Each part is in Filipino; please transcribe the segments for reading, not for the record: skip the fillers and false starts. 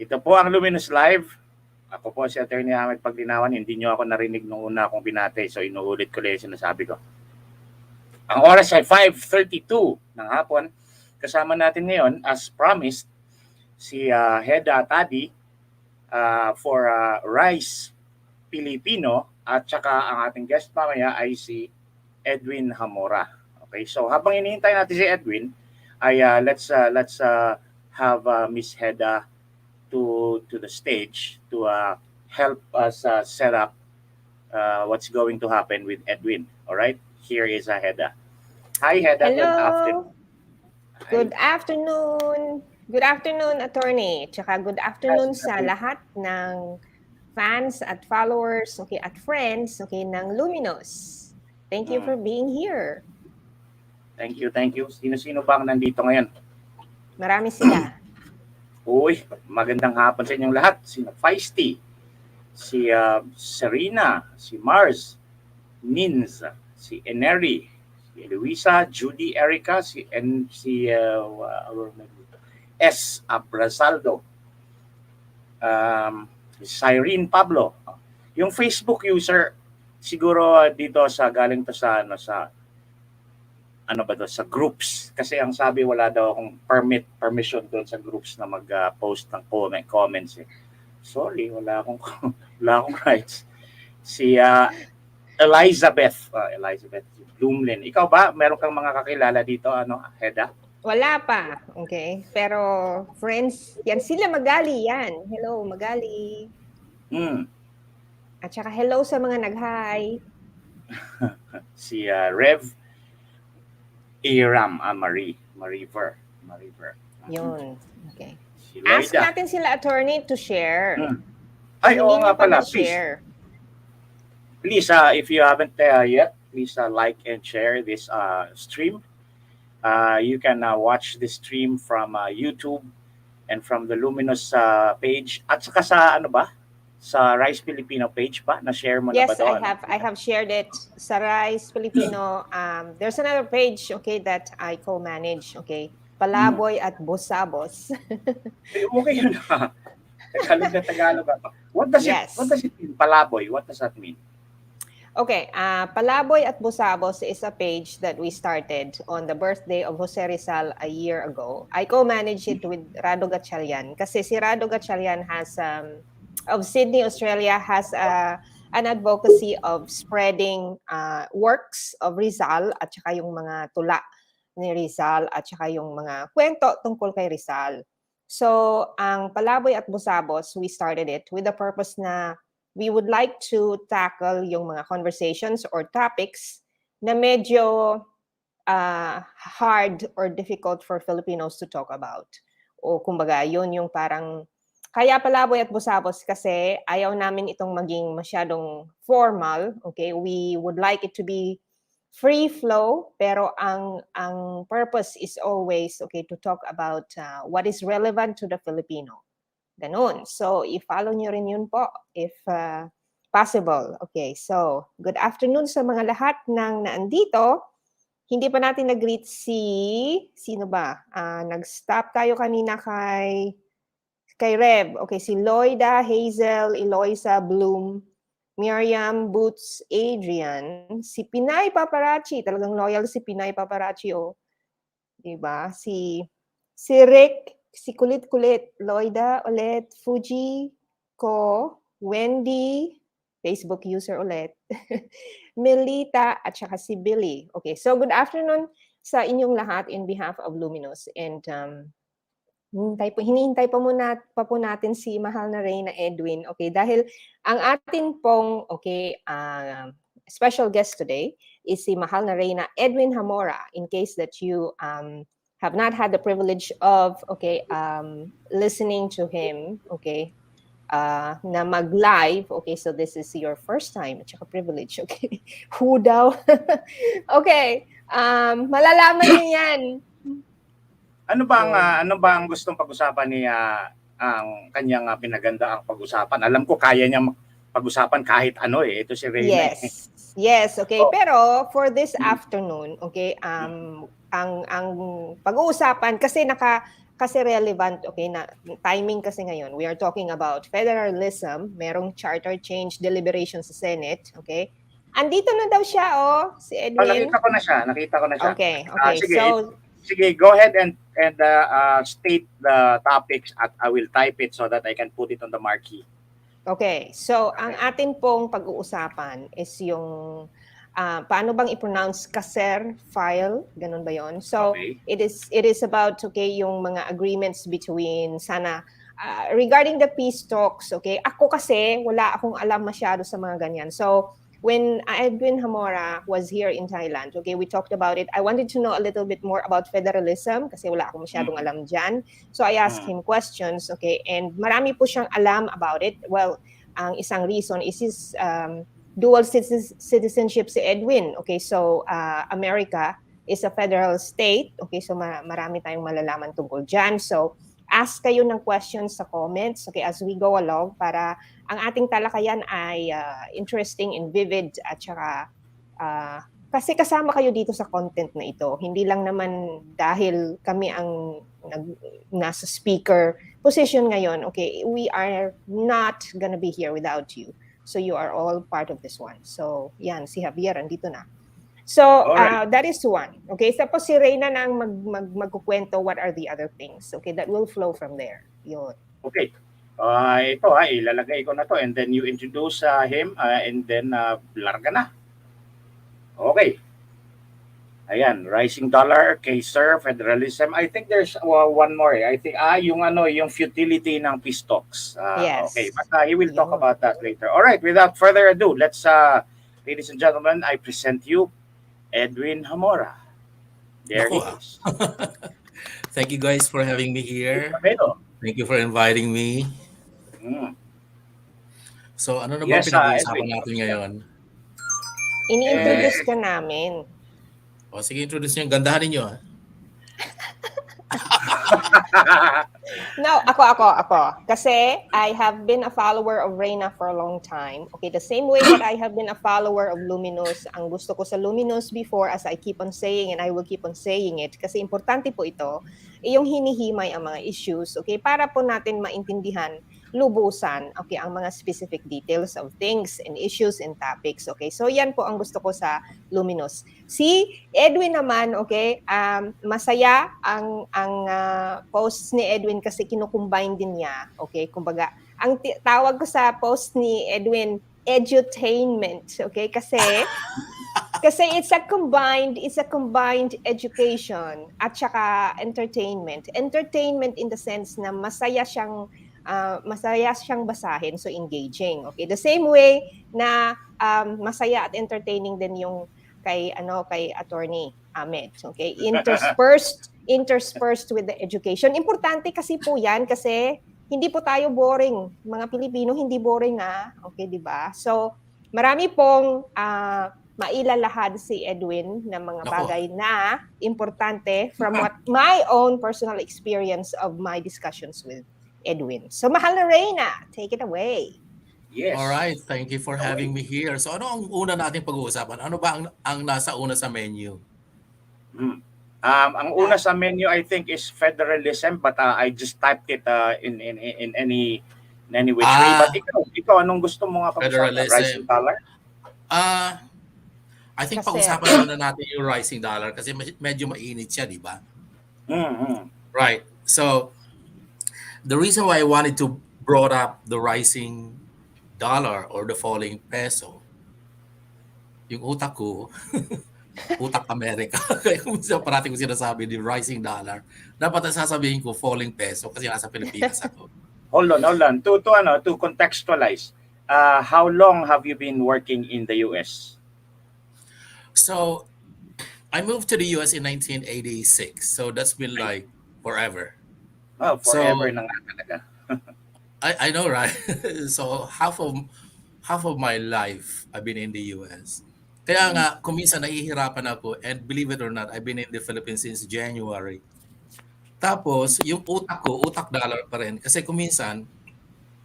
Ito po ang Luminous Live. Ako po si Attorney Ahmed Paglinawan. Hindi nyo ako narinig nung una akong binate. So inuulit ko lang yung sinasabi ko. Ang oras ay 5:32 ng hapon. Kasama natin ngayon, as promised, si Hedda Tady for Rice Filipino. At saka ang ating guest mamaya ay si Edwin Jamora. Okay, so habang hinihintay natin si Edwin, ay let's have Miss Hedda to the stage to help us set up what's going to happen with Edwin. All right, here is Hedda. Hi, Hedda. Hello. Good afternoon. Good afternoon. Good afternoon, attorney. Tsaka good afternoon sa lahat ng fans at followers, okay, at friends, okay, ng Luminous. Thank you for being here. Thank you, thank you. Sino-sino ba ang nandito ngayon? Marami sila. Uy, magandang hapon sa inyong lahat. Si Feisty, si Serena, si Mars, Nins, si Eneri, si Luisa, Judy, Erica, si S. Abrasaldo, Cyrene Pablo. Yung Facebook user, siguro dito galing to sa sa groups, kasi ang sabi wala daw akong permission doon sa groups na mag-post ng comments eh. Sorry, wala akong rights. Si Elizabeth Bloomlin. Ikaw ba, meron kang mga kakilala dito, Hedda? Wala pa, okay? Pero friends, yan sila Magali yan. Hello, Magali. At saka hello sa mga nag-hi. Si Rev Iram, Mariver. Yun. Okay. Si Ask natin sila, attorney, to share. Ay, oo nga pala. Please, if you haven't yet, please like and share this stream. You can watch this stream from YouTube and from the Luminous page. At saka sa sa Rice Filipino page pa? Na-share mo na ba doon? Yes, I have shared it sa Rice Filipino. There's another page, okay, that I co-manage, okay? Palaboy at Busabos. Okay yun na. Tagalog ako. What does it mean? Palaboy, what does that mean? Okay, Palaboy at Busabos is a page that we started on the birthday of Jose Rizal a year ago. I co-manage it with Rado Gatchalian kasi si Rado Gatchalian has of Sydney, Australia, has an advocacy of spreading works of Rizal at saka yung mga tula ni Rizal at saka yung mga kwento tungkol kay Rizal. So, ang Palaboy at Busabos, we started it with the purpose na we would like to tackle yung mga conversations or topics na medyo hard or difficult for Filipinos to talk about. O kumbaga, yun yung parang kaya Palaboy at Busabos kasi ayaw namin itong maging masyadong formal, okay? We would like it to be free flow, pero ang purpose is always, okay, to talk about what is relevant to the Filipino. Ganun. So, i-follow nyo rin yun po if possible. Okay, so, good afternoon sa mga lahat ng naandito. Hindi pa natin nag-greet sino ba? Nag-stop tayo kanina kay Rev. Okay, si Lloyda, Hazel, Eloisa, Bloom, Miriam, Boots, Adrian, si Pinay Paparazzi, talagang loyal si Pinay Paparazzi, oh. Diba? Si Rick, si Kulit-Kulit, Lloyda ulit, Fuji, Ko, Wendy, Facebook user ulit, Melita, at saka si Billy. Okay, so good afternoon sa inyong lahat in behalf of Luminous. And hinihintay pa po natin si mahal na Reyna Edwin, okay, dahil ang atin pong special guest today is si mahal na Reyna Edwin Jamora. In case that you have not had the privilege of listening to him, okay, na mag-live, okay, so this is your first time at saka privilege, okay. Who daw? Okay, malalaman niyo yan. Ano ba ang gustong pag-usapan niya ang kanyang pinaganda ang pag-usapan? Alam ko kaya niya pag-usapan kahit ano eh. Ito si Reyna. Yes, okay. Pero for this afternoon, okay, ang pag-uusapan kasi kasi relevant, okay, na timing kasi ngayon. We are talking about federalism, merong charter change deliberation sa Senate, okay? Andito na daw siya, si Edwin. Nakita ko na siya. Okay. Sige, So, go ahead and state the topics at I will type it so that I can put it on the marquee. okay. So, ang atin pong pag-uusapan is yung paano bang i-pronounce kaser file, ganun ba yon? So, Okay. it is about, okay, yung mga agreements between sana regarding the peace talks, okay? Ako kasi wala akong alam masyado sa mga ganyan. So, when Edwin Jamora was here in Thailand, okay, we talked about it. I wanted to know a little bit more about federalism kasi wala akong masyadong alam dyan. So, I asked him questions, okay, and marami po siyang alam about it. Well, ang isang reason is his dual citizenship si Edwin. Okay, so America is a federal state. Okay, so marami tayong malalaman tungkol dyan. So, ask kayo ng questions sa comments, okay, as we go along para ang ating talakayan ay interesting and vivid at saka kasi kasama kayo dito sa content na ito. Hindi lang naman dahil kami ang nasa speaker position ngayon, okay, we are not gonna be here without you. So you are all part of this one. So yan, si Javier andito na. So that is one. Okay, tapos si Reyna na ang magkukwento what are the other things, okay, that will flow from there. Yun. Okay. Ito ilalagay ko na to and then you introduce him and then larga na. Okay. Ayan, rising dollar, K-Sir, federalism. I think there's one more. I think yung futility ng peace talks. Yes. Okay, but he will talk about that later. All right, without further ado, let's ladies and gentlemen, I present you Edwin Jamora. There he is. Thank you guys for having me here. Hello. Thank you for inviting me. So, ano na ba pinag-uusapan natin ngayon? Ini-introduce ka namin. O, sige, introduce nyo. Gandahan ninyo. No, ako. Kasi I have been a follower of Reyna for a long time. Okay, the same way that I have been a follower of Luminous. Ang gusto ko sa Luminous before, as I keep on saying and I will keep on saying it, kasi importante po ito, yung hinihimay ang mga issues, okay, para po natin maintindihan lubusan, okay, ang mga specific details of things and issues and topics, okay. So yan po ang gusto ko sa Luminous. Si Edwin naman, okay, masaya ang posts ni Edwin kasi kinukumbine din niya, okay. Kumbaga, ang tawag ko sa post ni Edwin, edutainment, okay, kasi it's a combined education at saka entertainment in the sense na masaya siyang basahin, so engaging, okay, the same way na masaya at entertaining din yung kay attorney Ahmed, okay, interspersed with the education. Importante kasi po yan kasi hindi po tayo boring, mga Pilipino hindi boring okay, di ba? So marami pong mailalahad si Edwin na mga bagay na importante from what my own personal experience of my discussions with Edwin. So, mahal na Reyna, take it away. Yes. All right, thank you for having me here. So, ano ang una nating pag-uusapan? Ano ba ang nasa una sa menu? Ang una sa menu, I think, is federalism, but I just typed it in any which way. But ikaw, anong gusto mo nga pag-usapan? Rising dollar? I think pag-usapan muna natin yung rising dollar kasi medyo mainit siya, di ba? Right. So, the reason why I wanted to brought up the rising dollar or the falling peso, yung utak ko, utak Amerika. Kaya kung parating ko sinasabi the rising dollar, dapat sasabihin ko falling peso kasi nasa Pilipinas ako. Hold on. To contextualize, how long have you been working in the US? So, I moved to the US in 1986. So that's been like forever. Oh, forever na nga talaga. I know, right? So half of my life I've been in the US. Kaya nga, kuminsan nahihirapan ako, and believe it or not, I've been in the Philippines since January. Tapos, yung utak dollar pa rin. Kasi kuminsan,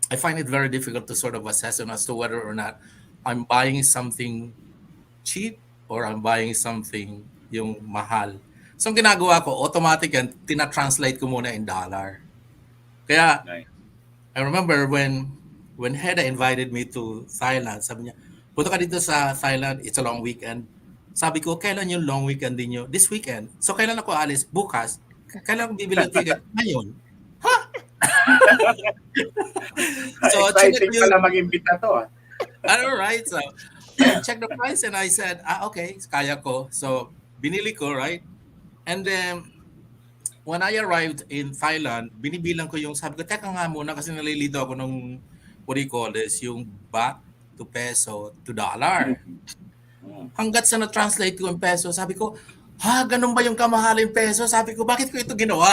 I find it very difficult to sort of assess as to whether or not I'm buying something cheap or I'm buying something yung mahal. So, ang ginagawa ko, automatic yan, tina-translate ko muna in dollar. Kaya, Nice. I remember when Hedda invited me to Thailand, sabi niya, punta ka dito sa Thailand, it's a long weekend. Sabi ko, kailan yung long weekend din nyo? This weekend. So, kailan ako alis? Bukas. Kailan ako bibili ng ticket? Ngayon. Ha? So, Exciting pala mag-imbita to. all right. So, I checked the price and I said, okay, kaya ko. So, binili ko, right? And then, when I arrived in Thailand, binibilang ko yung, sabi ko, teka nga muna kasi nalilito ako ng, what do you call this, yung baht to peso to dollar. Hanggat sa na-translate ko yung peso, sabi ko, ganun ba yung kamahalin peso? Sabi ko, bakit ko ito ginawa?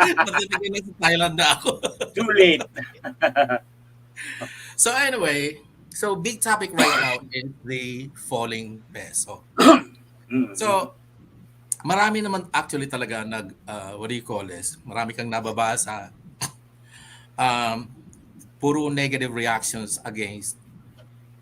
Natitigil na sa Thailand na ako. Too late. So anyway, so big topic right now is the falling peso. So, marami naman actually talaga what do you call this? Marami kang nababasa. Puro negative reactions against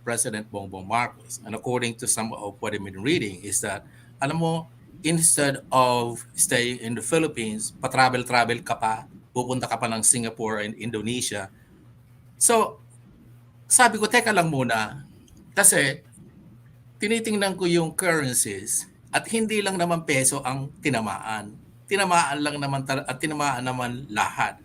President Bongbong Marcos. And according to some of what I've been reading is that, alam mo, instead of staying in the Philippines, pa-travel-travel ka pa, pupunta ka pa ng Singapore and Indonesia. So, sabi ko, teka lang muna, kasi tinitingnan ko yung currencies at hindi lang naman peso ang tinamaan. Tinamaan lang naman at tinamaan naman lahat.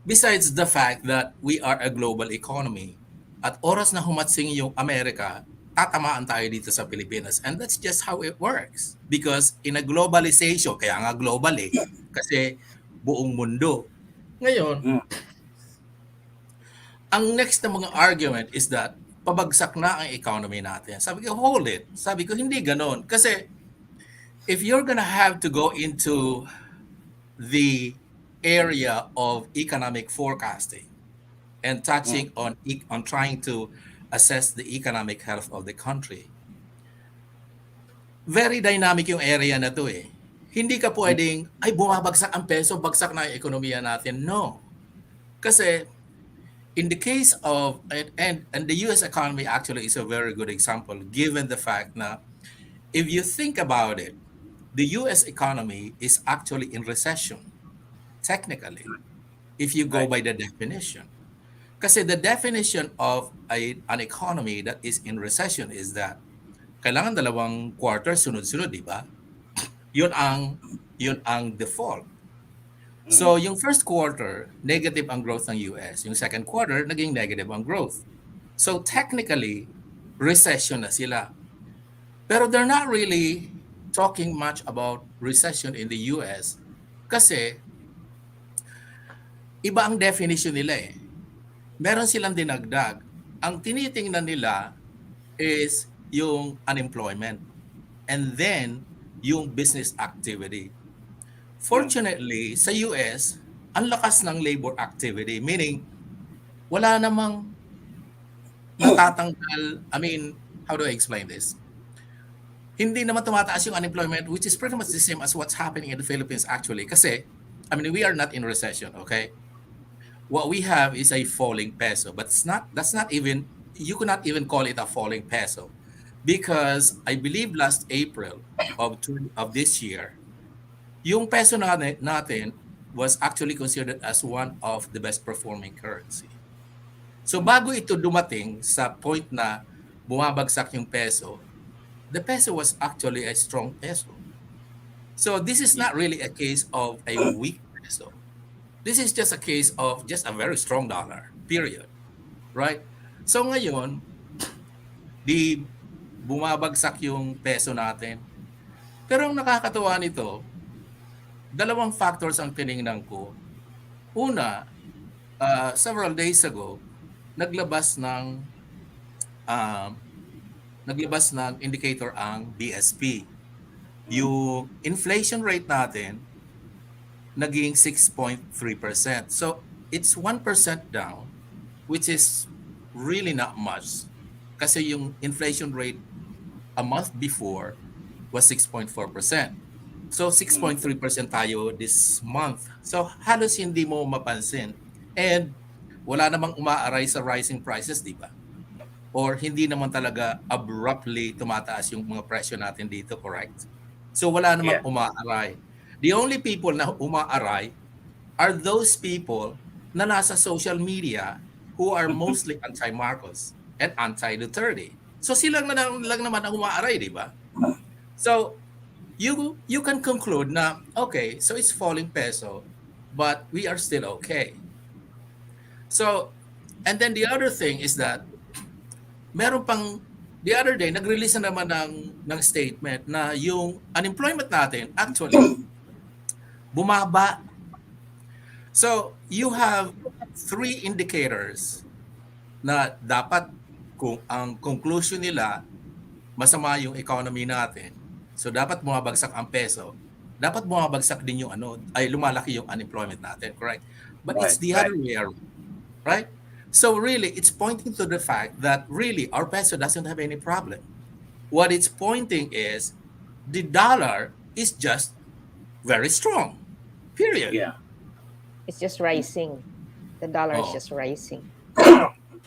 Besides the fact that we are a global economy, at oras na humatsing yung Amerika, tatamaan tayo dito sa Pilipinas. And that's just how it works. Because in a globalization, kaya nga global kasi buong mundo. Ngayon, ang next na mga argument is that pabagsak na ang economy natin. Sabi ko, hold it. Sabi ko, hindi ganon. Kasi if you're gonna have to go into the area of economic forecasting and touching on trying to assess the economic health of the country, very dynamic yung area na to eh. Hindi ka pwedeng, ay bumabagsak ang peso, bagsak na yung ekonomiya natin. No. Kasi in the case of, and the US economy actually is a very good example given the fact na if you think about it, the US economy is actually in recession, technically, if you go by the definition. Kasi the definition of an economy that is in recession is that kailangan dalawang quarter sunod-sunod, di ba? Yun ang default. So yung first quarter, negative ang growth ng US. Yung second quarter, naging negative ang growth. So technically, recession na sila. Pero they're not really talking much about recession in the US kasi iba ang definition nila eh. Meron silang dinagdag. Ang tinitingnan nila is yung unemployment and then yung business activity. Fortunately, sa US, ang lakas ng labor activity, meaning wala namang natatanggal. I mean, how do I explain this? Hindi naman tumataas yung unemployment, which is pretty much the same as what's happening in the Philippines actually. Kasi, I mean, we are not in recession, okay? What we have is a falling peso, but that's not even, you could not even call it a falling peso because I believe last April of this year, yung peso natin was actually considered as one of the best performing currency. So bago ito dumating sa point na bumabagsak yung peso, the peso was actually a strong peso. So this is not really a case of a weak peso. This is just a case of just a very strong dollar, period. Right? So ngayon, di bumabagsak yung peso natin. Pero ang nakakatuwa nito, dalawang factors ang tinignan ko. Una, several days ago, naglabas ng indicator ang BSP. Yung inflation rate natin naging 6.3%. So it's 1% down, which is really not much. Kasi yung inflation rate a month before was 6.4%. So 6.3% tayo this month. So halos hindi mo mapansin. And wala namang umaaray sa rising prices, di ba? Or hindi naman talaga abruptly tumataas yung mga presyo natin dito, correct? So wala namang Yeah. umaaray. The only people na umaaray are those people na nasa social media who are mostly anti-Marcos and anti-Duterte. So silang lang naman ang umaaray, di ba? So you can conclude na, okay, so it's falling peso, but we are still okay. So, and then the other thing is that meron pang the other day nag-release na naman ng statement na yung unemployment natin actually bumaba. So, you have three indicators na dapat kung ang conclusion nila masama yung economy natin. So, dapat bumabagsak ang peso. Dapat bumabagsak din yung lumalaki yung unemployment natin, correct? But it's the other way around, right? So really, it's pointing to the fact that really our peso doesn't have any problem. What it's pointing is the dollar is just very strong, period. Yeah. It's just rising. The dollar is just rising.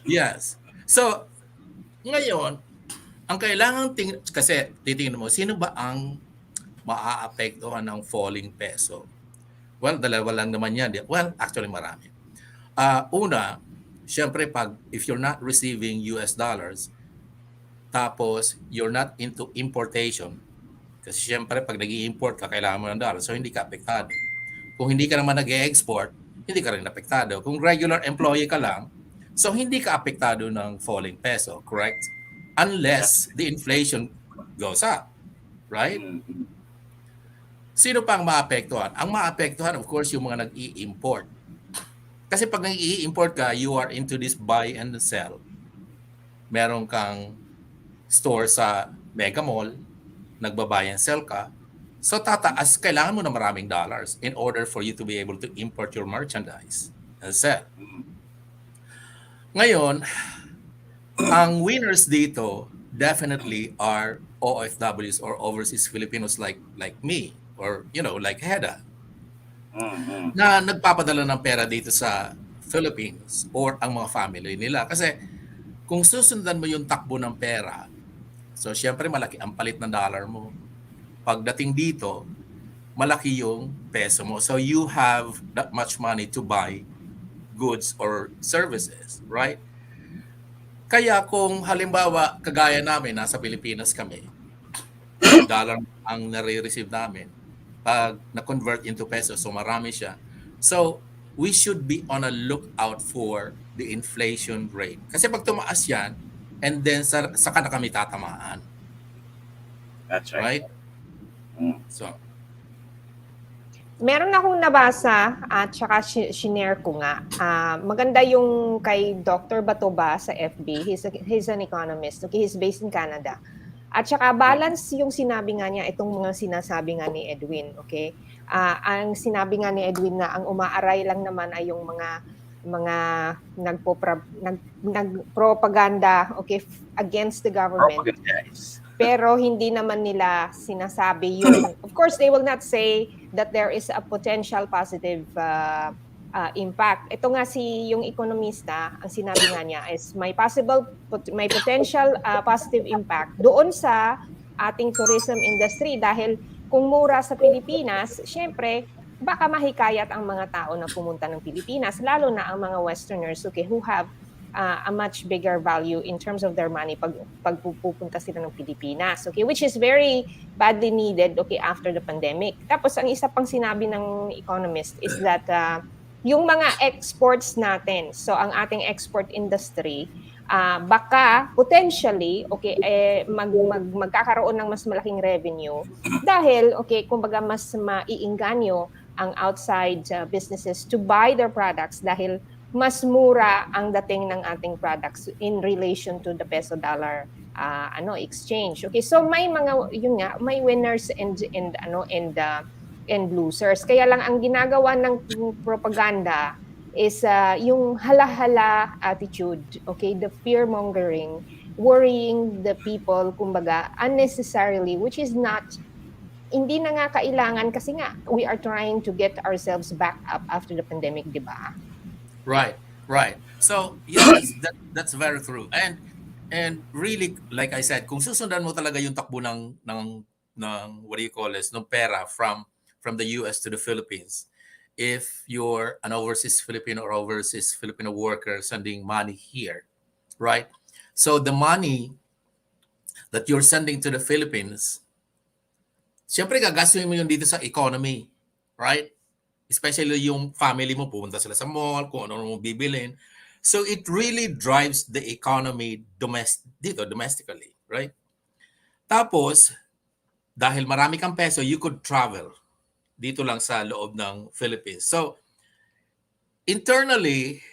Yes. So, ngayon, ang kailangan kasi titingnan mo, sino ba ang maaapektuhan ng falling peso? Well, dalawa lang naman yan. Well, actually marami. Una, syempre if you're not receiving US dollars, tapos you're not into importation, kasi syempre pag nag-i-import ka, kailangan mo ng dollar, so hindi ka apektado. Kung hindi ka naman nag-e-export, hindi ka rin apektado. Kung regular employee ka lang, so hindi ka apektado ng falling peso, correct? Unless the inflation goes up, right? Sino pang maapektuhan? Ang maapektuhan, of course, yung mga nag-i-import. Kasi pag nag-i-import ka, you are into this buy and sell. Meron kang store sa Mega Mall, nagba-buy and sell ka. So tataas, kailangan mo na maraming dollars in order for you to be able to import your merchandise and sell. Ngayon, ang winners dito definitely are OFWs or overseas Filipinos like me or like Hedda. Na nagpapadala ng pera dito sa Philippines or ang mga family nila. Kasi kung susundan mo yung takbo ng pera, so syempre malaki ang palit ng dollar mo. Pagdating dito, malaki yung peso mo. So you have that much money to buy goods or services, right? Kaya kung halimbawa, kagaya namin, nasa Pilipinas kami, dollar ang nare-receive namin, pag na-convert into peso, so marami siya. So, we should be on a lookout for the inflation rate. Kasi pag tumaas yan, and then saka na kami tatamaan. That's right. So, meron akong nabasa at saka shinare ko nga. Maganda yung kay Dr. Batoba sa FB. He's an economist. Okay, he's based in Canada. At saka balance yung sinabi nga niya, itong mga sinasabi nga ni Edwin. Okay? Ang sinabi nga ni Edwin na ang umaaray lang naman ay yung mga nagpropaganda, okay, against the government. Pero hindi naman nila sinasabi yun. Of course, they will not say that there is a potential positive impact. Ito nga yung ekonomista, ang sinabi nga niya is may potential positive impact doon sa ating tourism industry dahil kung mura sa Pilipinas, syempre, baka mahikayat ang mga tao na pumunta ng Pilipinas, lalo na ang mga Westerners, okay, who have a much bigger value in terms of their money pag pupunta sila ng Pilipinas, okay, which is very badly needed, okay, after the pandemic. Tapos ang isa pang sinabi ng economist is that yung mga exports natin, so ang ating export industry, baka potentially, okay, magkakaroon ng mas malaking revenue dahil, okay, kumbaga mas maiinganyo ang outside businesses to buy their products dahil mas mura ang dating ng ating products in relation to the peso dollar exchange. Okay, so may mga yun nga, may winners and losers. Kaya lang ang ginagawa ng propaganda is yung hala-hala attitude, okay, the fear mongering, worrying the people kumbaga unnecessarily, which is not hindi na nga kailangan kasi nga we are trying to get ourselves back up after the pandemic, di ba? Right. So, yes, that's very true. And really, like I said, kung susundan mo talaga yung takbo ng what do you call this, ng pera from the US to the Philippines. If you're an overseas Filipino or overseas Filipino worker sending money here, right? So the money that you're sending to the Philippines, siyempre gagastuin mo yun dito sa economy, right? Especially yung family mo, pupunta sila sa mall, kung ano mo bibilin. So it really drives the economy domestically, right? Tapos, dahil marami kang peso, you could travel dito lang sa loob ng Philippines. So, internally,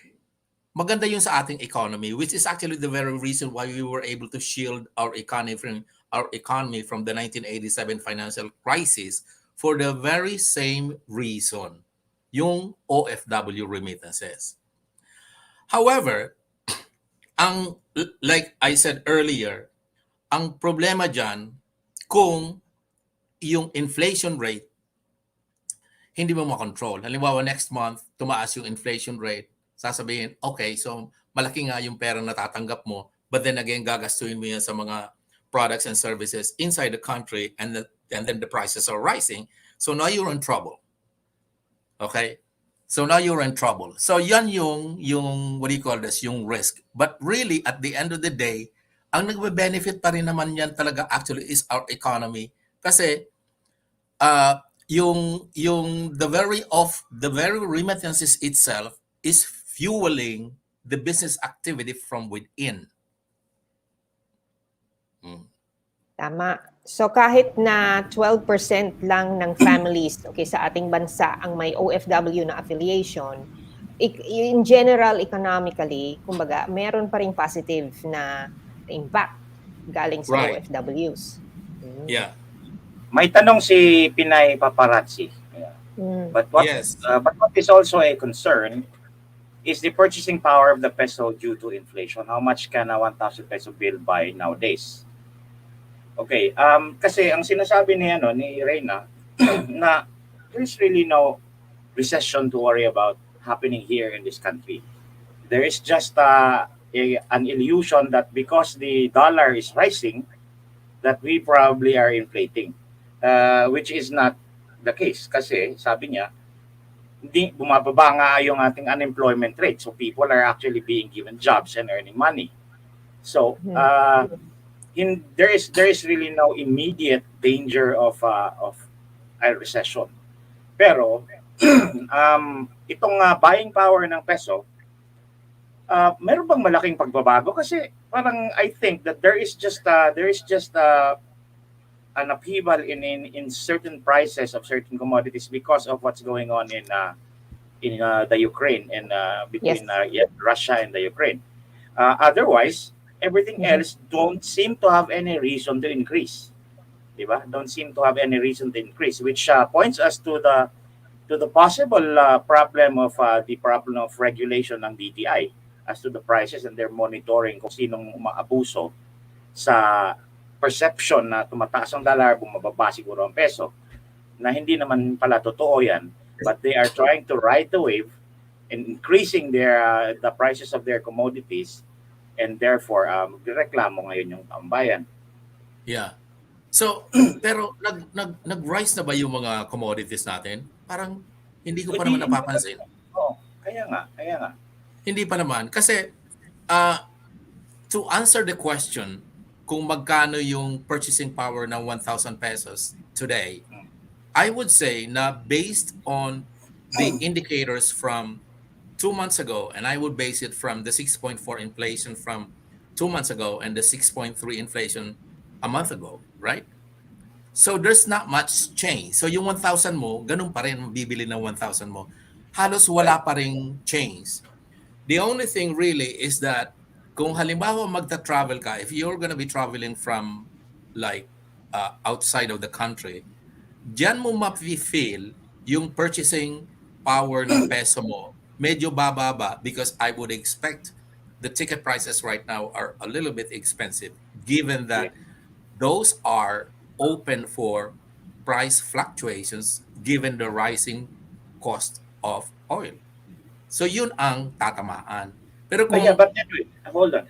maganda yun sa ating economy, which is actually the very reason why we were able to shield our economy from the 1987 financial crisis for the very same reason, yung OFW remittances. However, like I said earlier, ang problema dyan, kung yung inflation rate, hindi mo makontrol. Halimbawa, next month, tumaas yung inflation rate, sasabihin, okay, so malaki nga yung pera na tatanggap mo, but then again, gagastuin mo yan sa mga products and services inside the country, and then the prices are rising. So now you're in trouble. Okay? So now you're in trouble. So yan yung what do you call this, yung risk. But really, at the end of the day, ang nagbe-benefit pa rin naman yan talaga actually is our economy. Kasi yung the very remittances itself is fueling the business activity from within. Tama. So kahit na 12% lang ng families sa ating bansa ang may OFW na affiliation, in general economically, kumbaga, meron pa ring positive na impact galing sa Right. OFWs. Yeah. May tanong si Pinay Paparazzi. But what is also a concern is the purchasing power of the peso due to inflation. How much can a 1,000 peso bill buy nowadays? Okay, kasi ang sinasabi ni Reyna na there's really no recession to worry about happening here in this country. There is just an illusion that because the dollar is rising, that we probably are inflating, which is not the case. Kasi sabi niya, hindi bumababa nga yung ating unemployment rate. So people are actually being given jobs and earning money. So there is really no immediate danger of a recession. Pero itong buying power ng peso, meron bang malaking pagbabago? Kasi parang I think that there is just an upheaval in certain prices of certain commodities because of what's going on in the Ukraine and between Russia and the Ukraine. Otherwise, everything else don't seem to have any reason to increase. Diba? Don't seem to have any reason to increase, which points us to the possible problem of regulation ng DTI as to the prices, and their monitoring kung sinong umaabuso sa perception na tumataas ang dollar, bumababa siguro ang peso, na hindi naman pala totoo yan, but they are trying to ride the wave and increasing the prices of their commodities, and therefore reklamo ngayon yung tambayan. Yeah. So, pero nag-rise na ba yung mga commodities natin? Parang hindi ko pa naman napapansin. Kaya nga. Hindi pa naman. Kasi, to answer the question, kung magkano yung purchasing power ng 1,000 pesos today, I would say na based on the indicators from 2 months ago, and I would base it from the 6.4 inflation from 2 months ago and the 6.3 inflation a month ago, right? So there's not much change. So yung 1,000 mo, ganun pa rin bibili ng 1,000 mo. Halos wala pa ring change. The only thing really is that kung halimbawa magta-travel ka, if you're gonna be traveling from like outside of the country, diyan mo ma-feel yung purchasing power ng peso mo medyo bababa, because I would expect the ticket prices right now are a little bit expensive, given that those are open for price fluctuations given the rising cost of oil. So yun ang tatamaan. Pero kung but anyway, hold on.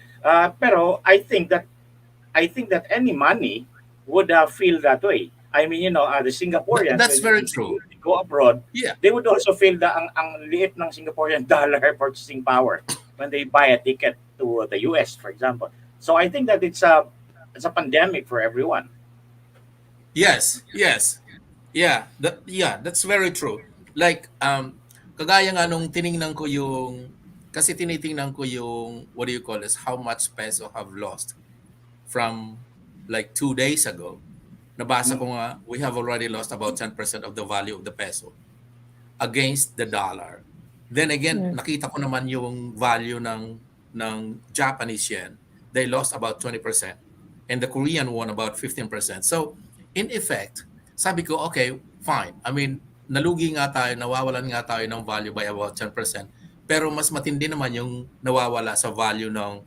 Pero I think that any money would feel that way. I mean, the Singaporeans, That's when very true. they go abroad, Yeah. they would also feel ang liit ng Singaporean dollar purchasing power when they buy a ticket to the US, for example. So I think that it's a pandemic for everyone. Yes. Yeah, that's very true. Like kagaya nga nung tiningnan ko yung kasi tinitingnan ko yung what do you call this, how much peso have lost from like 2 days ago. Nabasa ko nga, we have already lost about 10% of the value of the peso against the dollar. Then again, nakita ko naman yung value ng Japanese yen. They lost about 20% and the Korean won about 15%. So, in effect, sabi ko, okay, fine. I mean, nalugi nga tayo, nawawalan nga tayo ng value by about 10%. Pero mas matindi naman yung nawawala sa value ng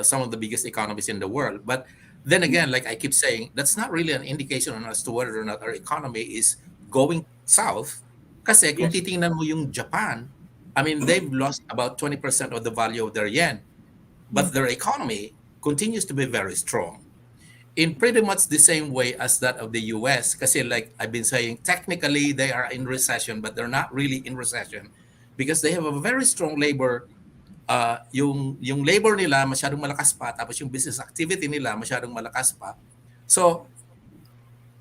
some of the biggest economies in the world. But then again, like I keep saying, that's not really an indication as to whether or not our economy is going south. Kasi kung titingnan mo yung Japan, I mean, they've lost about 20% of the value of their yen. But their economy continues to be very strong. In pretty much the same way as that of the US. Kasi like I've been saying, technically they are in recession, but they're not really in recession because they have a very strong labor yung labor nila masyadong malakas pa, tapos yung business activity nila masyadong malakas pa. So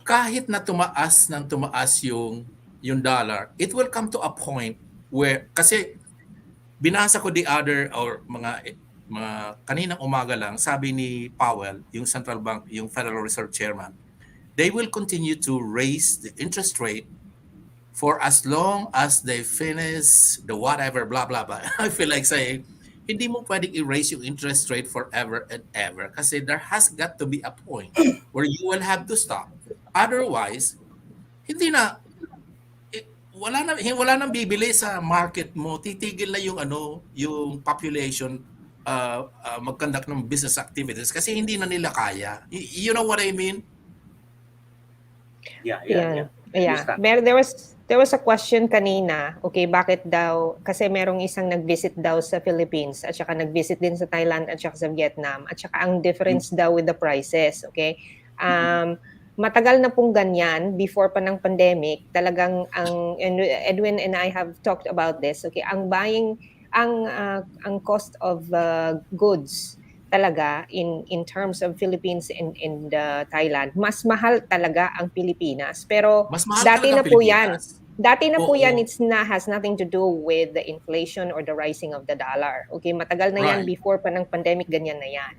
kahit na tumaas yung dollar, it will come to a point where kasi binasa ko the other or mga kaninang umaga lang, sabi ni Powell, yung central bank, yung Federal Reserve Chairman, they will continue to raise the interest rate for as long as they finish the whatever, blah, blah, blah. I feel like saying, hindi mo pwedeng i-raise yung interest rate forever and ever kasi there has got to be a point where you will have to stop. Otherwise, wala nang bibili sa market mo, titigil na yung population mag-conduct ng business activities kasi hindi na nila kaya. You know what I mean? Yeah. There was a question kanina, okay, bakit daw, kasi merong isang nag-visit daw sa Philippines, at saka nag-visit din sa Thailand, at saka sa Vietnam, at saka ang difference daw with the prices, okay? Matagal na pong ganyan, before pa ng pandemic, talagang Edwin and I have talked about this, okay, ang cost of goods, talaga in terms of Philippines and Thailand, mas mahal talaga ang Pilipinas. Pero dati na po yan. Dati na po yan, has nothing to do with the inflation or the rising of the dollar. Okay, matagal na yan, before pa ng pandemic, ganyan na yan.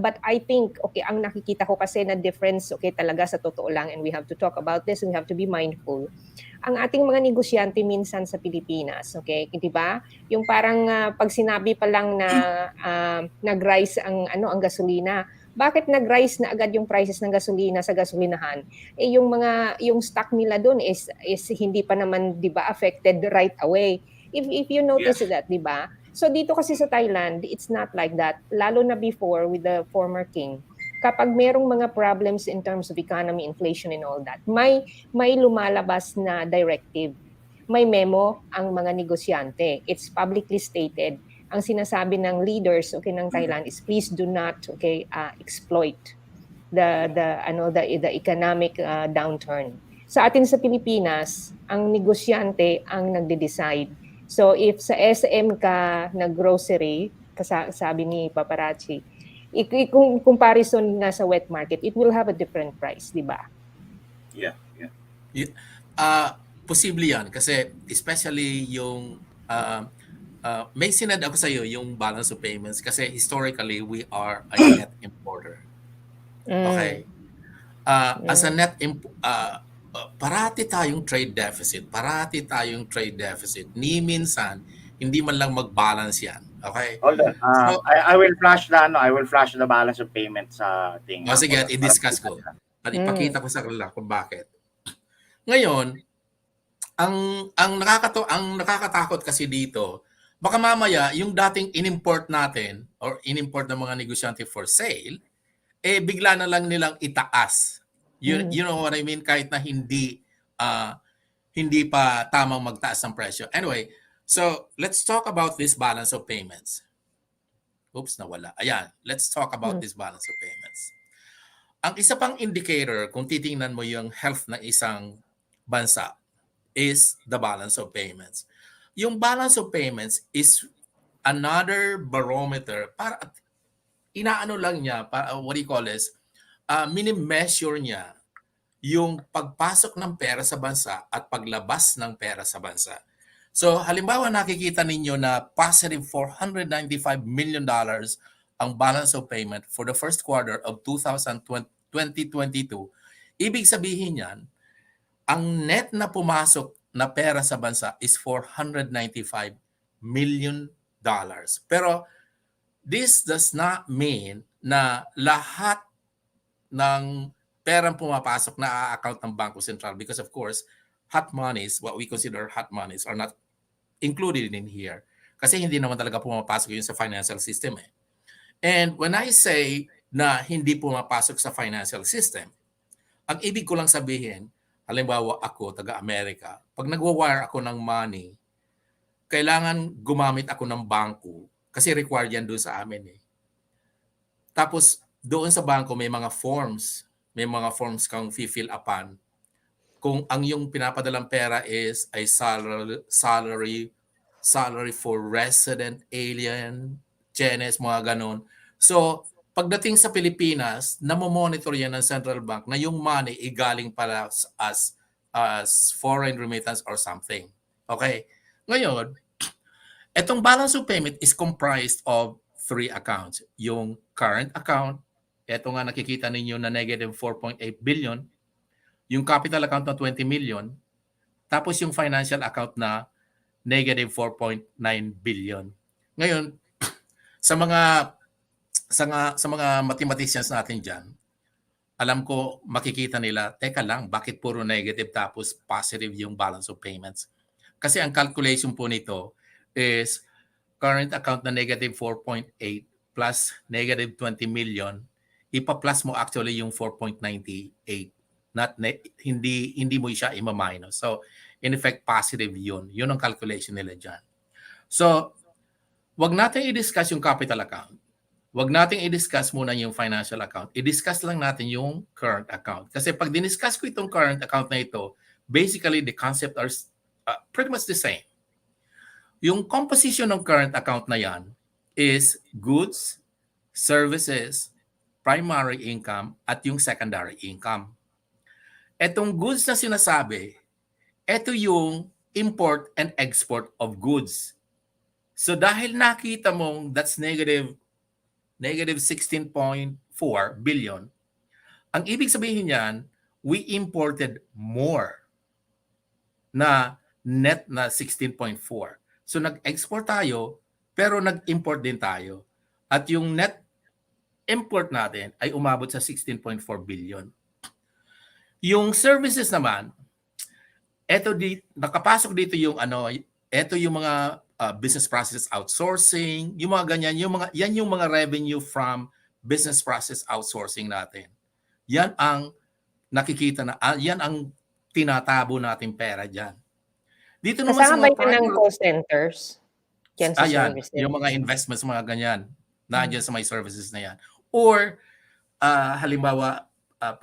But I think, okay, ang nakikita ko kasi na difference, okay, talaga sa totoo lang, and we have to talk about this, we have to be mindful. Ang ating mga negosyante minsan sa Pilipinas, okay, di ba? Yung parang pag sinabi pa lang na nag-rise ang gasolina, bakit nag-rise na agad yung prices ng gasolina sa gasolinahan? Yung stock nila doon is hindi pa naman, di ba, affected right away. If you notice that, di ba? So dito kasi sa Thailand, it's not like that. Lalo na before with the former king. Kapag merong mga problems in terms of economy, inflation and all that, may lumalabas na directive. May memo ang mga negosyante. It's publicly stated. Ang sinasabi ng leaders, okay, ng Thailand is please do not, okay, exploit the economic downturn. Sa atin sa Pilipinas, ang negosyante ang nagde-decide. So if sa SM ka na grocery, sabi ni Paparazzi, kung comparison na sa wet market, it will have a different price, di ba? Yeah. Posible yan kasi especially yung may sinad ako sa iyo yung balance of payments kasi historically we are a net importer. Okay? As a net parati tayong trade deficit. Ni minsan hindi man lang mag-balance yan. Okay? Hold on. So, I will flash the balance of payment sa ating. Sige, i-discuss ko. At ipakita ko sa kanila kung bakit. Ngayon, ang nakakatakot kasi dito, baka mamaya yung dating in-import natin or in-import ng mga negosyante for sale, bigla na lang nilang itaas. You know what I mean? Kahit na hindi pa tamang magtaas ng presyo. Anyway, so let's talk about this balance of payments. Oops, nawala. Ayan, let's talk about this balance of payments. Ang isa pang indicator kung titingnan mo yung health ng isang bansa is the balance of payments. Yung balance of payments is another barometer para inaano lang niya, para, what do you call this, mini-measure niya yung pagpasok ng pera sa bansa at paglabas ng pera sa bansa. So halimbawa nakikita ninyo na positive $495 million ang balance of payment for the first quarter of 2022. Ibig sabihin yan, ang net na pumasok na pera sa bansa is $495 million. Pero this does not mean na lahat ng perang pumapasok na account ng Bangko Sentral, because of course, hot monies, what we consider hot monies, are not included in here. Kasi hindi naman talaga pumapasok yun sa financial system eh. And when I say na hindi pumapasok sa financial system, ang ibig ko lang sabihin, halimbawa ako, taga-Amerika, pag nagwa-wire ako ng money, kailangan gumamit ako ng bangko kasi required yan doon sa amin eh. Tapos doon sa bangko may mga forms kang fill upan. Kung ang yung pinapadalang pera is ay salary for resident, alien, Chinese, mga ganon. So, pagdating sa Pilipinas, namomonitor yan ng central bank na yung money ay galing pala as foreign remittance or something. Okay? Ngayon, itong balance of payment is comprised of 3 accounts. Yung current account, ito nga nakikita ninyo na negative 4.8 billion. Yung capital account na 20 million. Tapos yung financial account na negative 4.9 billion. Ngayon, sa mga mathematicians natin diyan, alam ko makikita nila, teka lang, bakit puro negative tapos positive yung balance of payments? Kasi ang calculation po nito is current account na negative 4.8 plus negative 20 million, ipa-plus mo actually yung 4.98. Hindi mo siya i-minus. So, in effect, positive yun. Yun ang calculation nila dyan. So, wag natin i-discuss yung capital account. Wag natin i-discuss muna yung financial account. I-discuss lang natin yung current account. Kasi pag diniscuss ko itong current account na ito, basically the concept are pretty much the same. Yung composition ng current account na yan is goods, services, primary income, at yung secondary income. Etong goods na sinasabi, ito yung import and export of goods. So dahil nakita mong that's negative 16.4 billion, ang ibig sabihin niyan, we imported more na net na 16.4. So nag-export tayo, pero nag-import din tayo. At yung net import natin ay umabot sa 16.4 billion. Yung services naman, nakapasok dito yung ito yung mga business process outsourcing, yung mga ganyan, yan yung mga revenue from business process outsourcing natin. Yan ang nakikita na, yan ang tinatabo nating pera diyan. Dito naman sa Kasama mga ba yan ng call centers? Yan sa services. yung mga investments, mga ganyan, nandiyan sa may services na yan. Or, halimbawa,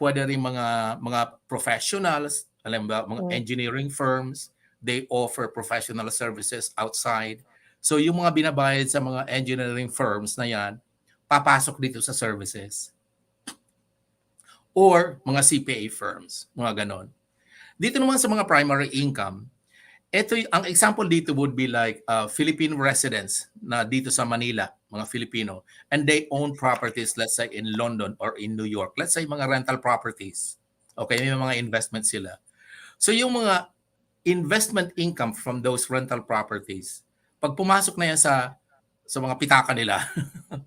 pwede rin mga professionals, halimbawa, mga engineering firms, they offer professional services outside. So, yung mga binabayad sa mga engineering firms na yan, papasok dito sa services. Or, mga CPA firms, mga ganon. Dito naman sa mga primary income, ang example dito would be like Philippine residents na dito sa Manila, mga Filipino, and they own properties, let's say in London or in New York. Let's say mga rental properties. Okay, may mga investments sila. So yung mga investment income from those rental properties, pag pumasok na yan sa mga pitaka nila,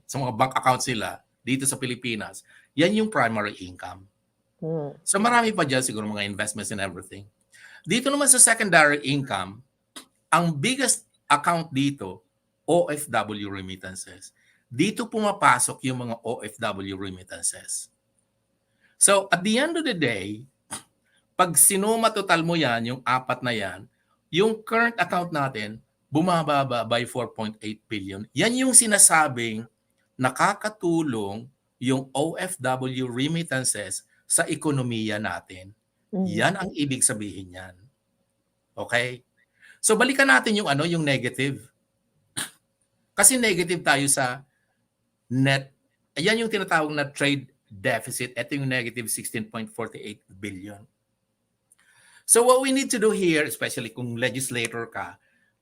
sa mga bank accounts nila dito sa Pilipinas, yan yung primary income. So marami pa dyan siguro mga investments and everything. Dito naman sa secondary income, ang biggest account dito, OFW remittances. Dito pumapasok yung mga OFW remittances. So at the end of the day, pag sinuma total mo yan, yung apat na yan, yung current account natin, bumababa by 4.8 billion. Yan yung sinasabing nakakatulong yung OFW remittances sa ekonomiya natin. Yan ang ibig sabihin niyan. Okay? So balikan natin yung yung negative. Kasi negative tayo sa net. Ayan yung tinatawag na trade deficit. Ito yung negative 16.48 billion. So what we need to do here, especially kung legislator ka,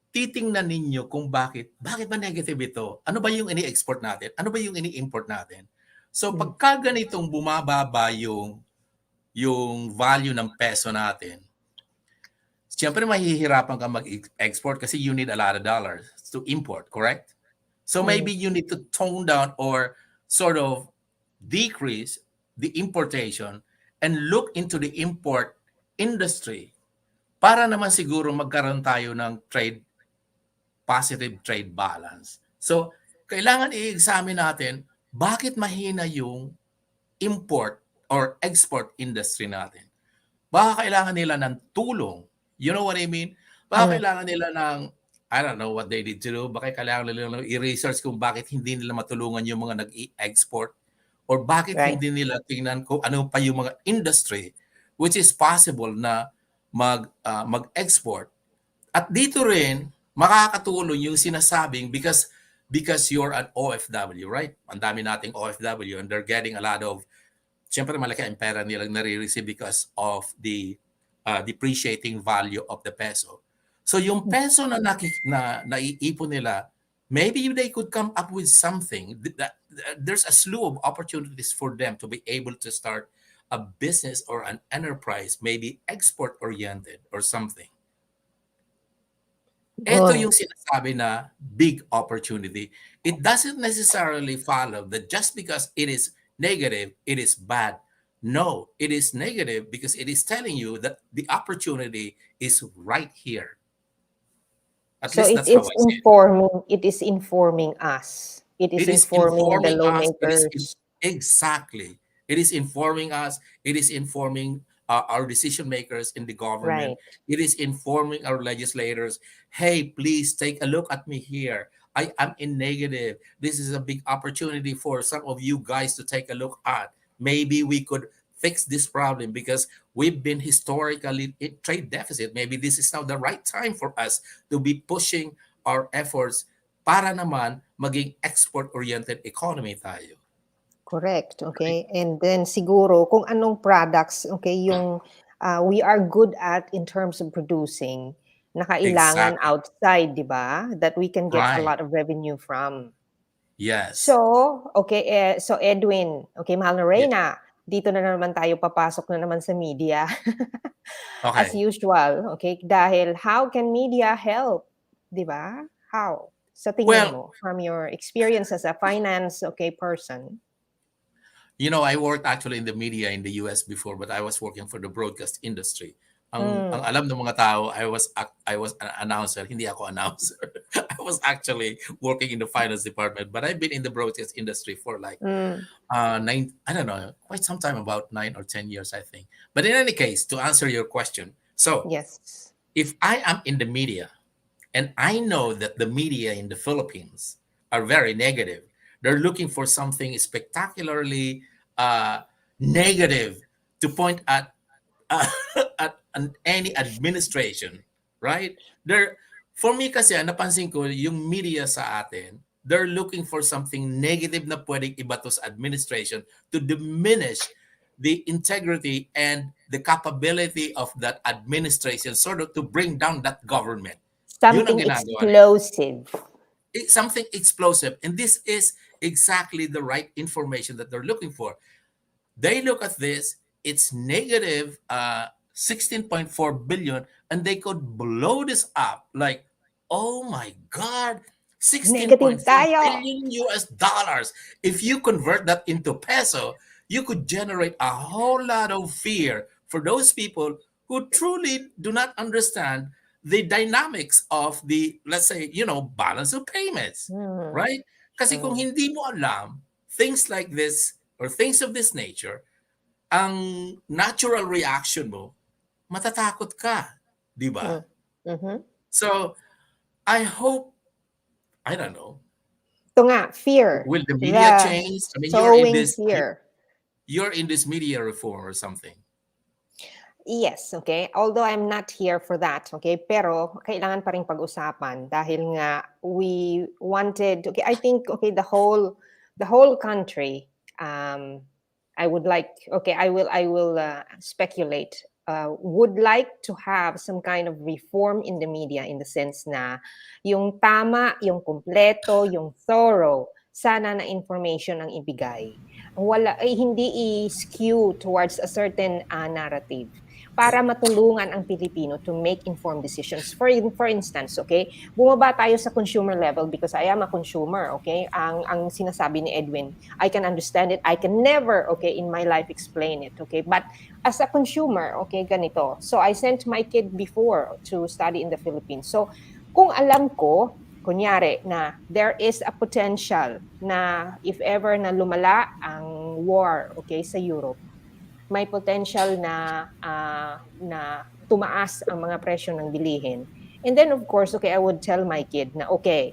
titingnan ninyo kung bakit ba negative ito? Ano ba yung ini-export natin? Ano ba yung ini-import natin? So pagka ganitong bumababa yung value ng peso natin, siyempre mahihirapan ka mag-export kasi you need a lot of dollars to import, correct? So maybe you need to tone down or sort of decrease the importation and look into the import industry para naman siguro magkaroon tayo ng positive trade balance. So, kailangan i-examine natin bakit mahina yung import or export industry natin. Baka kailangan nila ng tulong. You know what I mean? Baka kailangan nila ng, I don't know what they need to do. Baka kailangan nila i-research kung bakit hindi nila matulungan yung mga nag-export or bakit hindi nila tingnan kung ano pa yung mga industry which is possible na mag-export. At dito rin, makakatulong yung sinasabing because you're an OFW, right? Ang dami nating OFW and they're getting a lot of, siyempre malaki ang pera nilang nare-receive because of the depreciating value of the peso. So yung peso na naiipon nila, maybe they could come up with something. There's a slew of opportunities for them to be able to start a business or an enterprise, maybe export-oriented or something. Ito yung sinasabi na big opportunity. It doesn't necessarily follow that just because it is negative, it is bad. No, it is negative because it is telling you that the opportunity is right here. At So least that's how I see it is informing us. It is informing the lawmakers. Exactly. It is informing us. It is informing our decision makers in the government. It is informing our legislators. Hey, please take a look at me here. I am in negative. This is a big opportunity for some of you guys to take a look at. Maybe we could fix this problem because we've been historically in trade deficit. Maybe this is now the right time for us to be pushing our efforts para naman maging export-oriented economy tayo. Correct, okay? And then siguro kung anong products, okay, yung we are good at in terms of producing, na kailangan outside, di ba? That we can get a lot of revenue from. Yes. So, okay, so Edwin, okay, mahal na Reyna, dito na naman tayo papasok na naman sa media. As usual, okay? Dahil how can media help? Di ba? How? Sa tingin mo, from your experience as a finance, okay, person. You know, I worked actually in the media in the US before, but I was working for the broadcast industry. Ang alam ng mga tao, I was an announcer. Hindi ako announcer. I was actually working in the finance department, but I've been in the broadcast industry for like I don't know, quite some time, about 9 or 10 years, I think. But in any case, to answer your question, so yes, if I am in the media and I know that the media in the Philippines are very negative, they're looking for something spectacularly negative to point at any administration, right? For me kasi, napansin ko, yung media sa atin, they're looking for something negative na pwedeng ibato sa administration to diminish the integrity and the capability of that administration, sort of to bring down that government. Something explosive. Something explosive. And this is exactly the right information that they're looking for. They look at this, it's negative 16.4 billion, and they could blow this up like, oh my God, 16.4 billion US dollars. If you convert that into peso, you could generate a whole lot of fear for those people who truly do not understand the dynamics of the, let's say, balance of payments, right? Kasi kung hindi mo alam things like this or things of this nature, ang natural reaction mo, matatakot ka, di ba? So, I hope, I don't know. ito nga, fear. Will the media The change? I mean, sowing fear. you're in this media reform or something. Yes, okay. Although I'm not here for that, okay? Pero kailangan pa rin pag-usapan dahil nga we wanted, okay, I think, okay, the whole country, I would like, okay, I will speculate, would like to have some kind of reform in the media in the sense na yung tama, yung kumpleto, yung thorough, sana na information ang ibigay. Wala, hindi i-skew towards a certain narrative para matulungan ang Pilipino to make informed decisions. For instance, okay, bumaba tayo sa consumer level because I am a consumer, okay? Ang sinasabi ni Edwin, I can understand it. I can never, okay, in my life explain it, okay? But as a consumer, okay, ganito. So I sent my kid before to study in the Philippines. So kung alam ko, kunyari na there is a potential na if ever na lumala ang war, okay, sa Europe, may potential na tumaas ang mga presyo ng bilihin. And then of course, okay, I would tell my kid na okay,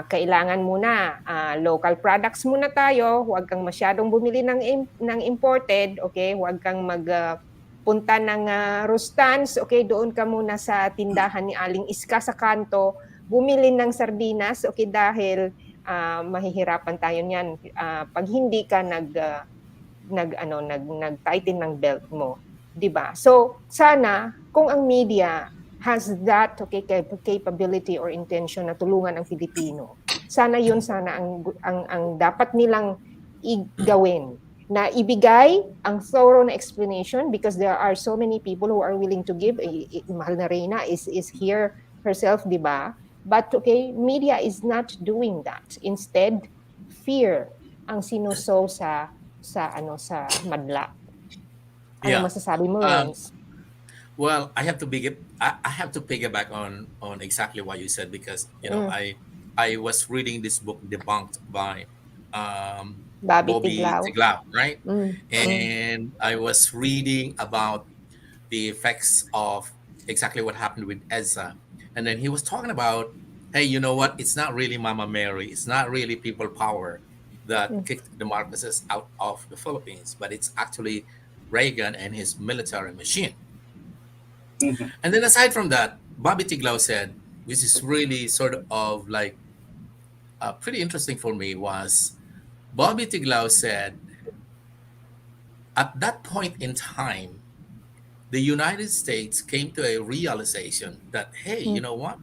kailangan muna local products muna tayo, huwag kang masyadong bumili ng imported, okay? Huwag kang magpunta ng Rustans, okay? Doon ka muna sa tindahan ni Aling Iska sa kanto, bumili ng sardinas, okay? Dahil mahihirapan tayo niyan pag hindi ka nag-tighten ng belt mo, 'di ba? So sana kung ang media has that, okay, capability or intention na tulungan ang Filipino, sana ang dapat nilang gawin, na ibigay ang thorough na explanation because there are so many people who are willing to give. Mahal na Reyna is here herself, 'di ba? But okay, media is not doing that. Instead, fear ang sinusow sa madla. Ano masasabi mo, Renz? Well, I have to piggyback on exactly what you said because I was reading this book Debunked by Bobby Tiglao, right? And I was reading about the effects of exactly what happened with EDSA, and then he was talking about, hey, you know what? It's not really Mama Mary. It's not really people power that kicked the Marcoses out of the Philippines, but it's actually Reagan and his military machine. And then aside from that, Bobby Tiglao said, which is really sort of like pretty interesting for me, was Bobby Tiglao said, at that point in time, the United States came to a realization that, hey, you know what?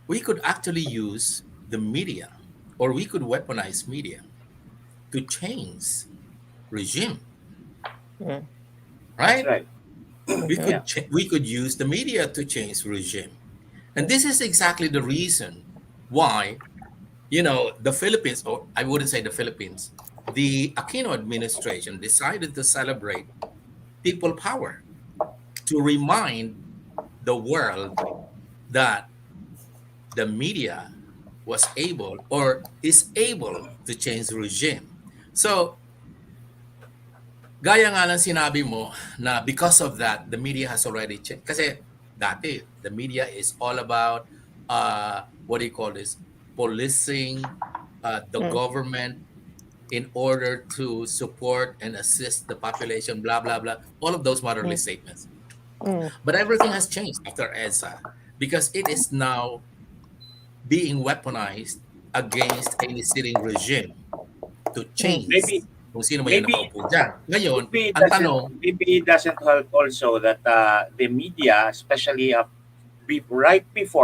We could actually use the media, or we could weaponize media to change regime. Right? That's right. We could use the media to change regime. And this is exactly the reason why, the Philippines, or I wouldn't say the Philippines, the Aquino administration decided to celebrate people power, to remind the world that the media was able or is able to change the regime. So, gaya nga lang sinabi mo na because of that, the media has already changed. Kasi dati, the media is all about, what do you call this? Policing the government in order to support and assist the population, blah, blah, blah. All of those motherly statements. But everything has changed after EDSA because it is now being weaponized against any sitting regime to change kung sino may nakaupo dyan. Ngayon, ang tanong... Maybe it doesn't help also that the media, especially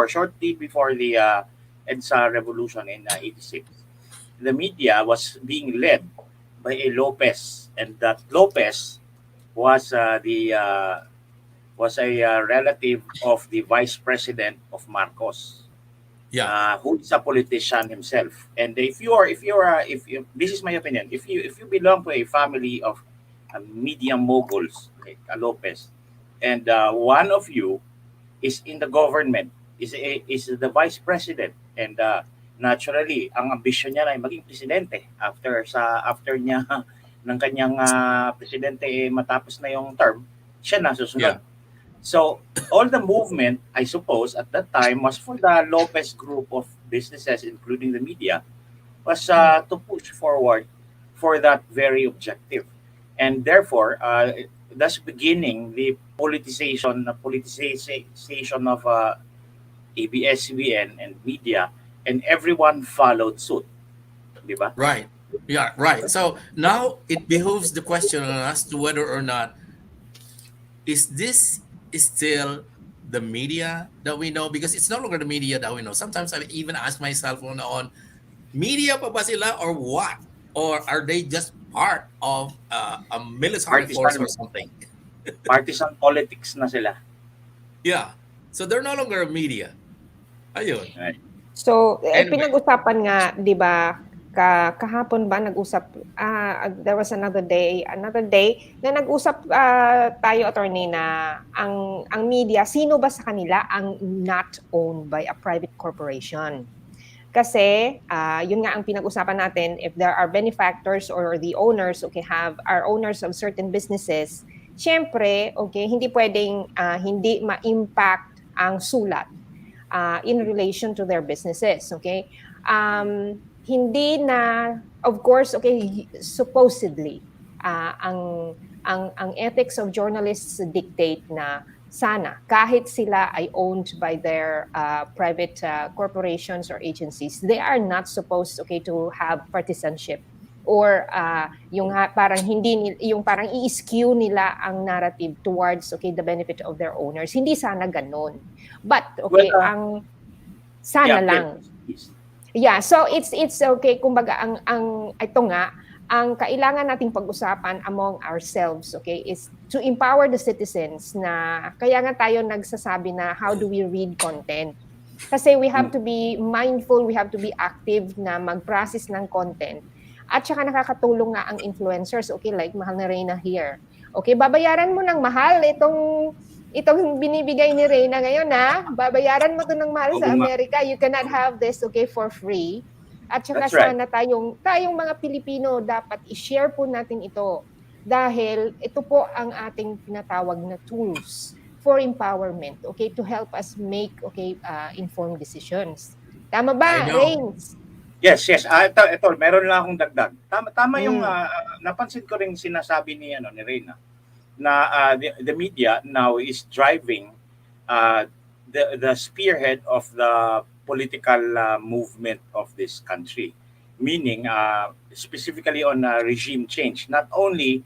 shortly before the EDSA revolution in 86, the media was being led by a Lopez, and that Lopez was a relative of the vice president of Marcos. Who is a politician himself. And if you this is my opinion, if you belong to a family of media moguls like Lopez, and one of you is in the government, is the vice president, and naturally ang ambisyon niya ay maging presidente after niya ng kanyang presidente matapos na yung term, siya na susunod. So, all the movement, I suppose, at that time was for the Lopez group of businesses, including the media, was to push forward for that very objective. And therefore, thus beginning the politicization of ABS-CBN and media, and everyone followed suit, di ba? Right. Yeah, right. So now it behooves the question on us to whether or not is this still the media that we know, because it's no longer the media that we know. Sometimes I even ask myself on media pa ba sila or what? Or are they just part of a military force or something? Partisan politics na sila. Yeah. So they're no longer a media. Ayun. Right. So, Anyway. pinag-usapan nga, 'di ba, kahapon ba nag-usap, there was another day na nag-usap tayo, attorney, na ang media, sino ba sa kanila ang not owned by a private corporation? Kasi yun nga ang pinag-usapan natin, if there are benefactors or the owners, okay, are owners of certain businesses, syempre, okay, hindi pwedeng hindi ma-impact ang sulat in relation to their businesses, okay? Hindi na, of course, okay, supposedly, ang ethics of journalists dictate na sana kahit sila ay owned by their private corporations or agencies, they are not supposed, okay, to have partisanship or yung parang parang i-skew nila ang narrative towards, okay, the benefit of their owners. Hindi sana ganon. But okay, ang sana lang. Yeah, so it's okay, kumbaga ang ito nga ang kailangan nating pag-usapan among ourselves, okay, is to empower the citizens na kaya nga tayo nagsasabi na how do we read content. Kasi we have to be mindful, we have to be active na mag-process ng content. At saka nakakatulong nga ang influencers, okay, like mahal na Reyna here. Okay, babayaran mo ng mahal itong binibigay ni Reyna ngayon, ha? Babayaran mo to ng mahal sa Amerika. You cannot have this, okay, for free. At saka sana tayong mga Pilipino dapat i-share po natin ito dahil ito po ang ating tinatawag na tools for empowerment, okay, to help us make, okay, informed decisions. Tama ba, Reigns? Yes. Ito, meron lang akong dagdag. Tama yung napansin ko ring sinasabi ni Reyna na the media now is driving the spearhead of the political movement of this country, meaning specifically on regime change, not only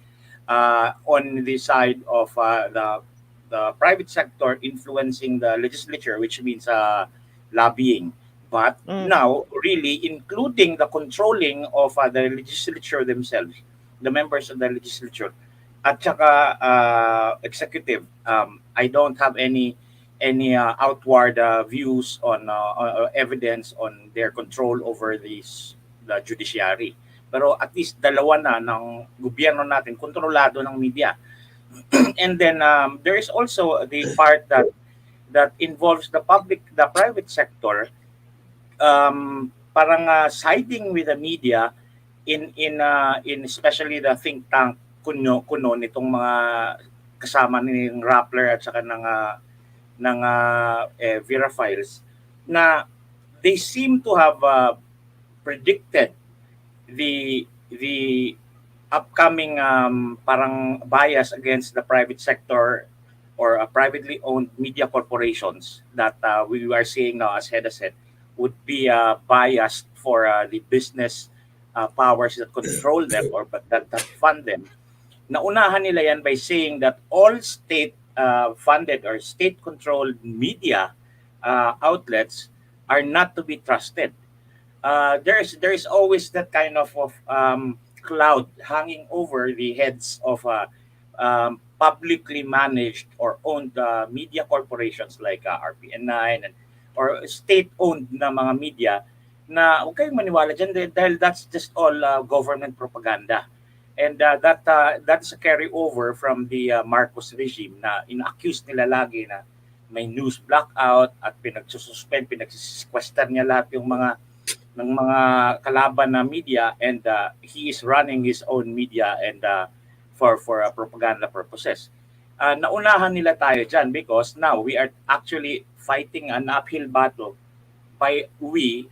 on the side of the private sector influencing the legislature, which means lobbying, but now really including the controlling of the legislature themselves, the members of the legislature, at saka executive. I don't have any outward views on evidence on their control over the judiciary. Pero at least dalawa na ng gobyerno natin kontrolado ng media. And then there is also the part that involves the private sector, parang siding with the media in especially the think tank kuno nitong mga kasama ni Rappler at saka ng Vera Files, na they seem to have predicted the upcoming parang bias against the private sector or privately owned media corporations that we are seeing now, as Hedda said, would be biased for the business powers that control them or that fund them. Naunahan nila yan by saying that all state funded or state-controlled media outlets are not to be trusted. There is always that kind of cloud hanging over the heads of publicly managed or owned media corporations like RPN9 or state-owned na mga media na huwag kayong maniwala dyan dahil that's just all government propaganda. And that's a carryover from the Marcos regime na ina-accuse nila lagi na may news blackout at pinagsususpend, pinagsisequester niya lahat yung ng mga kalaban na media, and he is running his own media and for propaganda purposes. Naunahan nila tayo dyan because now we are actually fighting an uphill battle by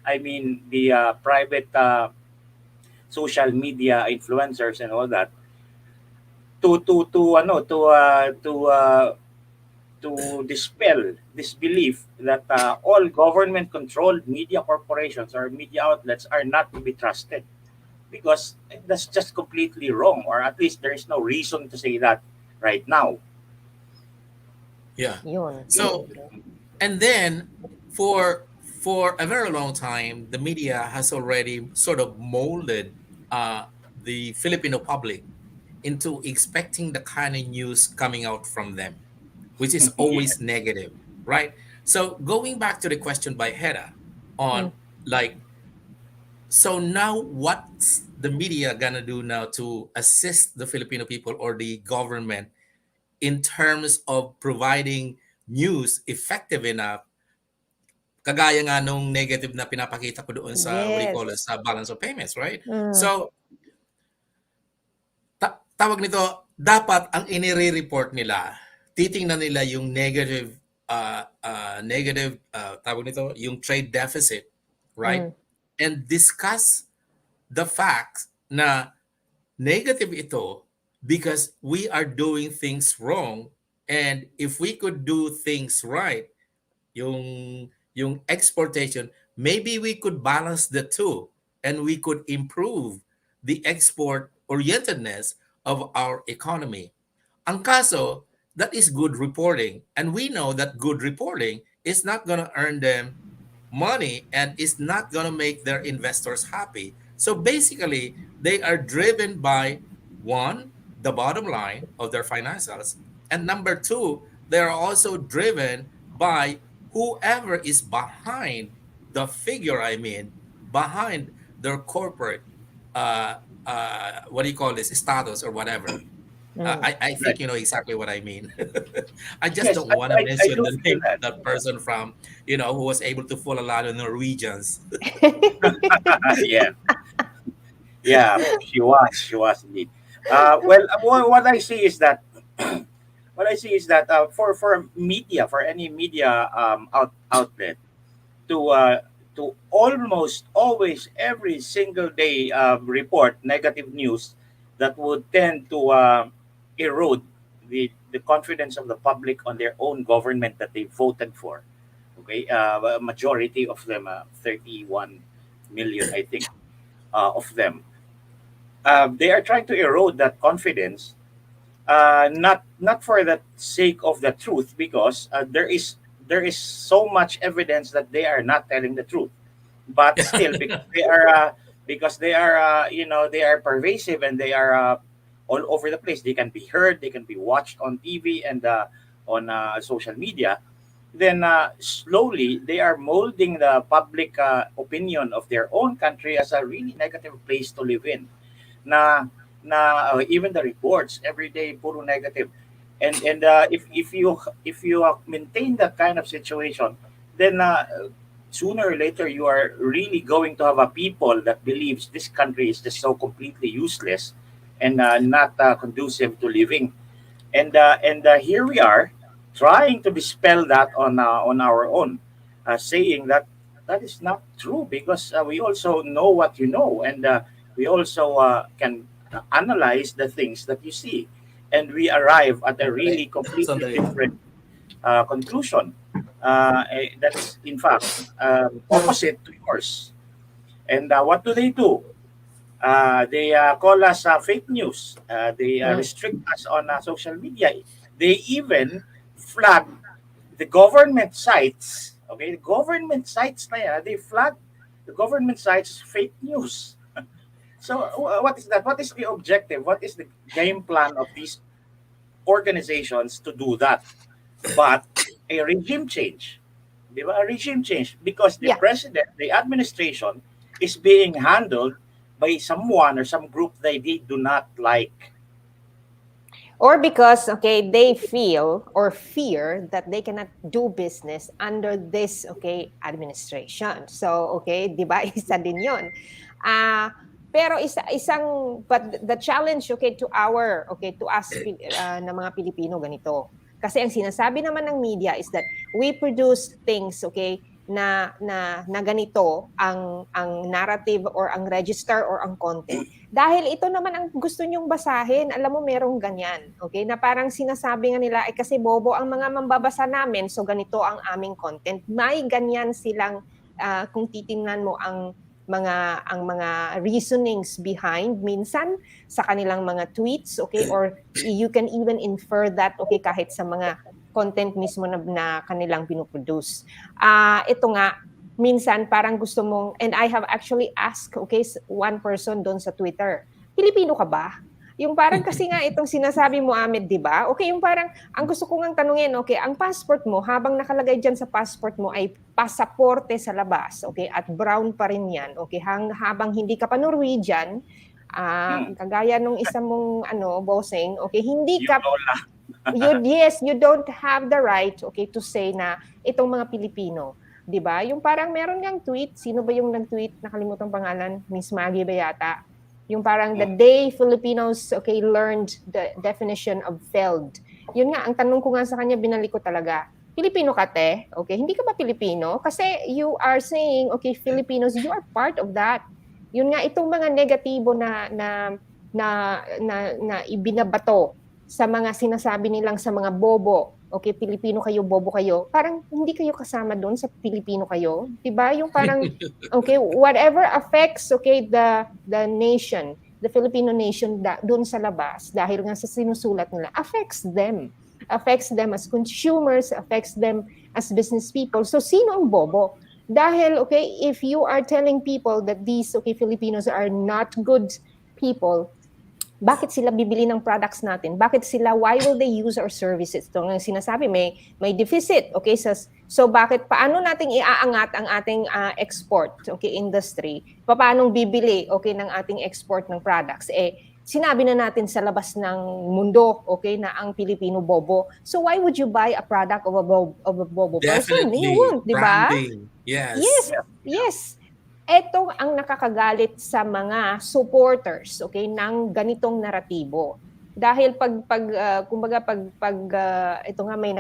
I mean the private social media influencers and all that to dispel this belief that all government-controlled media corporations or media outlets are not to be trusted, because that's just completely wrong, or at least there is no reason to say that right now. Yeah. Yun. So, and then for a very long time, the media has already sort of molded the Filipino public into expecting the kind of news coming out from them, which is Yeah. always negative, right? So going back to the question by Hedda on like, so now what's the media gonna do now to assist the Filipino people or the government in terms of providing news effective enough, kagaya nga nung negative na pinapakita ko doon sa what do you call it, Yes. sa balance of payments, right? Mm. So tawag nito, dapat ang inire-report nila, titingnan nila yung negative tawag nito, yung trade deficit, right? And discuss the facts na negative ito because we are doing things wrong, and if we could do things right, yung exportation, maybe we could balance the two and we could improve the export orientedness of our economy. Ang kaso, that is good reporting, and we know that good reporting is not going to earn them money and is not going to make their investors happy. So basically, they are driven by one, the bottom line of their financials, and number two, they are also driven by whoever is behind the figure, behind their corporate what do you call this, status or whatever. I think Right. you know exactly what I mean. I just Yes, don't want to I mention do the feel name of that. that person from, who was able to fool a lot of Norwegians. Yeah, yeah, she was indeed. What I see is that for media, for any media outlet, to almost always every single day report negative news that would tend to erode the confidence of the public on their own government that they voted for. Okay, a majority of them, 31 million, I think, of them. They are trying to erode that confidence, not for the sake of the truth, because there is so much evidence that they are not telling the truth, but still because they are they are pervasive, and they are all over the place. They can be heard, they can be watched on TV and on social media. Then slowly they are molding the public opinion of their own country as a really negative place to live in, na even the reports every day puro negative. And if you maintain that kind of situation, then sooner or later you are really going to have a people that believes this country is just so completely useless and not conducive to living. And here we are trying to dispel that on our own, saying that that is not true, because we also know what you know, and we also can analyze the things that you see, and we arrive at a really completely Sandali. different conclusion, that's in fact opposite to yours. And what do? They call us fake news. They restrict us on social media. They even flag the government sites. Okay, the government sites na yan, they flag the government sites fake news. So what is that? What is the objective? What is the game plan of these organizations to do that? But a regime change. Di ba? A regime change, because the Yeah. president, the administration is being handled by someone or some group they do not like. Or because, okay, they feel or fear that they cannot do business under this, okay, administration. So, okay, di ba? Isa din yun. Pero but the challenge, okay, to us na mga Pilipino ganito. Kasi ang sinasabi naman ng media is that we produce things, okay, na ganito ang narrative or ang register or ang content. Dahil ito naman ang gusto nyong basahin. Alam mo, merong ganyan. Okay? Na parang sinasabi nga nila, kasi bobo ang mga mambabasa namin, so ganito ang aming content. May ganyan silang, kung titingnan mo ang mga reasonings behind minsan sa kanilang mga tweets, okay? Or you can even infer that, okay, kahit sa mga content mismo na kanilang pinuproduce. Ito nga, minsan parang gusto mong, and I have actually asked, okay, one person doon sa Twitter, Pilipino ka ba? Yung parang kasi nga itong sinasabi mo, Ahmed, di ba? Okay, yung parang, ang gusto ko ngang tanungin, okay, ang passport mo, habang nakalagay dyan sa passport mo ay pasaporte sa labas, okay, at brown pa rin yan, okay, habang hindi ka pa Norwegian, kagaya nung isa mong, bossing, okay, hindi ka, you don't have the right, okay, to say na itong mga Pilipino, 'di ba? Yung parang meron ngang tweet, sino ba yung nag-tweet? Nakalimutan pangalan, Miss Maggie ba yata? Yung parang the day Filipinos, okay, learned the definition of failed. Yun nga, ang tanong ko nga sa kanya, binalik ko talaga. Pilipino ka, te? Okay, hindi ka ba Pilipino? Kasi you are saying, okay, Filipinos, you are part of that. Yun nga, itong mga negatibo na ibinabato sa mga sinasabi nilang sa mga bobo, okay, Pilipino kayo, bobo kayo, parang hindi kayo kasama doon sa Pilipino kayo, 'di ba? Yung parang okay, whatever affects, okay, the nation, the Filipino nation doon sa labas, dahil nga sa sinusulat nila, affects them as consumers, affects them as business people. So sino ang bobo? Dahil okay, if you are telling people that these, okay, Filipinos are not good people, bakit sila bibili ng products natin? Why will they use our services? Ito nga sinasabi, may deficit, okay? So paano nating iaangat ang ating export, okay, industry? Paano bibili, okay, ng ating export ng products? Sinabi na natin sa labas ng mundo, okay, na ang Pilipino bobo. So why would you buy a product of a bobo person? Definitely. You won't, di ba? Branding. Yes. Ito ang nakakagalit sa mga supporters, okay, ng ganitong naratibo. Dahil kumbaga ito nga may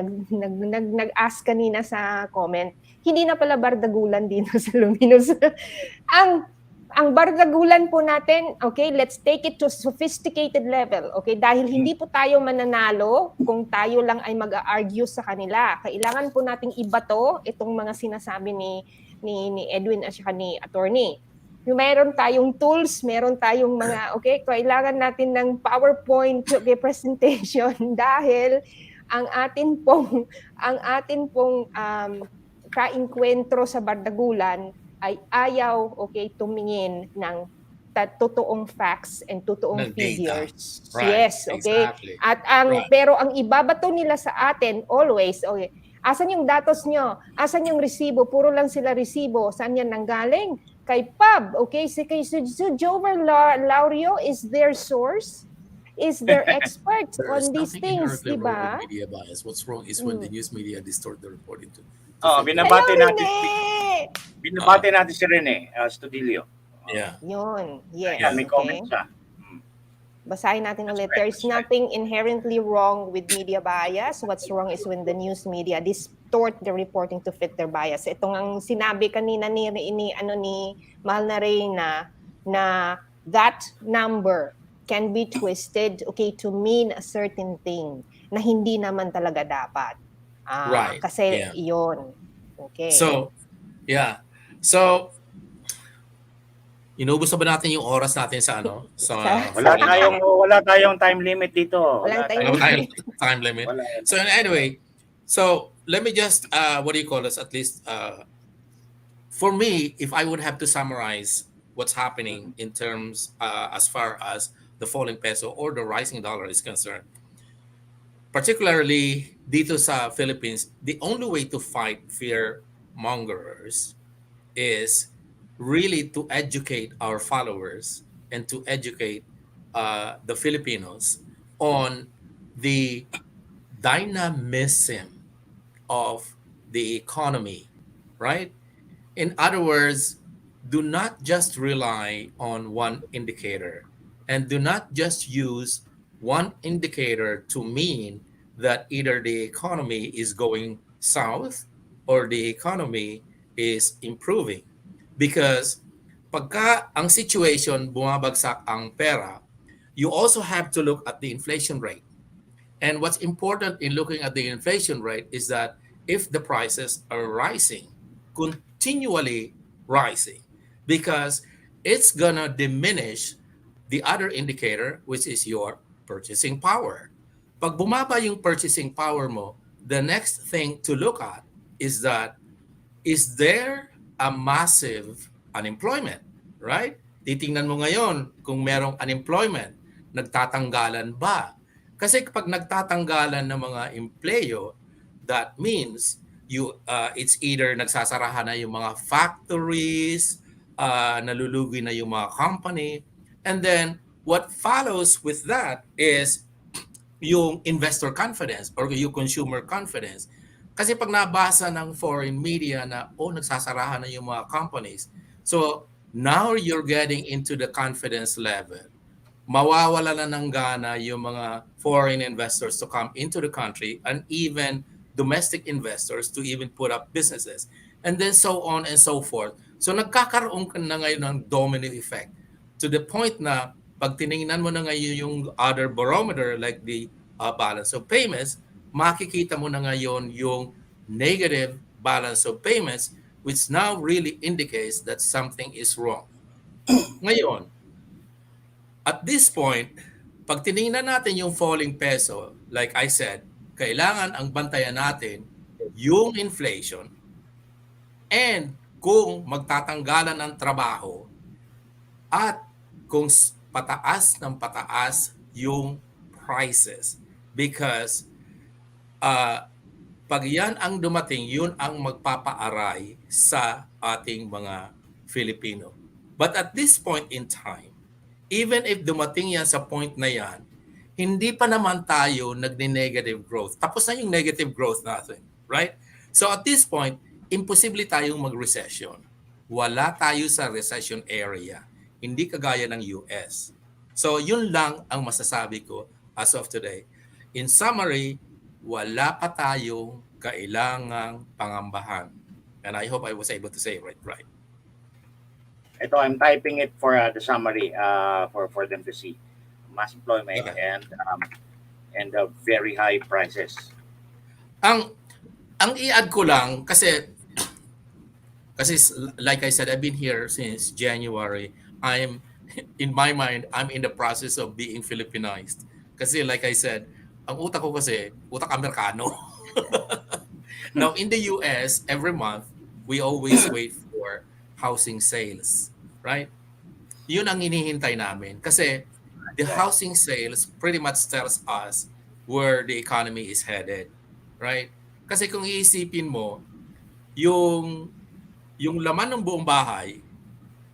nag-ask kanina sa comment, hindi na pala bardagulan dito sa Luminous. ang bardagulan po natin, okay, let's take it to sophisticated level, okay? Dahil hindi po tayo mananalo kung tayo lang ay mag-argue sa kanila. Kailangan po nating ibato itong mga sinasabi ni Edwin at saka ni Attorney. Meron tayong tools, meron tayong mga, okay, kailangan natin ng PowerPoint, okay, presentation dahil ang atin pong kainkwentro sa bardagulan ay ayaw, okay, tumingin ng totoong facts and totoong figures. Right. Yes, okay. Exactly. At pero ang ibabato nila sa atin always, okay, asan yung datos nyo? Asan yung resibo? Puro lang sila resibo. Saan yan nanggaling? Kay Pub, okay? Kay Jover Laurio is their source? Is their expert on these things, di ba? Media bias. What's wrong is when the news media distort the reporting to Binabati natin si Rene Studilio. Yeah. Yun. Yes. Yeah, may comment siya. Basahin natin ulit. There's nothing inherently wrong with media bias. What's wrong is when the news media distort the reporting to fit their bias. Itong ang sinabi kanina ni Mahal na Reyna na that number can be twisted, okay, to mean a certain thing na hindi naman talaga dapat. Right. Kasi yun. Okay. So, yeah. So, inubos na ba natin yung oras natin sa Wala tayong time limit dito. Walang time limit. So anyway, so let me just at least for me, if I would have to summarize what's happening in terms as far as the falling peso or the rising dollar is concerned, particularly dito sa Philippines, the only way to fight fear mongers is really to educate our followers and to educate the Filipinos on the dynamism of the economy, right? In other words, do not just rely on one indicator and do not just use one indicator to mean that either the economy is going south or the economy is improving. Because pagka ang situation bumabagsak ang pera, you also have to look at the inflation rate. And what's important in looking at the inflation rate is that if the prices are rising, continually rising, because it's gonna diminish the other indicator, which is your purchasing power. Pag bumaba yung purchasing power mo, the next thing to look at is that, is there a massive unemployment, right? Titingnan mo ngayon kung merong unemployment, nagtatanggalan ba? Kasi kapag nagtatanggalan ng mga empleyo, that means it's either nagsasarahan na yung mga factories, nalulugi na yung mga company, and then what follows with that is yung investor confidence or yung consumer confidence. Kasi pag nabasa ng foreign media na, nagsasarahan na yung mga companies, so now you're getting into the confidence level. Mawawala na ng gana yung mga foreign investors to come into the country and even domestic investors to even put up businesses. And then so on and so forth. So nagkakaroon ka na ngayon ng domino effect to the point na pag tinignan mo na ngayon yung other barometer like the balance of payments, makikita mo na ngayon yung negative balance of payments, which now really indicates that something is wrong. Ngayon, at this point, pag tinignan natin yung falling peso, like I said, kailangan ang bantayan natin yung inflation and kung magtatanggalan ng trabaho at kung pataas ng pataas yung prices. Because pag yan ang dumating, yun ang magpapaaray sa ating mga Filipino. But at this point in time, even if dumating yan sa point na yan, hindi pa naman tayo nagne-negative growth. Tapos na yung negative growth natin, right? So at this point, imposible tayong mag-recession. Wala tayo sa recession area. Hindi kagaya ng US. So yun lang ang masasabi ko as of today. In summary, wala pa tayong kailangang pangambahan. And I hope I was able to say it right. Ito, I'm typing it for the summary for them to see. Mass employment and very high prices. Ang i-add ko lang kasi like I said, I've been here since January. In my mind, I'm in the process of being Filipinized. Kasi like I said, ang utak ko kasi, utak Amerikano. Now, in the US, every month, we always wait for housing sales, right? Yun ang hinihintay namin. Kasi the housing sales pretty much tells us where the economy is headed, right? Kasi kung iisipin mo, yung laman ng buong bahay,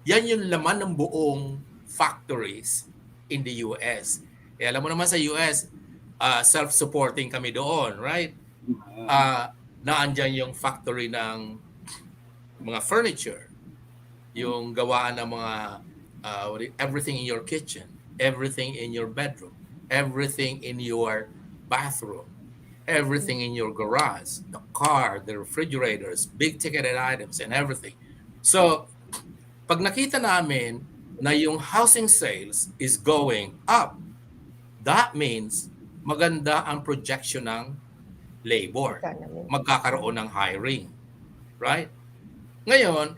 yan yung laman ng buong factories in the US. Eh, alam mo naman sa US, self-supporting kami doon, right? Naandyan yung factory ng mga furniture, yung gawaan ng mga everything in your kitchen, everything in your bedroom, everything in your bathroom, everything in your garage, the car, the refrigerators, big ticketed items and everything. So, pag nakita namin na yung housing sales is going up, that means maganda ang projection ng labor. Magkakaroon ng hiring. Right? Ngayon,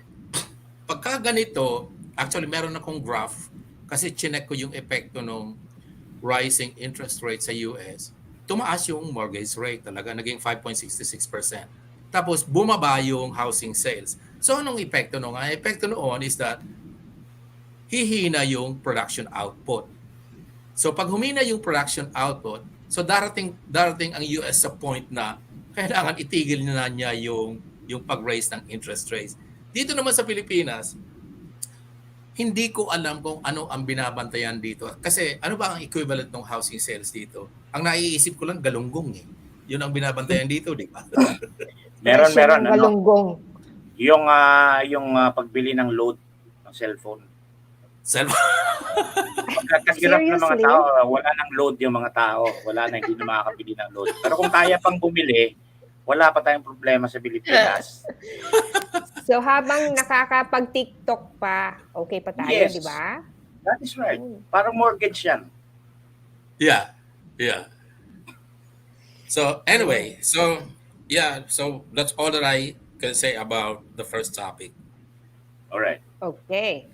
pagka ganito, actually meron akong graph kasi chinek ko yung epekto ng rising interest rate sa US. Tumaas yung mortgage rate talaga, naging 5.66%. Tapos bumaba yung housing sales. So anong epekto noon? Ang epekto noon is that hihina yung production output. So pag humina yung production output, so darating ang US sa point na kailangan itigil na niya yung pag-raise ng interest rates. Dito naman sa Pilipinas, hindi ko alam kung ano ang binabantayan dito. Kasi ano ba ang equivalent ng housing sales dito? Ang naiisip ko lang, galunggong eh. Yun ang binabantayan dito, di ba? meron. Galunggong. Yung pagbili ng load ng cellphone. Pagkakahirap ng mga tao, wala nang load yung mga tao. Wala na, hindi na makakabili ng load. Pero kung kaya pang bumili, wala pa tayong problema sa Pilipinas. So habang nakakapag-TikTok pa, okay pa tayo, Yes. di ba? That is right. Parang mortgage yan. Yeah. So anyway, so that's all that I can say about the first topic. All right. Okay.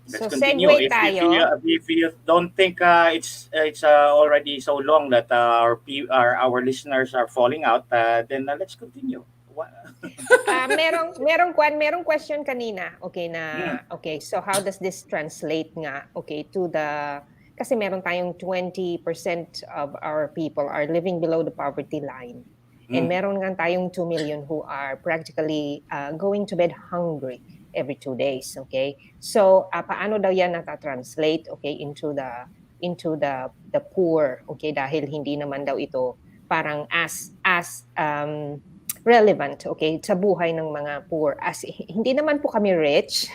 Let's So continue. segue tayo. If you don't think it's already so long that our listeners are falling out, then let's continue. Merong question kanina. Okay, so how does this translate nga to the kasi meron tayong 20% of our people are living below the poverty line. And meron nga tayong 2 million who are practically going to bed hungry every 2 days, okay? So, paano daw yan nata-translate, into the poor, okay? Dahil hindi naman daw ito parang as relevant, okay, sa buhay ng mga poor. As hindi naman po kami rich.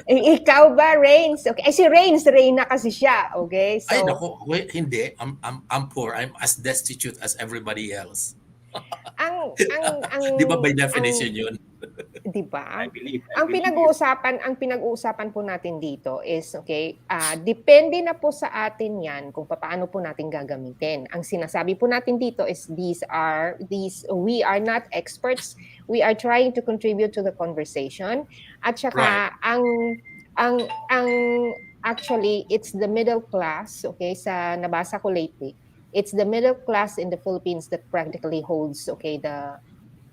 Ikaw ba, Rains? Okay, si Reyna kasi siya, okay? So, Ay, naku, wait, hindi. I'm poor. I'm as destitute as everybody else. Di ba by definition yun? Di ba? I believe Ang you. pinag-uusapan po natin dito is, depende na po sa atin yan kung paano po natin gagamitin. Ang sinasabi po natin dito is we are not experts. We are trying to contribute to the conversation. At saka, actually, it's the middle class, okay, sa nabasa ko lately. It's the middle class in the Philippines that practically holds,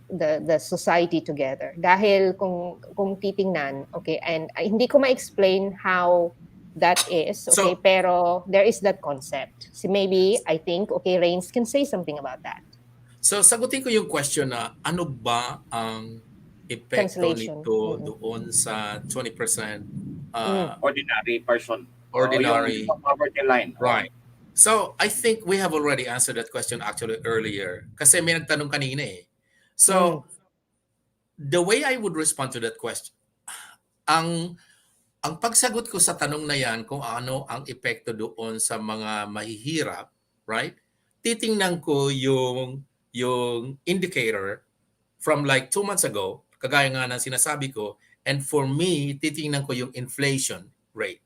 the society together. Dahil kung titingnan, and hindi ko ma-explain how that is, pero there is that concept. So maybe, I think, Rains can say something about that. So, sagutin ko yung question na ano ba ang epekto nito doon sa 20% ordinary person. Ordinary. Yung poverty line. Right. So, I think we have already answered that question actually earlier. Kasi may nagtanong kanina eh. So, the way I would respond to that question, ang pagsagot ko sa tanong na yan kung ano ang epekto doon sa mga mahihirap, right? Titingnan ko yung indicator from like 2 months ago, kagaya nga ng sinasabi ko, and for me, titingnan ko yung inflation rate.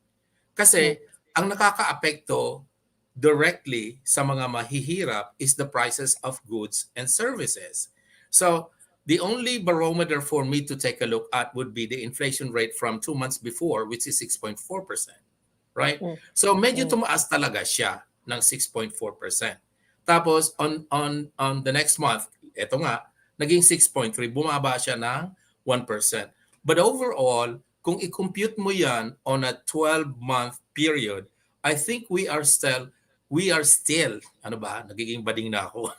Kasi ang nakakaapekto directly sa mga mahihirap is the prices of goods and services. So, the only barometer for me to take a look at would be the inflation rate from 2 months before, which is 6.4%. Right? So, medyo tumaas talaga siya ng 6.4%. Tapos, on the next month, eto nga, naging 6.3, bumaba siya ng 1%. But overall, kung i-compute mo yan on a 12-month period, I think we are still, ano ba, nagiging bading na ako.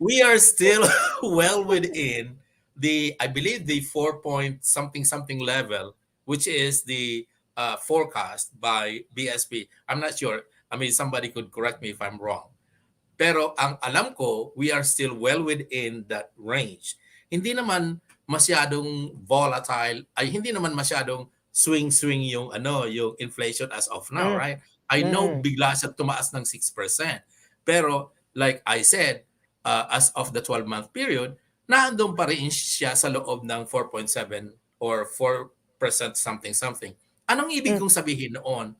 We are still well within I believe the 4 point something level, which is the forecast by BSP. I'm not sure. I mean, somebody could correct me if I'm wrong. Pero ang alam ko, we are still well within that range. Hindi naman masyadong volatile, ay hindi naman masyadong swing yung inflation as of now, right? I know bigla siya tumaas ng 6%. Pero like I said, as of the 12-month period, naandun pa rin siya sa loob ng 4.7 or 4% something. Anong ibig kong sabihin noon?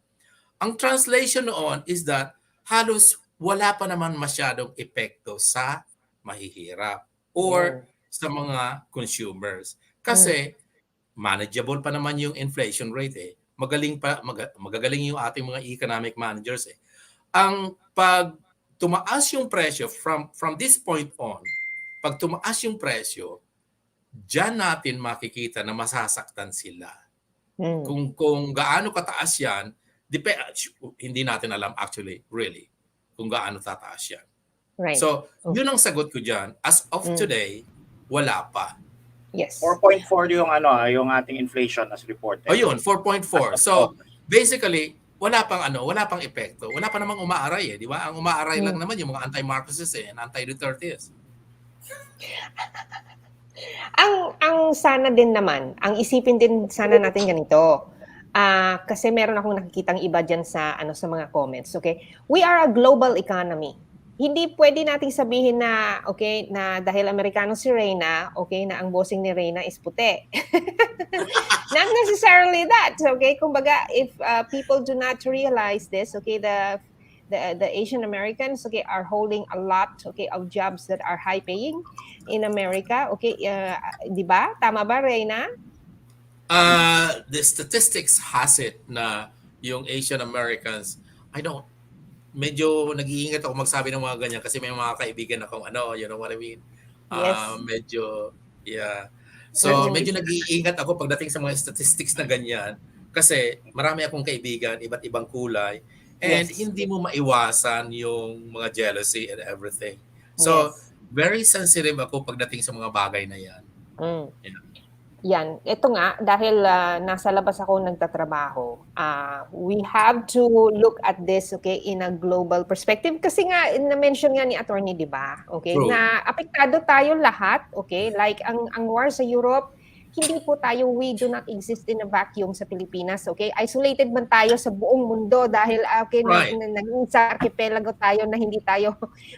Ang translation noon is that halos wala pa naman masyadong epekto sa mahihirap or sa mga consumers. Kasi manageable pa naman yung inflation rate eh. Magagaling yung ating mga economic managers eh. Ang pag tumaas yung presyo from this point on, pag tumaas yung presyo, diyan natin makikita na masasaktan sila. Kung gaano kataas yan, hindi natin alam actually, really, kung gaano tataas yan. Right. So, yun ang sagot ko dyan. As of today, wala pa. Yes. 4.4 yung ating inflation as reported. O yun, 4.4. So, basically, wala pang epekto. Wala pa namang umaaray eh, di ba? Ang umaaray lang naman yung mga anti-Marxists and anti-Dutertes. Ang sana din naman, ang isipin din sana natin ganito. Kasi meron akong nakikitang iba diyan sa sa mga comments, okay? We are a global economy. hindi pwede nating sabihin na, okay, na dahil Amerikano si Reyna, okay, na ang bossing ni Reyna is puti. Not necessarily that, okay? Kumbaga, if people do not realize this, okay, the Asian Americans, okay, are holding a lot, okay, of jobs that are high paying in America, okay, di ba? Tama ba, Reyna? The statistics has it na yung Asian Americans, medyo nag-iingat ako magsabi ng mga ganyan kasi may mga kaibigan akong you know what I mean? Yes. Medyo, yeah. So, medyo nag-iingat ako pagdating sa mga statistics na ganyan kasi marami akong kaibigan, iba't ibang kulay, and hindi mo maiwasan yung mga jealousy and everything. So, very sensitive ako pagdating sa mga bagay na yan. Yeah. Yan. Ito nga, dahil nasa labas ako nagtatrabaho, we have to look at this, okay, in a global perspective. Kasi nga, na-mention nga ni attorney, di ba? Okay, True. na apektado tayo lahat, okay? Like, ang war sa Europe, hindi po tayo, we do not exist in a vacuum sa Pilipinas, okay? Isolated man tayo sa buong mundo dahil, okay, Right. naging sa archipelago tayo na hindi tayo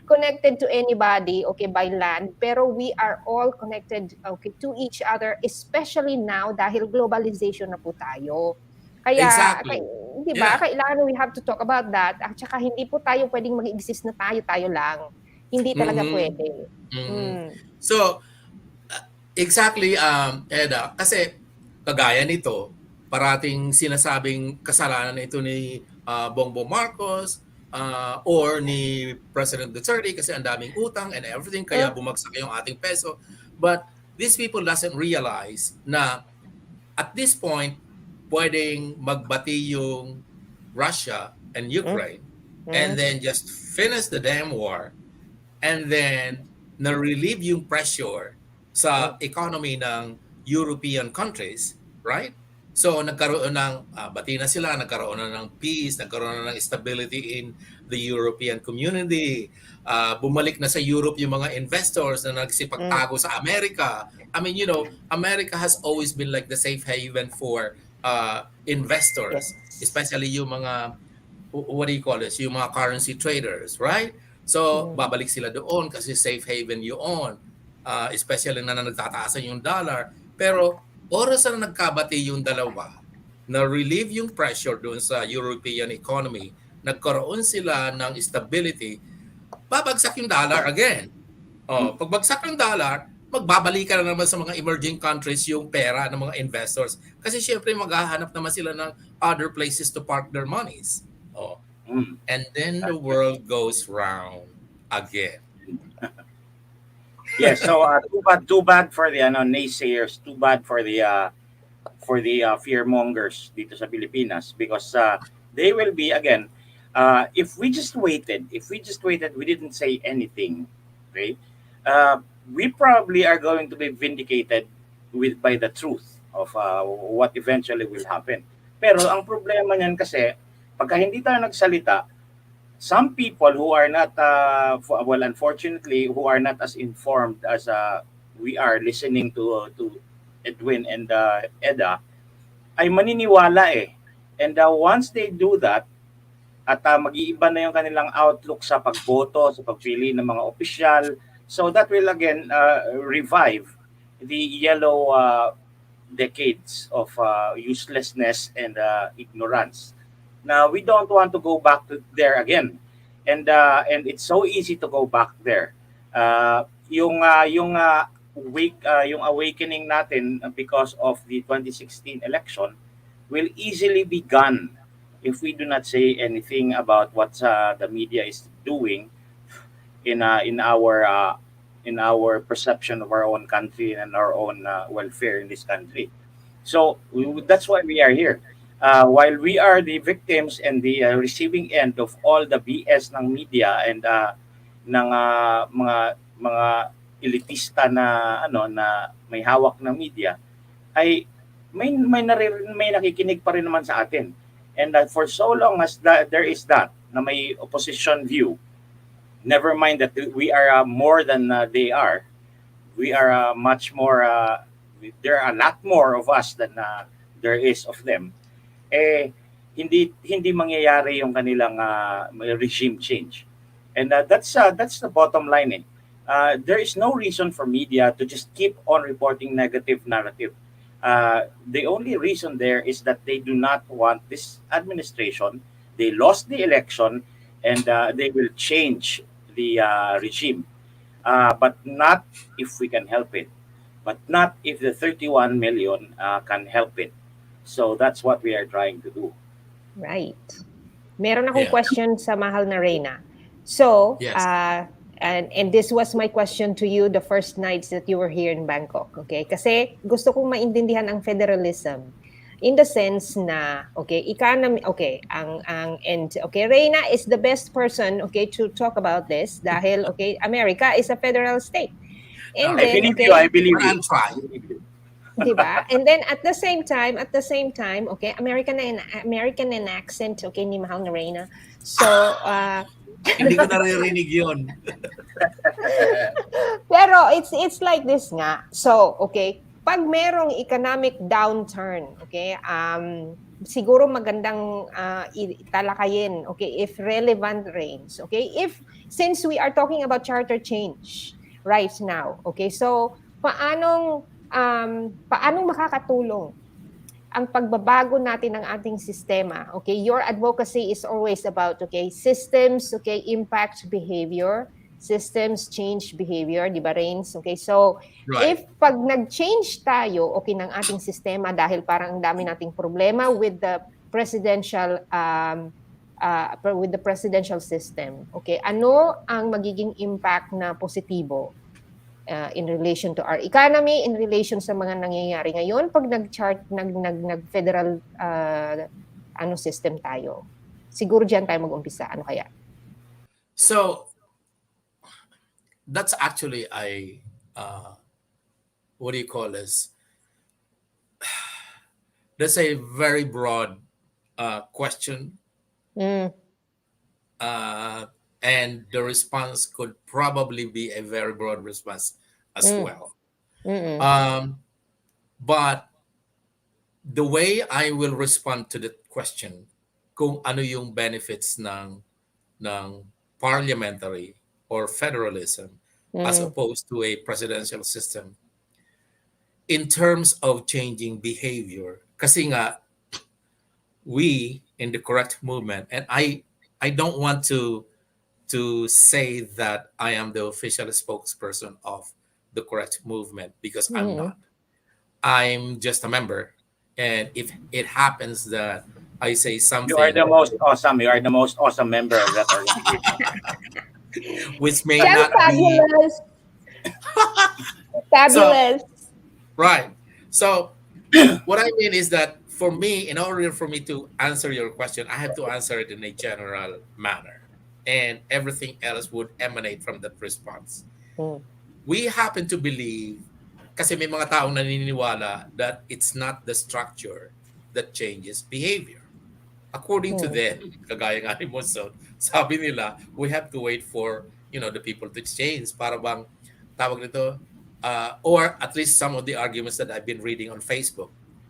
connected to anybody, okay, by land. Pero we are all connected, okay, to each other, especially now dahil globalization na po tayo. Kaya, Exactly. di ba, kailangan we have to talk about that. At saka hindi po tayo pwedeng mag-exist na tayo lang. Hindi talaga pwede. So, exactly, Edda, kasi kagaya nito, parating sinasabing kasalanan ito ni Bongbong Marcos or ni President Duterte kasi ang daming utang and everything, kaya bumagsak yung ating peso. But these people doesn't realize na at this point, pwedeng magbati yung Russia and Ukraine and then just finish the damn war and then na-relieve yung pressure sa economy ng European countries, right? So nagkaroon ng bati na sila, nagkaroon na ng peace, nagkaroon na ng stability in the European community. Bumalik na sa Europe yung mga investors na nagsipagtago sa Amerika. I mean, you know, America has always been like the safe haven for investors, especially yung mga what do you call this? Yung mga currency traders, right? So babalik sila doon kasi safe haven yun. Especially na nagtataasan yung dollar. Pero oras na nagkabati yung dalawa, na-relieve yung pressure doon sa European economy, nagkaroon sila ng stability, babagsak yung dollar again. Pagbagsak ng dollar, magbabalikan na naman sa mga emerging countries yung pera ng mga investors. Kasi syempre maghahanap naman sila ng other places to park their monies. And then the world goes round again. Yes, so too bad for the naysayers, too bad for the fearmongers dito sa Pilipinas because they will be again if we just waited, we didn't say anything, right? We probably are going to be vindicated by the truth of what eventually will happen. Pero ang problema niyan kasi pagka hindi tayo nagsalita, some people who are not, unfortunately, who are not as informed as we are listening to Edwin and Edda, ay maniniwala eh. And once they do that, at mag-iiba na yung kanilang outlook sa pagboto, sa pagpili ng mga opisyal, so that will again revive the yellow decades of uselessness and ignorance. Now, we don't want to go back to there again. And it's so easy to go back there. Yung awakening natin because of the 2016 election will easily be gone if we do not say anything about what the media is doing in our perception of our own country and our own welfare in this country. So that's why we are here. While we are the victims and the receiving end of all the BS ng media and ng mga elitista na na may hawak ng media, ay may nakikinig pa rin naman sa atin. And for so long as there is that na may opposition view, never mind that we are more than they are. We are much more. There are a lot more of us than there is of them. Hindi mangyayari yung kanilang regime change. And that's the bottom line. There is no reason for media to just keep on reporting negative narrative. The only reason there is that they do not want this administration. They lost the election, and they will change the regime, but not if we can help it, but not if the 31 million can help it. So that's what we are trying to do. Right. Meron akong Yeah. question sa mahal na Reyna. So, Yes. and this was my question to you the first nights that you were here in Bangkok, okay? Kasi gusto kong maintindihan ang federalism in the sense na, okay, economy, okay, okay, Reyna is the best person, okay, to talk about this dahil, okay, America is a federal state. And I then, believe okay, you. I believe But you. I'll try. diba? And then at the same time, okay, American and accent, okay, ni mahal na Reyna. So, Hindi ko naririnig yun. pero it's like this nga. So, okay, pag merong economic downturn, okay, siguro magandang talakayin, okay, if relevant reigns, okay, since we are talking about charter change right now, okay, so paanong makakatulong ang pagbabago natin ng ating sistema? Okay, your advocacy is always about, okay, systems, okay, impact behavior, systems change behavior, di ba, Rains? Okay, so Right. if pag nag-change tayo, okay, ng ating sistema dahil parang ang dami nating problema with the presidential system, okay, ano ang magiging impact na positibo in relation to our economy, in relation sa mga nangyayari ngayon pag nag-federal system tayo? Siguro diyan tayo mag-umpisa. Ano kaya? So that's actually what do you call this? That's a very broad question, and the response could probably be a very broad response as well. But the way I will respond to the question, kung ano yung benefits ng parliamentary or federalism as opposed to a presidential system, in terms of changing behavior, kasi nga we in the correct movement, and I don't want to say that I am the official spokesperson of the correct movement, because I'm not. I'm just a member, and if it happens that I say something, You are the most awesome. You are the most awesome member of that organization. which may That's not be fabulous. Fabulous. right. So what I mean is that for me, in order for me to answer your question, I have to answer it in a general manner, and everything else would emanate from that response. We happen to believe, kasi may mga taong naniniwala that it's not the structure that changes behavior. According to them, kagaya nga ni Monson, sabi nila, we have to wait for, the people to change para bang tawag nito, or at least some of the arguments that I've been reading on Facebook.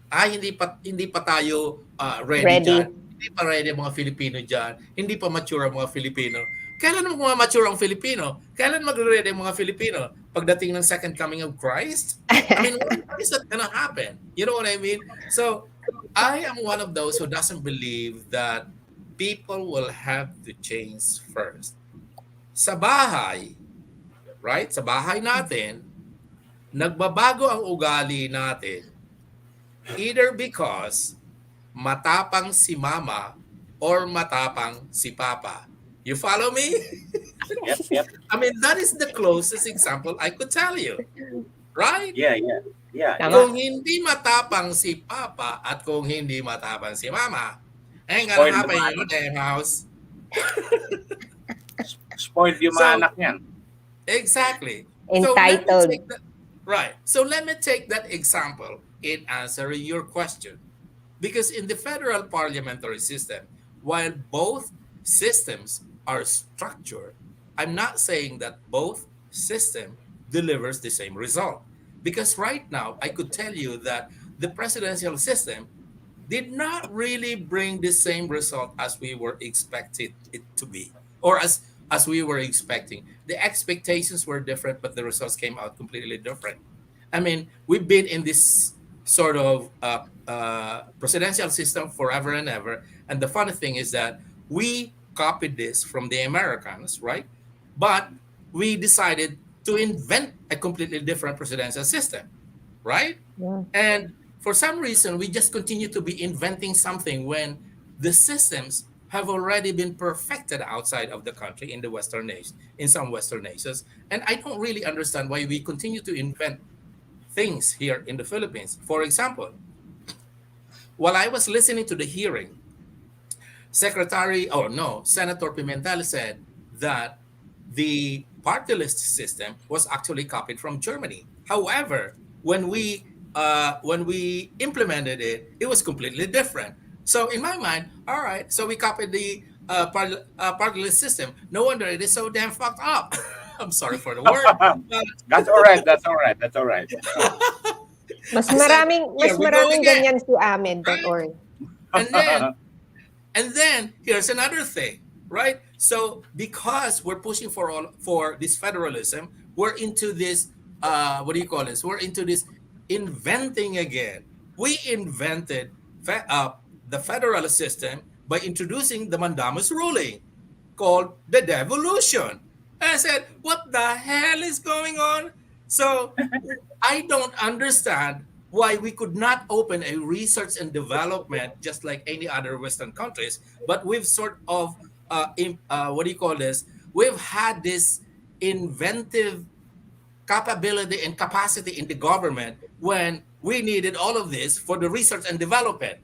Hindi pa tayo ready dyan. Hindi pa ready ang mga Filipino dyan. Hindi pa mature ang mga Filipino. Kailan mature ang Filipino? Kailan magre-ready ang mga Filipino? Pagdating ng second coming of Christ? I mean, when is that gonna happen? You know what I mean? So, I am one of those who doesn't believe that people will have to change first. Sa bahay, right? Sa bahay natin, nagbabago ang ugali natin either because matapang si mama or matapang si papa. You follow me? Yep. I mean, that is the closest example I could tell you. Right? Yeah. Tama. Kung hindi matapang si papa at kung hindi matapang si mama, ain't gonna happen in your damn house. Spoiled yung mga anak niyan. Entitled. Exactly. So let me take that example in answering your question. Because in the federal parliamentary system, while both systems are structured, I'm not saying that both system delivers the same result. Because right now, I could tell you that the presidential system did not really bring the same result as we were expected it to be, or as as we were expecting. The expectations were different, but the results came out completely different. I mean, we've been in this sort of presidential system forever and ever. And the funny thing is that we copied this from the Americans, right? But we decided to invent a completely different presidential system, right? Yeah. And for some reason, we just continue to be inventing something when the systems have already been perfected outside of the country in the Western nations, in some Western nations. And I don't really understand why we continue to invent things here in the Philippines. For example, while I was listening to the hearing, Senator Pimentel said that the party list system was actually copied from Germany. However, when we implemented it, it was completely different. So in my mind, all right, so we copied the party list system. No wonder it is so damn fucked up. I'm sorry for the word. But That's all right. That's all right. That's all right. Mas I said, maraming here we go again. ganyan si Ahmed, don't Right? worry. And then here's another thing, right? So because we're pushing for this federalism, we're into this what do you call this? We're into this inventing again. We invented the federal system by introducing the mandamus ruling called the devolution. And I said, what the hell is going on? So I don't understand why we could not open a research and development just like any other Western countries, but we've sort of, what do you call this? We've had this inventive capability and capacity in the government when we needed all of this for the research and development.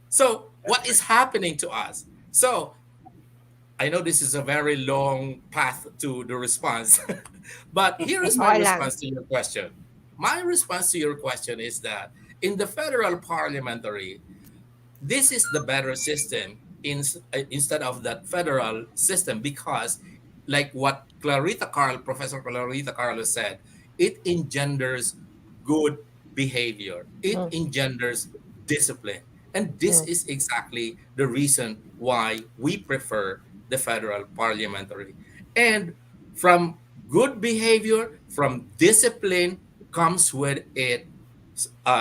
So what is happening to us? So I know this is a very long path to the response, but here is my Okay lang. response to your question. My response to your question is that in the federal parliamentary, this is the better system instead of that federal system because, like what Professor Clarita Carlos said, it engenders good behavior. It engenders discipline. And this is exactly the reason why we prefer the federal parliamentary. And from good behavior, from discipline, comes with it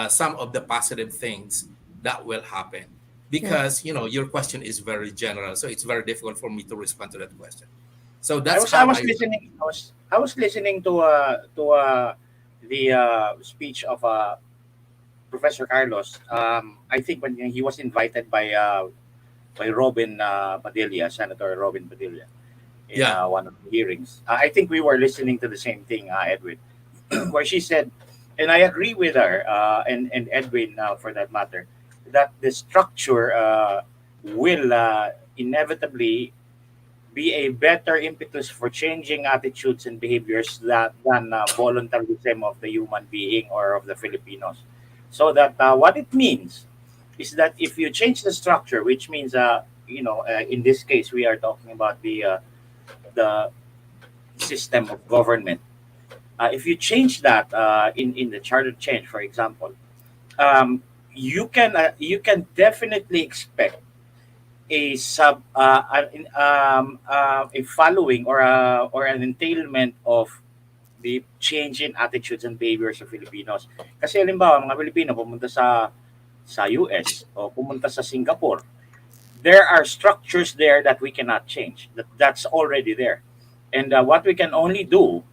some of the positive things that will happen. Because, your question is very general. So it's very difficult for me to respond to that question. So I that's was how I was listening. I was listening to the speech of Professor Carlos. I think when he was invited by Robin Padilla, Senator Robin Padilla, in Yeah. one of the hearings. I think we were listening to the same thing, Edwin, where she said, and I agree with her and Edwin for that matter, that the structure will inevitably be a better impetus for changing attitudes and behaviors than voluntarism of the human being or of the Filipinos. So that what it means is that if you change the structure, which means in this case we are talking about the system of government. If you change that in the charter change, for example, you can definitely expect a following or an entailment of the change in attitudes and behaviors of Filipinos. Kasi halimbawa, mga Pilipino pumunta sa US o pumunta sa Singapore, there are structures there that we cannot change. That's already there. And what we can only do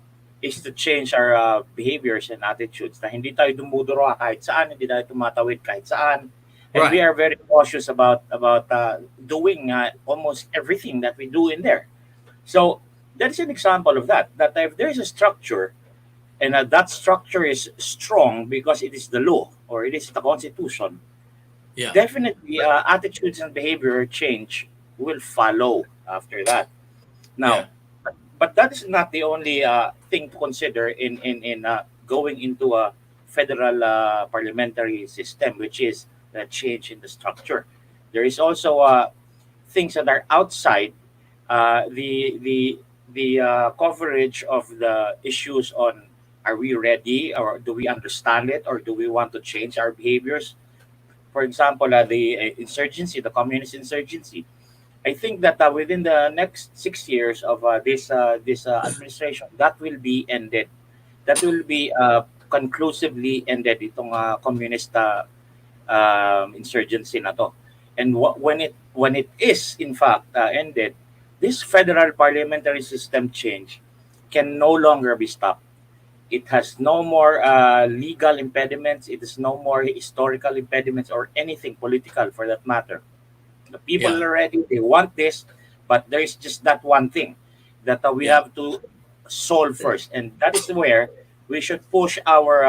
is to change our behaviors and attitudes. Na hindi tayo dumuduro kahit saan, hindi tayo tumatawid kahit saan. And we Right. are very cautious about doing almost everything that we do in there. So that's an example of that. That if there is a structure, and that structure is strong because it is the law or it is the constitution, Yeah. definitely attitudes and behavior change will follow after that. Now, but that is not the only thing to consider in going into a federal parliamentary system, which is the change in the structure. There is also things that are outside the coverage of the issues on are we ready or do we understand it or do we want to change our behaviors. For example, the insurgency, the communist insurgency. I think that within the next 6 years of this administration, that will be ended. That will be conclusively ended itong communist insurgency na to. And when it is in fact ended, this federal parliamentary system change can no longer be stopped. It has no more legal impediments. It is no more historical impediments or anything political for that matter. The people Yeah. are ready. They want this, but there is just that one thing that we Yeah. have to solve first, and that is where we should push our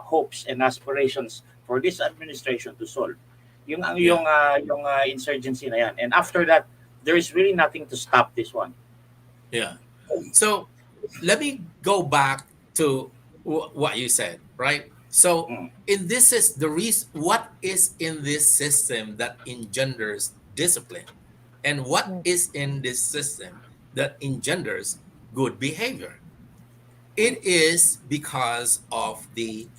hopes and aspirations for this administration to solve. Yung insurgency na yan. And after that, there is really nothing to stop this one. Yeah. So let me go back to what you said, right? So in this is the reason what is in this system that engenders discipline, and what is in this system that engenders good behavior. It is because of the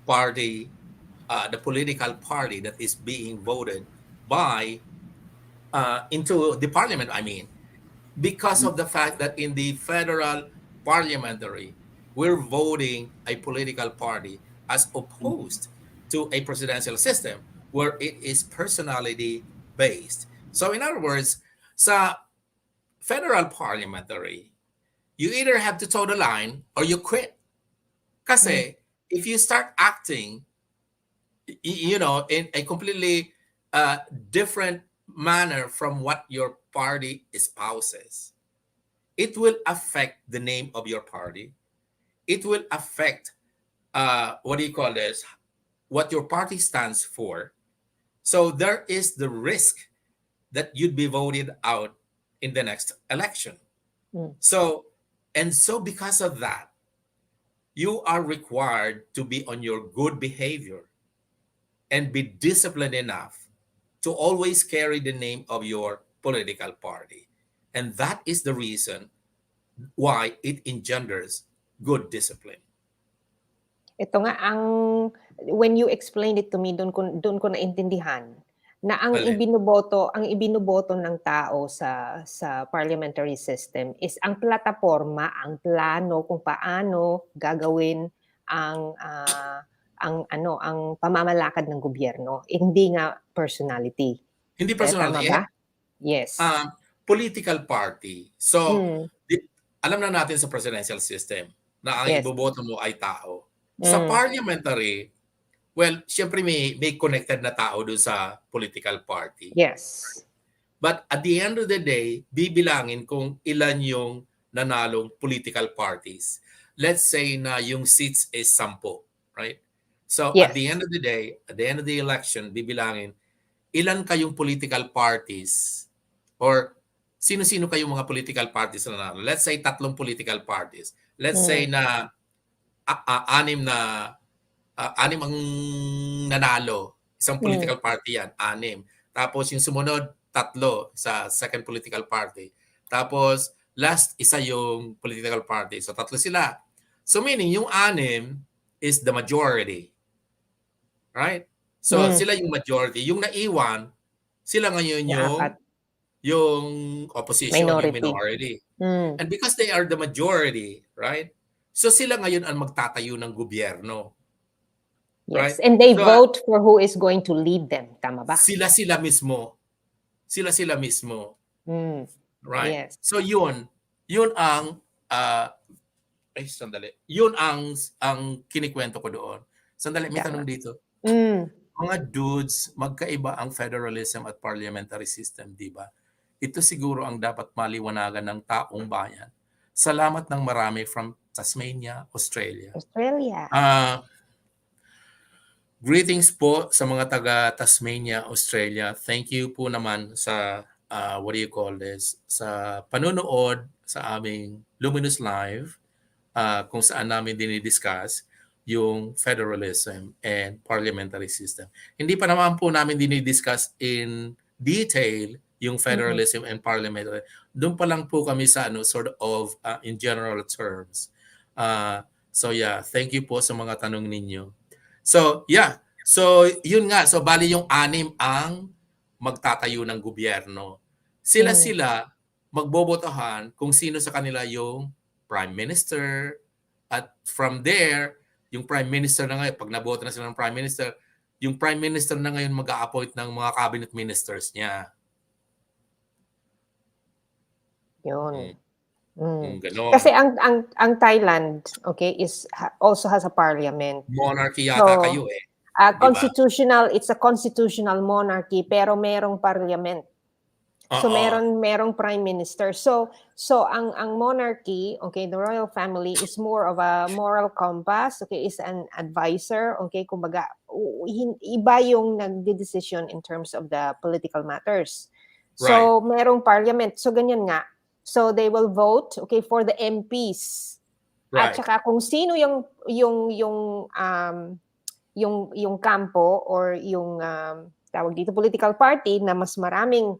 party, the political party that is being voted by into the parliament. I mean, because of the fact that in the federal parliamentary, we're voting a political party as opposed to a presidential system where it is personality based. So in other words, sa federal parliamentary, you either have to toe the line or you quit. Kasi if you start acting, in a completely different manner from what your party espouses, it will affect the name of your party. It will affect what do you call this? What your party stands for. So there is the risk that you'd be voted out in the next election. So because of that, you are required to be on your good behavior and be disciplined enough to always carry the name of your political party. And that is the reason why it engenders good discipline. Ito nga when you explained it to me, doon ko naintindihan na ang ibinoboto ng tao sa parliamentary system is ang plataporma, ang plano kung paano gagawin ang pamamalakad ng gobyerno. Hindi nga personality. Hindi personality. Tama ba? Yes. Political party. So, alam na natin sa presidential system na ang iboboto mo ay tao. Sa parliamentary, well, syempre may connected na tao doon sa political party. Yes. But at the end of the day, bibilangin kung ilan yung nanalong political parties. Let's say na yung seats is 10, right? So Yes. at the end of the day, at the end of the election, bibilangin ilan kayong political parties or sino-sino kayong mga political parties na nanalo. Let's say 3 political parties. Let's say na 6 ang nanalo. Isang political party yan, 6. Tapos yung sumunod, 3 sa second political party. Tapos last, isa yung political party. So 3 sila. So meaning yung 6 is the majority. Right? So sila yung majority. Yung naiwan, sila ngayon yung opposition, yung minority. And because they are the majority, right? So sila ngayon ang magtatayo ng gobyerno. Yes, right? and they vote for who is going to lead them. Tama ba? Sila mismo. Sila mismo. Right? Yes. So yun ang sandali. Yun ang kinikwento ko doon. Sandali, may tanong dito. Mga dudes, magkaiba ang federalism at parliamentary system, di ba? Ito siguro ang dapat maliwanagan ng taong bayan. Salamat ng marami from Tasmania, Australia. Greetings po sa mga taga Tasmania, Australia. Thank you po naman sa sa panonood sa aming Luminous Live kung saan namin dinidiscuss yung federalism and parliamentary system. Hindi pa naman po namin dinidiscuss in detail yung federalism and parliamentary. Doon pa lang po kami sa sort of in general terms. So yeah, thank you po sa mga tanong ninyo. So yeah, so yun nga, so bali yung 6 ang magtatayo ng gobyerno. sila magbobotohan kung sino sa kanila yung prime minister, at from there, yung prime minister na ngayon, pag naboto na sila ng prime minister, yung prime minister na ngayon mag-a-appoint ng mga cabinet ministers niya. Yun. Ganon. Kasi ang Thailand, okay, also has a parliament. Monarchy yata kayo eh. Constitutional, it's a constitutional monarchy pero merong parliament. So merong prime minister. So ang monarchy, okay, the royal family is more of a moral compass, okay, is an advisor, okay, kumbaga iba yung nagde-decision in terms of the political matters. So merong parliament. So ganyan nga. So they will vote, okay, for the MPs. At saka kung sino yung kampo or yung tawag dito political party na mas maraming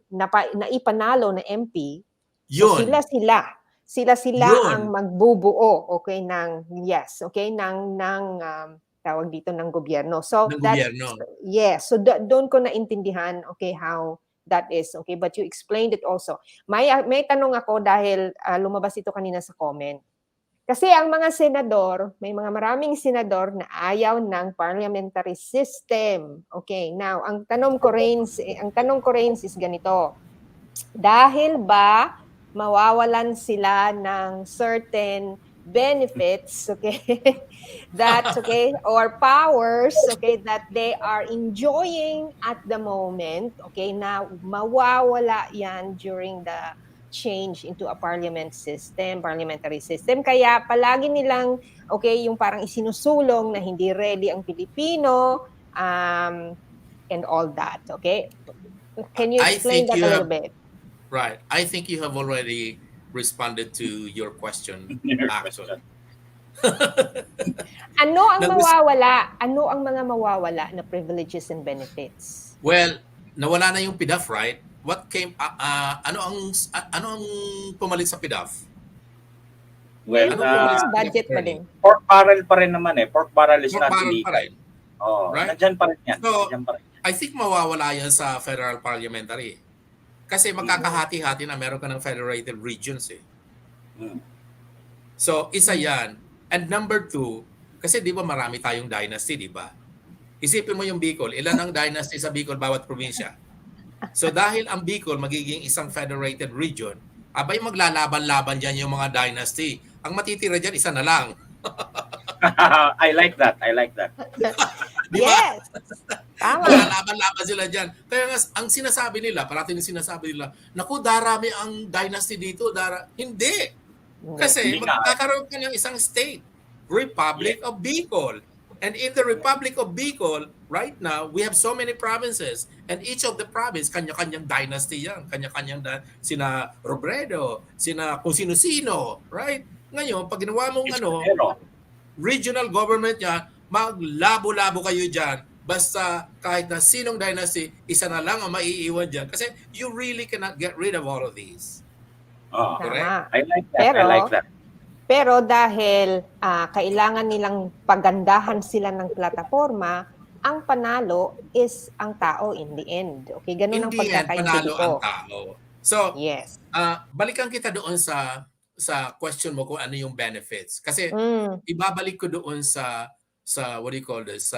naipanalo na MP, so sila ang magbubuo, okay, ng tawag dito ng gobyerno. So so doon ko naintindihan, okay, how that is, okay, but you explained it also. May tanong ako dahil lumabas ito kanina sa comment. Kasi ang mga senador, may mga maraming senador na ayaw ng parliamentary system. Okay, now ang tanong ko Reins is ganito. Dahil ba mawawalan sila ng certain benefits, okay, or powers, okay, that they are enjoying at the moment, okay, na mawawala yan during the change into a parliamentary system. Kaya palagi nilang, okay, yung parang isinusulong na hindi ready ang Pilipino, and all that, okay? Can you explain that a little bit? Right. I think you have already responded to your question, actually. Ano ang mawawala? Ano ang mga mawawala na privileges and benefits? Well, nawala na yung PDAF, right? What came ano ang pumalit sa PDAF? Well, budget pa din. Pork barrel pa rin naman eh. Pork barrel is not illegal. Oh, right? Nandiyan pa rin yan. So, I think mawawala yan sa federal parliamentary. Kasi magkakahati-hati na meron ka ng federated regions eh. So, isa yan. And number 2, kasi di ba marami tayong dynasty, di ba? Isipin mo yung Bicol. Ilan ang dynasty sa Bicol bawat probinsya? So, dahil ang Bicol magiging isang federated region, abay maglalaban-laban dyan yung mga dynasty. Ang matitira dyan, isa na lang. I like that. Di ba? Yes. Tama. Maglalaban-laban sila dyan. Kaya nga, ang sinasabi nila, parating sinasabi nila, naku, darami ang dynasty dito. Hindi. Kasi magkakaroon ka ng isang state, Republic of Bicol. And in the Republic of Bicol, right now, we have so many provinces. And each of the province, kanya-kanyang dynasty yan. Kanya-kanyang sina Robredo, sina kung sino-sino, right? Ngayon, pag ginawa mong regional government yan, maglabo-labo kayo dyan. Basta kahit na sinong dynasty, isa na lang ang maiiwan dyan. Kasi you really cannot get rid of all of these. Correct? I like that. Pero dahil kailangan nilang pagandahan sila ng plataforma, ang panalo is ang tao in the end. Okay, ganun ang pagkakaintindi ko. Panalo ang tao. So, yes. Balikan kita doon sa question mo kung ano yung benefits. Kasi ibabalik ko doon sa what do you call this?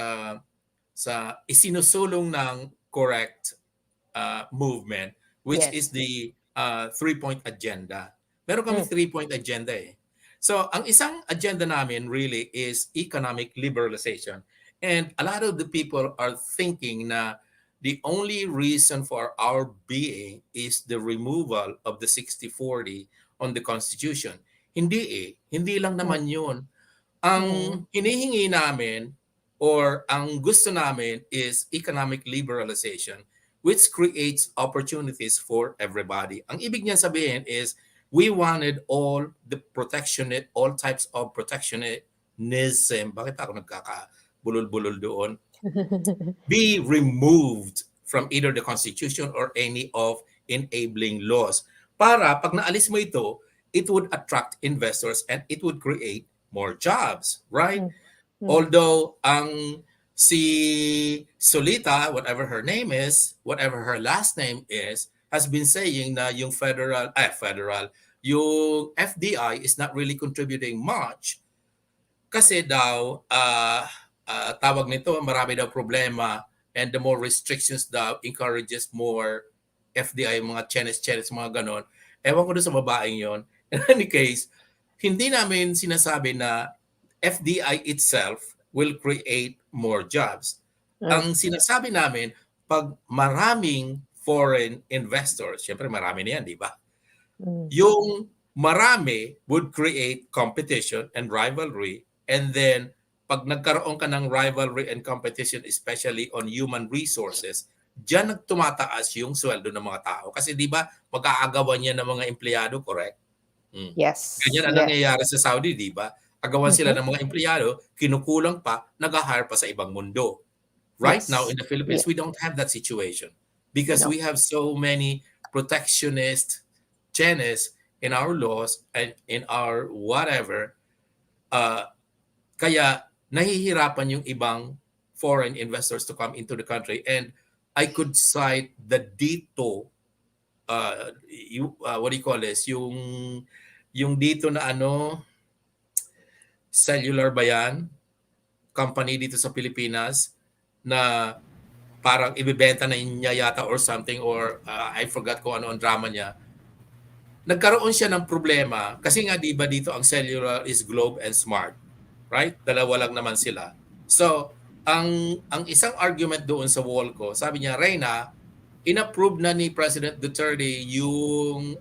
Sa isinusulong ng correct movement, which is the 3-point agenda. Meron kami 3-point agenda eh. So, ang isang agenda namin really is economic liberalization. And a lot of the people are thinking na the only reason for our being is the removal of the 60-40 on the Constitution. Hindi eh. Hindi lang naman yun. Ang hinihingi namin or ang gusto namin is economic liberalization, which creates opportunities for everybody. Ang ibig niyan sabihin is we wanted all types of protectionism. Bakit ako nagkakabulol-bulol doon? Be removed from either the Constitution or any of enabling laws. Para pag naalis mo ito, it would attract investors and it would create more jobs, right? Although ang si Solita, whatever her name is, whatever her last name is, has been saying na yung yung FDI is not really contributing much kasi daw tawag nito, marami daw problema, and the more restrictions daw encourages more FDI, mga Chinese, mga ganon. Ewan ko doon sa babaeng yon. In any case, hindi namin sinasabi na FDI itself will create more jobs. Ang sinasabi namin, pag maraming foreign investors, syempre marami na yan, di ba? Yung marami would create competition and rivalry, and then pag nagkaroon ka ng rivalry and competition, especially on human resources, diyan nagtumataas yung sweldo ng mga tao. Kasi di ba, mag-aagawan yan ng mga empleyado, correct? Yes. Ganyan ang nangyayari sa Saudi, di ba? Agawan sila ng mga empleyado, kinukulang pa, nag-hire pa sa ibang mundo. Right now in the Philippines, we don't have that situation because we have so many protectionist Chinese in our laws and in our whatever. Kaya nahihirapan yung ibang foreign investors to come into the country. And I could cite the dito, what do you call this? Yung dito na cellular ba yan? Company dito sa Pilipinas na parang ibibenta na niya yata or something, or I forgot kung ano ang drama niya. Nagkaroon siya ng problema kasi nga di ba dito ang cellular is Globe and Smart, right? Dalawa lang naman sila. So, ang isang argument doon sa wall ko, sabi niya, Reyna, inapprove na ni President Duterte yung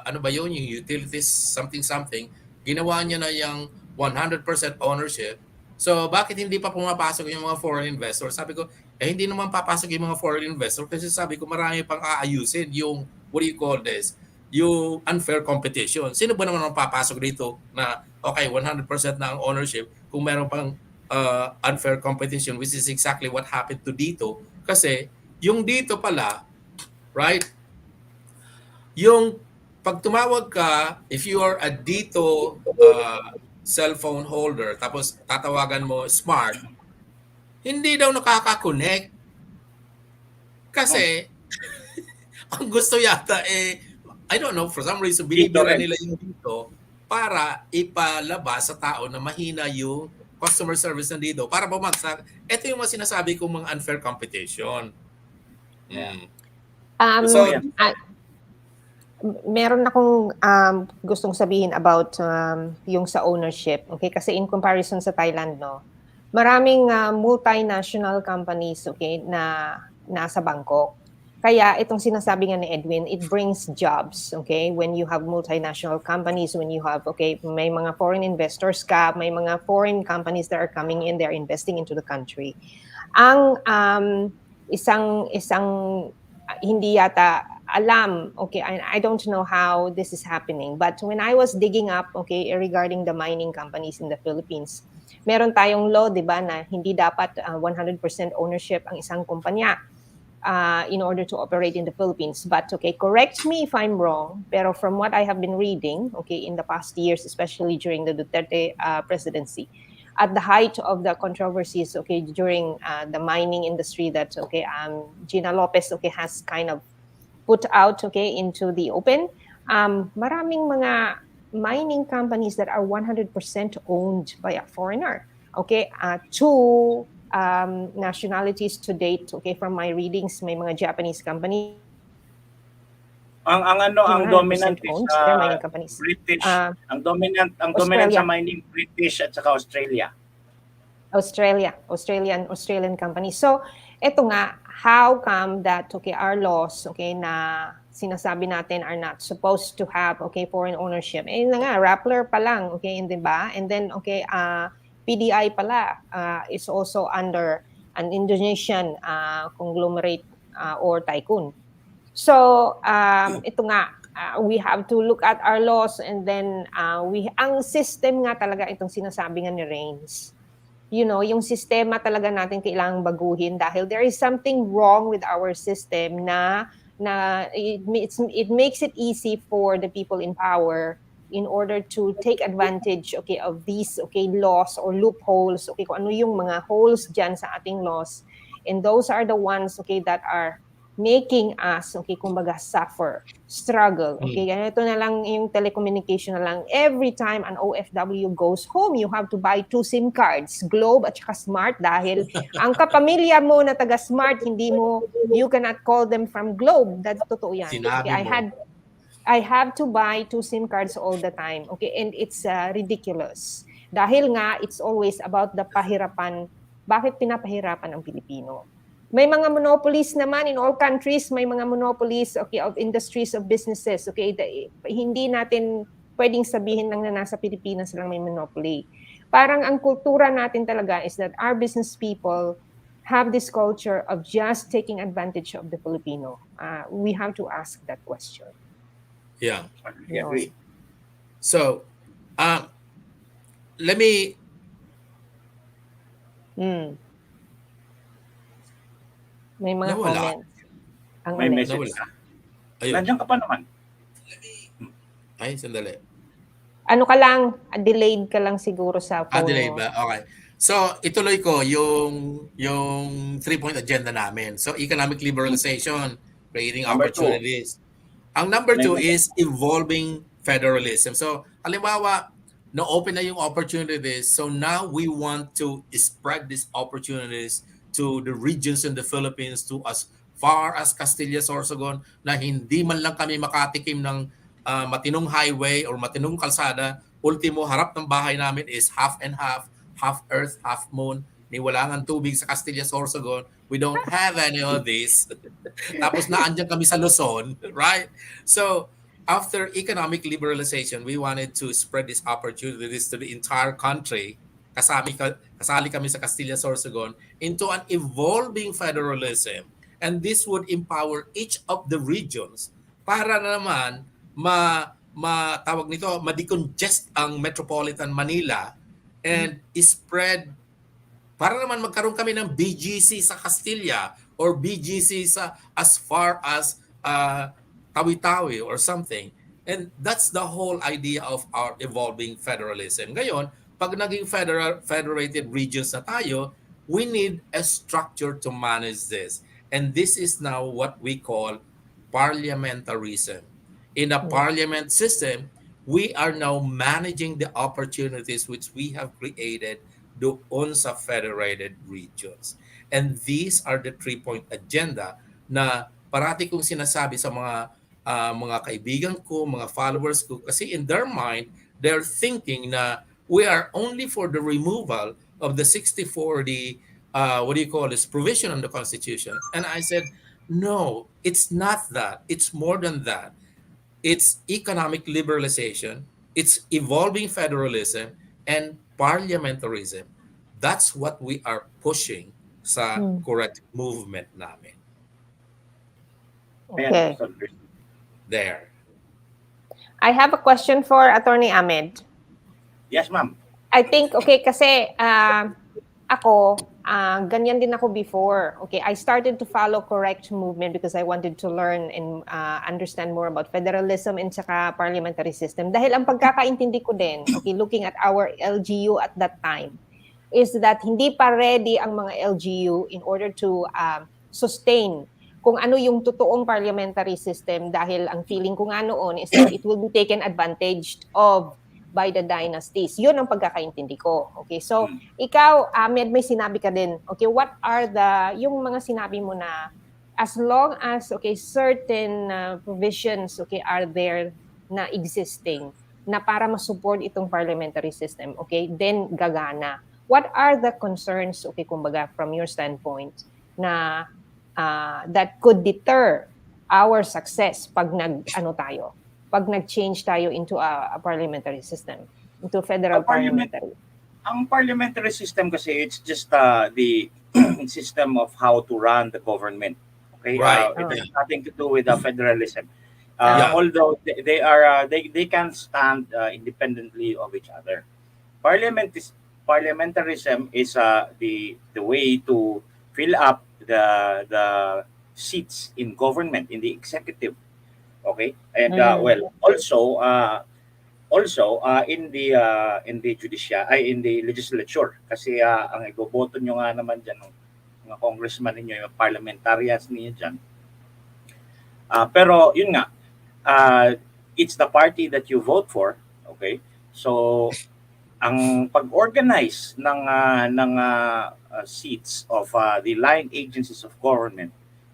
ano ba yun, yung utilities something, ginawa niya na yung 100% ownership. So, bakit hindi pa pumapasok yung mga foreign investors? Sabi ko, hindi naman papasok yung mga foreign investors kasi sabi ko marami pang aayusin yung, what do you call this, yung unfair competition. Sino ba naman ang papasok dito na, okay, 100% na ang ownership kung meron pang unfair competition, which is exactly what happened to dito. Kasi, yung dito pala, right, yung pag tumawag ka, if you are a dito cellphone holder, tapos tatawagan mo smart, hindi daw nakaka-connect. Kasi, ang gusto yata I don't know, for some reason, binibira nila yung dito para ipalabas sa tao na mahina yung customer service na dito para bumagsak. Ito yung mga sinasabi kong mga unfair competition. Meron akong gustong sabihin about yung sa ownership. Okay, kasi in comparison sa Thailand, no, maraming multinational companies, okay, na nasa Bangkok. Kaya itong sinasabi nga ni Edwin, it brings jobs, okay? When you have multinational companies, when you have, okay, may mga foreign investors ka, may mga foreign companies that are coming in, they're investing into the country. Ang isang hindi yata alam, okay, I don't know how this is happening, but when I was digging up, okay, regarding the mining companies in the Philippines, meron tayong law, di ba, na hindi dapat 100% ownership ang isang kumpanya in order to operate in the Philippines. But, okay, correct me if I'm wrong, pero from what I have been reading, okay, in the past years, especially during the Duterte presidency, at the height of the controversies, okay, during the mining industry that, okay, Gina Lopez, okay, has kind of put out, okay, into the open, maraming mga mining companies that are 100% owned by a foreigner, okay, two nationalities to date, okay, from my readings, may mga Japanese company. Ang dominant is mining companies. British. Ang dominant sa mining British at saka Australian companies. So, eto nga, how come that, okay, our laws, okay, na sinasabi natin are not supposed to have, okay, foreign ownership. Na nga, Rappler pa lang, okay, di ba? And then, okay, PDI pala is also under an Indonesian conglomerate or tycoon. So, ito nga, we have to look at our laws, and then ang system nga talaga itong sinasabi nga ni Reigns. You know, yung sistema talaga natin kailangang baguhin dahil there is something wrong with our system na it makes it easy for the people in power in order to take advantage, okay, of these, okay, laws or loopholes, okay, kung ano yung mga holes dyan sa ating laws. And those are the ones, okay, that are making us, okay, kumbaga, suffer, struggle. Okay, ganito na lang yung telecommunication na lang. Every time an OFW goes home, you have to buy 2 SIM cards, Globe at saka Smart, dahil ang kapamilya mo na taga Smart, you cannot call them from Globe. That's totoo yan. Sinabi Okay, mo. I have to buy 2 SIM cards all the time. Okay, and it's ridiculous. Dahil nga, it's always about the pahirapan. Bakit pinapahirapan ang Pilipino? May mga monopolies naman in all countries, may mga monopolies, okay, of industries, of businesses. Okay, hindi natin pwedeng sabihin lang na nasa Pilipinas lang may monopoly. Parang ang kultura natin talaga is that our business people have this culture of just taking advantage of the Filipino. We have to ask that question. Yeah. I agree. So, let me. May mga Nawala. comments. Ang May Ahmed. message Nawala. ka. Ayun. Nandiyan ka pa naman. Ay, sandali. Ano ka lang, delayed ka lang siguro sa phone Delayed mo. ba? Okay. So, ituloy ko yung 3-point agenda namin. So, economic liberalization, creating Number 2. opportunities. Ang number 2 is evolving federalism. So, halimbawa, na-open na yung opportunities. So, now we want to spread these opportunities to the regions in the Philippines, to as far as Castilla, Sorsogon, na hindi man lang kami makatikim ng matinong highway or matinong kalsada. Ultimo, harap ng bahay namin is half and half earth, half moon. Ni wala nga tubig sa Castilla, Sorsogon. We don't have any of this. Tapos naandyan kami sa Luzon, right? So, after economic liberalization, we wanted to spread these opportunities to the entire country. Kasali kami sa Castilla, Sorsogon into an evolving federalism. And this would empower each of the regions para naman tawag nito, ma-decongest ang Metropolitan Manila and spread, para naman magkaroon kami ng BGC sa Castilla or BGC sa as far as Tawi-Tawi or something. And that's the whole idea of our evolving federalism. Ngayon, pag naging federated regions na tayo, we need a structure to manage this. And this is now what we call parliamentarism. In a parliament system, we are now managing the opportunities which we have created doon sa federated regions. And these are the 3-point agenda na parati kong sinasabi sa mga kaibigan ko, mga followers ko, kasi in their mind, they're thinking na we are only for the removal of the 60-40, provision on the Constitution. And I said, no, it's not that. It's more than that. It's economic liberalization, it's evolving federalism, and parliamentarism. That's what we are pushing sa correct movement namin. Okay. There. I have a question for Attorney Ahmed. Yes, ma'am. I think, okay, kasi ako, ganyan din ako before. Okay, I started to follow correct movement because I wanted to learn and understand more about federalism and saka parliamentary system. Dahil ang pagkakaintindi ko din, okay, looking at our LGU at that time, is that hindi pa ready ang mga LGU in order to sustain kung ano yung totoong parliamentary system, dahil ang feeling ko nga noon is that it will be taken advantage of by the dynasties. Yun ang pagkakaintindi ko. Okay, so ikaw, Ahmed, may sinabi ka din. Okay, what are yung mga sinabi mo na as long as, okay, certain provisions, okay, are there na existing na para ma-support itong parliamentary system, okay, then gagana. What are the concerns, okay, kumbaga, from your standpoint, na that could deter our success pag pag nag-change tayo into a parliamentary system, into federal parliamentary? Ang parliamentary system kasi, it's just the system of how to run the government. Okay, Right. It has nothing to do with federalism. Yeah. Although they can stand independently of each other. Parliamentarism is the way to fill up the seats in government, in the executive. Okay, and also in the in the legislature, kasi ang iboboto nyo nga naman diyan ng mga congressman ninyo, yung parliamentarians niyo diyan, Pero yun nga, it's the party that you vote for, okay? So ang pag-organize ng seats of the line agencies of government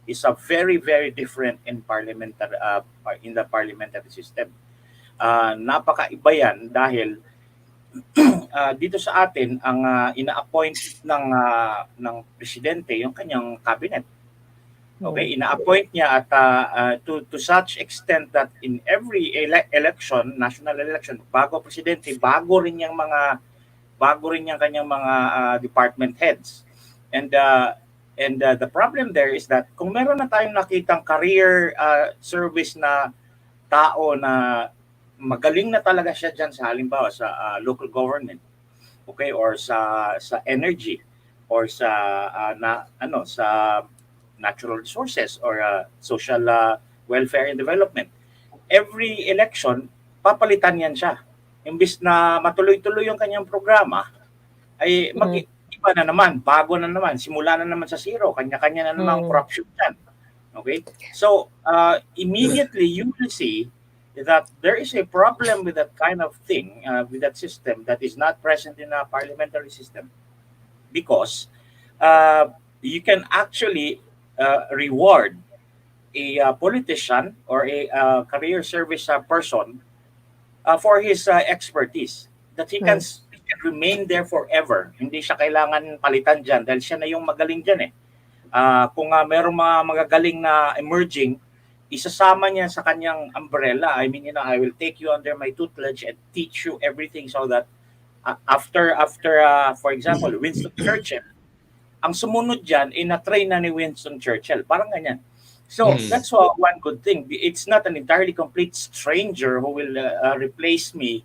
is a very different in the parliamentary system. Napakaiba yan dahil dito sa atin ang ina-appoint ng presidente yung kanyang cabinet. Okay, ina-appoint niya at to such extent that in every election, national election, bago presidente, bago rin yung kanyang mga department heads. And the problem there is that kung meron na tayong nakitang career service na tao na magaling na talaga siya diyan sa halimbawa sa local government, okay, or sa energy or sa sa natural resources or social welfare and development. Every election papalitan yan siya. Imbis na matuloy-tuloy yung kanyang programa ay iba na naman, bago na naman, simula na naman sa zero, kanya-kanya na naman corruption yan. Okay? So, immediately you will see that there is a problem with that kind of thing, with that system that is not present in a parliamentary system. Because you can actually reward a politician or a career service person for his expertise. That he can remain there forever. Hindi siya kailangan palitan dyan dahil siya na yung magaling dyan eh. Kung merong mga magagaling na emerging, isasama niya sa kanyang umbrella. I mean, I will take you under my tutelage and teach you everything so that after for example, Winston Churchill, ang sumunod dyan, na-train na ni Winston Churchill. Parang ganyan. So, that's one good thing. It's not an entirely complete stranger who will replace me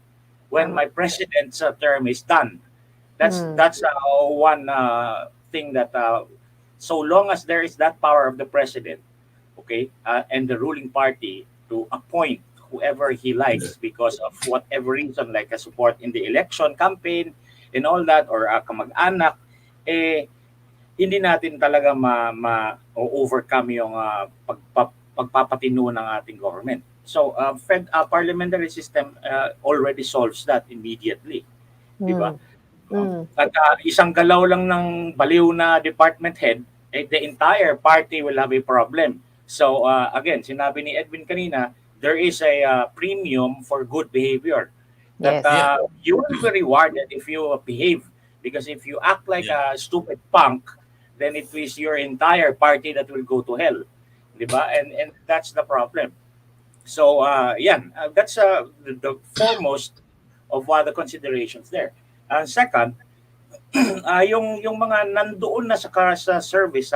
when my president's term is done. That's one thing that so long as there is that power of the president, okay, and the ruling party to appoint whoever he likes because of whatever reason, like a support in the election campaign and all that, or kamag-anak, hindi natin talaga ma-overcome yung pagpapatino ng ating government. So, parliamentary system already solves that immediately. Diba? At isang galaw lang ng baliw na department head, the entire party will have a problem. So, again, sinabi ni Edwin kanina, there is a premium for good behavior. That you will be rewarded if you behave. Because if you act like a stupid punk, then it is your entire party that will go to hell. Diba? And that's the problem. So, that's the foremost of the considerations there. And second, yung mga nandoon na sa service,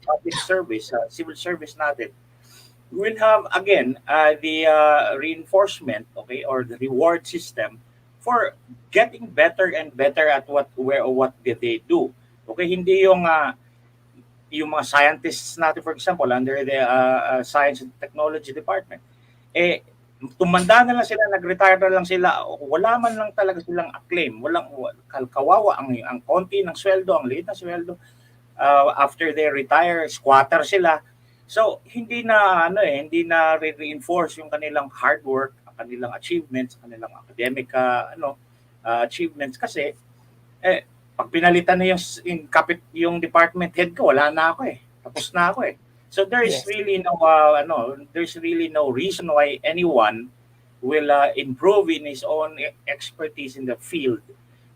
public service, civil service natin, will have again the reinforcement, okay, or the reward system for getting better and better at what they do. Okay, hindi yung mga scientists natin, for example, under the Science and Technology Department, tumanda na lang sila, nag-retire na lang sila, wala man lang talaga silang acclaim, kawawa ang konti ng sweldo, ang liit na sweldo. After they retire, squatter sila. So hindi na reinforce yung kanilang hard work, ang kanilang achievements, kanilang academic achievements kasi pag pinalitan na yung department head ko, wala na ako eh. Tapos na ako eh. So there is really no reason why anyone will improve in his own expertise in the field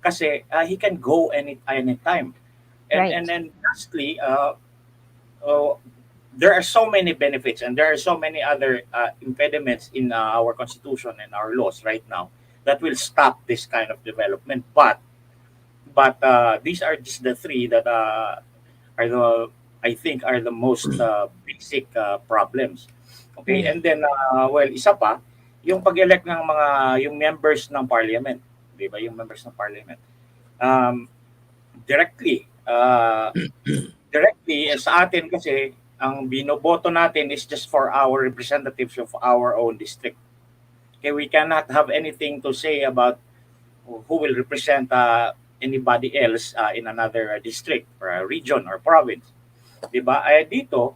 kasi he can go anytime. And then lastly, there are so many benefits and there are so many other impediments in our constitution and our laws right now that will stop this kind of development. But these are just the three that I think are the most basic problems. Okay, and then isa pa, yung pag-elect ng yung members ng parliament, 'di ba? Yung members ng parliament. Directly sa atin kasi ang binoboto natin is just for our representatives of our own district. Okay, we cannot have anything to say about who will represent anybody else in another district or region or province. Diba? Dito,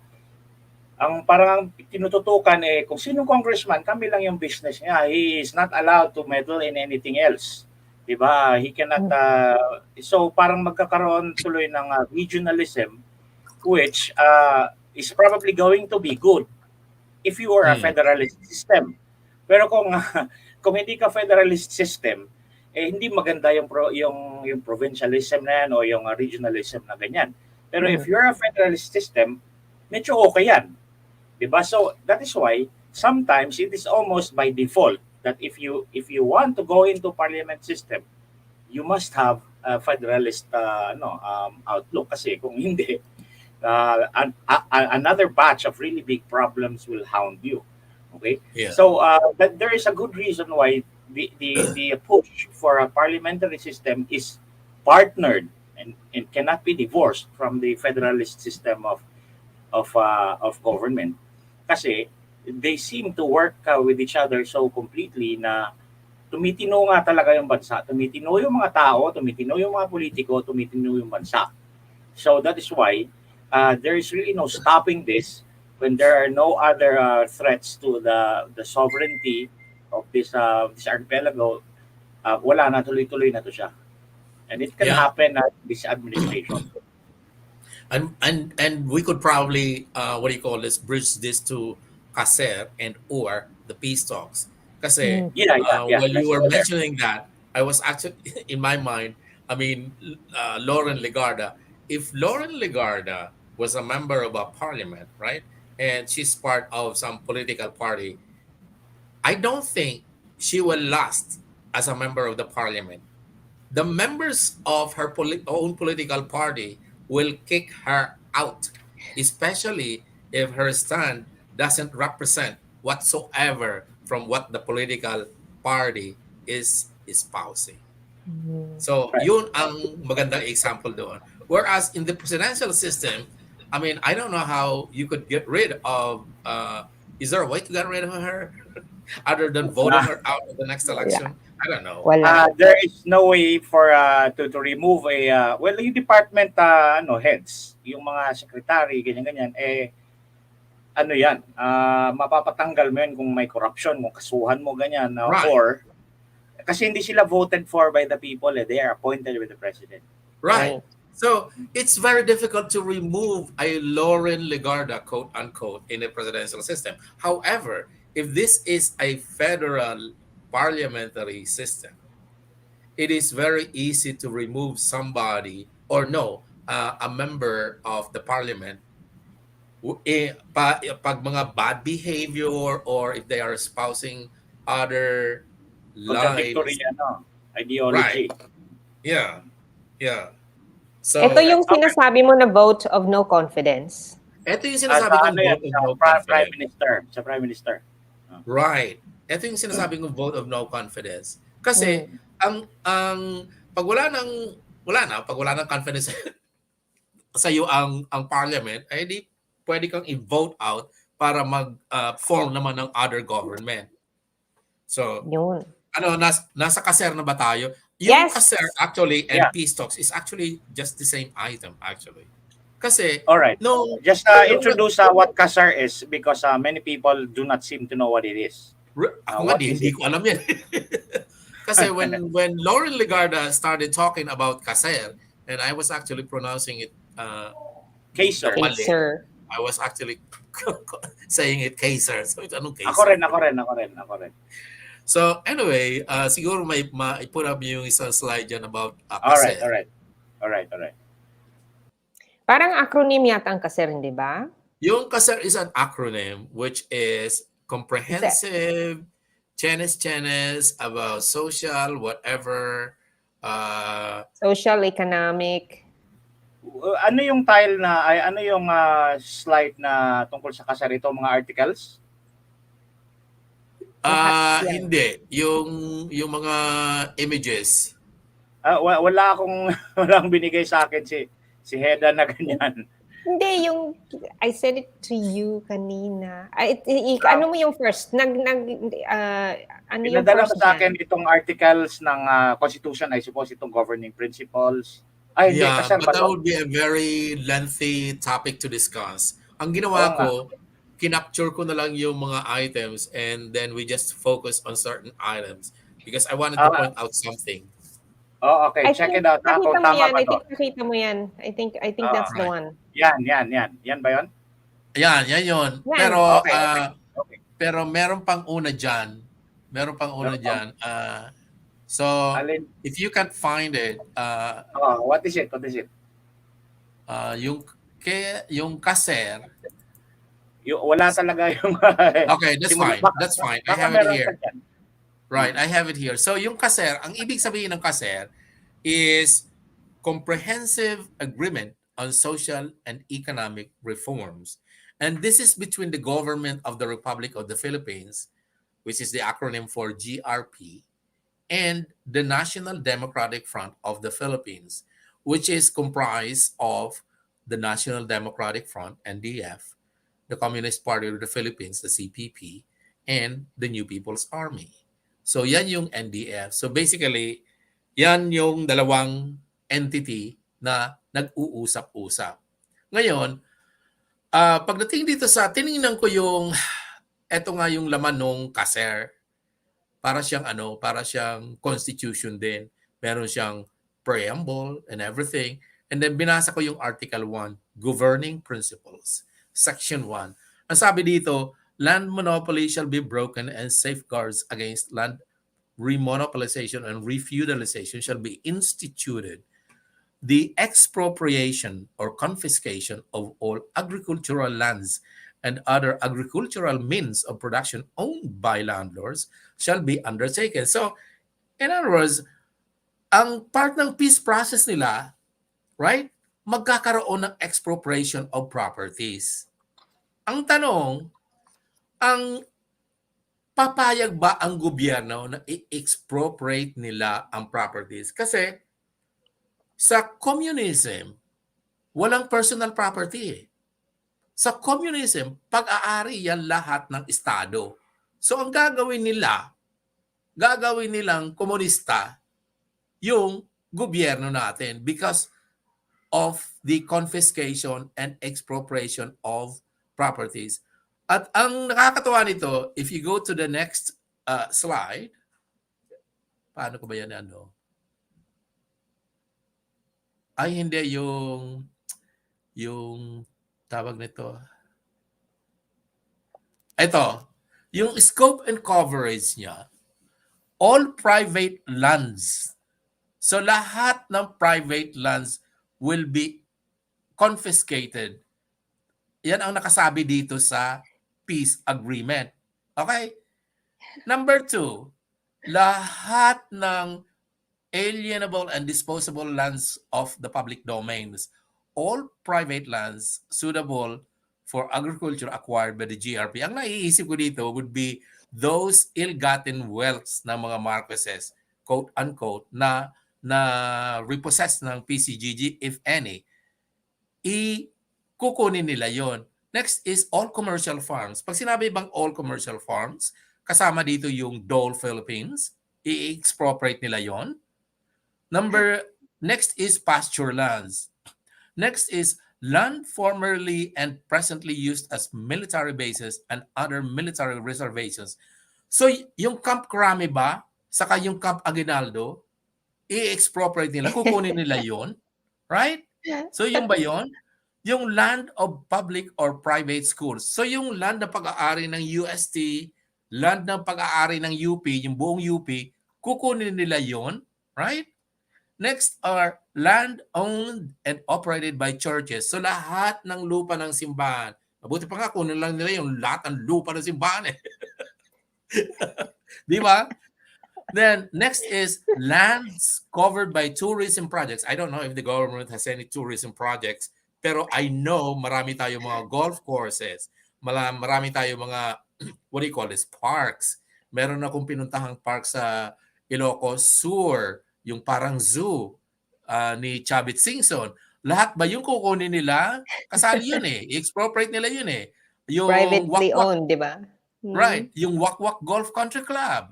Ang parang tinututukan kung sinong congressman, kami lang yung business niya. He is not allowed to meddle in anything else. 'Di ba? He cannot so parang magkakaroon tuloy ng regionalism which is probably going to be good if you are a federalist system. Pero kung kung hindi ka federalist system, hindi maganda yung provincialism na yan o yung regionalism na ganyan. Pero if you're a federalist system, medyo okay yan. Diba? So that is why sometimes it is almost by default that if you want to go into parliament system, you must have a federalist outlook kasi kung hindi another batch of really big problems will hound you. Okay? Yeah. So but there is a good reason why the push for a parliamentary system is partnered and cannot be divorced from the federalist system of government. Kasi they seem to work with each other so completely na tumitino nga talaga yung bansa, tumitino yung mga tao, tumitino yung mga politiko, tumitino yung bansa. So that is why there is really no stopping this when there are no other threats to the sovereignty of this archipelago. Wala na, tuloy-tuloy na to siya. And it can happen at this administration. And we could probably bridge this to Kaser and or the peace talks. Kasi while you were mentioning that, I was actually in my mind, I mean, Lauren Legarda. If Lauren Legarda was a member of a parliament, right, and she's part of some political party, I don't think she will last as a member of the parliament. The members of her own political party will kick her out, especially if her stand doesn't represent whatsoever from what the political party is espousing. So, yun ang magandang example doon. Whereas in the presidential system, I mean, I don't know how you could get rid of, is there a way to get rid of her other than voting her out of the next election? I don't know. There is no way for to remove yung department heads, yung mga secretary, ganyan-ganyan, mapapatanggal mo yun kung may corruption, kung kasuhan mo ganyan, Right. or kasi hindi sila voted for by the people, they are appointed with the president. Right. So it's very difficult to remove a Lauren Legarda, quote unquote, in a presidential system. However, if this is a federal parliamentary system, it is very easy to remove somebody or a member of the parliament pag mga bad behavior or if they are espousing other Contradictory ideology. Right. Yeah. So ito yung sinasabi mo na vote of no confidence. Ito yung sinasabi kong vote of no confidence. Sa Prime Minister. Right. Ito yung sinasabi kong vote of no confidence. Kasi ang pag wala ng confidence sa iyo ang parliament, ay di pwede kang i-vote out para mag-form naman ng other government. So, Yun. Nasa Kaser na ba tayo? Yung Yes. Kaser actually and peace talks is actually just the same item actually. Kasi Alright. Just introduce what Kasar is because many people do not seem to know what it is. Ako nga hindi ko alam yan. Kasi when Lauren Legarda started talking about Kaser, and I was actually pronouncing it Kaser. I was actually saying it Kaser. So anong Kaser? Ako rin. So anyway, siguro may put up yung isang slide dyan about Kaser. Alright. Parang acronym yata ang Kaser, di ba? Yung Kaser is an acronym which is comprehensive, chenes about social, whatever. Social, economic. Ano yung tile ano yung slide na tungkol sa Kasar ito, mga articles? Hindi. Yung mga images. Wala akong binigay sa akin si Hedda na ganyan. Hindi, yung I sent it to you kanina. Ano mo yung first? Ano yung Pinadala first mo sa akin itong articles ng Constitution, I suppose itong governing principles. Hindi, but that would be a very lengthy topic to discuss. Ang ginawa ko, kinapture ko na lang yung mga items and then we just focus on certain items because I wanted to Ah, point out something. okay. I Check think it out ha, nakita kung mo tama yan. ba I to. think nakita mo yan. I think that's the Oo. Right. one. Yan. Yan ba yun? Yan yun. Yan. Pero Okay, okay. Okay. pero meron pang una diyan. Meron pang una Meron pa. diyan. So Alin? if you can't find it, What is it? What is it? yung kaser. Wala talaga yung Okay, that's simula. fine. That's fine. I Baka have it meron ka here. dyan. Right, I have it here. So yung kaser, ang ibig sabihin ng kaser is comprehensive agreement on social and economic reforms. And this is between the government of the Republic of the Philippines, which is the acronym for GRP, and the National Democratic Front of the Philippines, which is comprised of the National Democratic Front, NDF, the Communist Party of the Philippines, the CPP, and the New People's Army. So yan yung NDF. So basically, yan yung dalawang entity na nag-uusap-usap. Ngayon, pagdating dito sa, tinignan ko yung, eto nga yung laman nung kaser. Para siyang constitution din. Meron siyang preamble and everything. And then binasa ko yung Article 1, Governing Principles, Section 1. Ang sabi dito, land monopoly shall be broken and safeguards against land remonopolization and refeudalization shall be instituted. The expropriation or confiscation of all agricultural lands and other agricultural means of production owned by landlords shall be undertaken. So, in other words, ang part ng peace process nila, right, magkakaroon ng expropriation of properties. Ang tanong, ang papayag ba ang gobyerno na i-expropriate nila ang properties? Kasi sa communism, walang personal property eh. Sa communism, pag-aari yan lahat ng Estado. So ang gagawin nilang komunista yung gobyerno natin because of the confiscation and expropriation of properties. At ang nakakatuwa nito, if you go to the next slide, paano ko ba yan Ay, hindi yung tawag nito. Ito, yung scope and coverage niya, all private lands. So lahat ng private lands will be confiscated. Yan ang nakasabi dito sa peace agreement. Okay? Number 2, lahat ng alienable and disposable lands of the public domains, all private lands suitable for agriculture acquired by the GRP. Ang naiisip ko dito would be those ill-gotten wealths ng mga Marcoses, quote-unquote, na repossessed ng PCGG, if any. Kukunin nila yon. Next is all commercial farms. Pag sinabi bang all commercial farms, kasama dito yung Dole Philippines, i-expropriate nila yon. Next is pasture lands. Next is land formerly and presently used as military bases and other military reservations. So yung Camp Crame ba, saka yung Camp Aguinaldo, i-expropriate nila, kukunin nila yon, right? So yung ba yon? Yung land of public or private schools. So yung land na pag-aari ng UST, land na pag-aari ng UP, yung buong UP, kukunin nila yon, right? Next are land owned and operated by churches. So lahat ng lupa ng simbahan. Mabuti pa nga kunin lang nila yung lahat ng lupa ng simbahan eh. Di ba? Then next is lands covered by tourism projects. I don't know if the government has any tourism projects, pero I know marami tayo mga golf courses. Marami tayo mga, what do you call this, parks. Meron akong pinuntahang park sa Ilocos Sur, yung parang zoo ni Chavit Singson. Lahat ba yung kukunin nila? Kasali yun eh. I-expropriate nila yun eh. Yung Privately Wakwak, owned, di ba? right. Yung Wakwak Golf Country Club.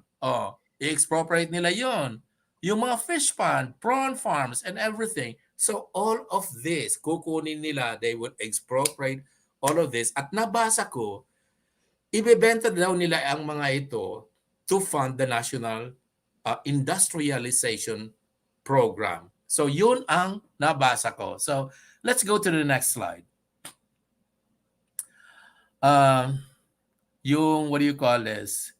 I-expropriate nila yun. Yung mga fish pond, prawn farms, and everything. So all of this, kukunin nila, they would expropriate all of this. At nabasa ko ibebenta daw nila ang mga ito to fund the national industrialization program. So yun ang nabasa ko. So let's go to the next slide. Yung, what do you call this?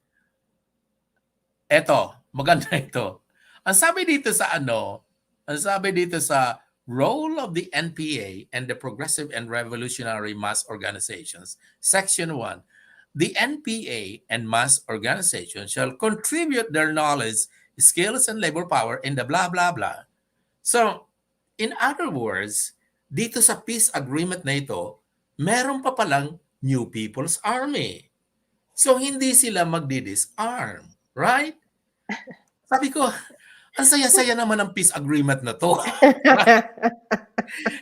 Eto, maganda ito. Ang sabi dito sa role of the NPA and the progressive and revolutionary mass organizations, Section 1, the NPA and mass organizations shall contribute their knowledge, skills, and labor power in the blah, blah, blah. So, in other words, dito sa peace agreement na ito, meron pa palang New People's Army. So, hindi sila magdi-disarm. Right? Sabi ko, ang saya-saya naman ang peace agreement na to.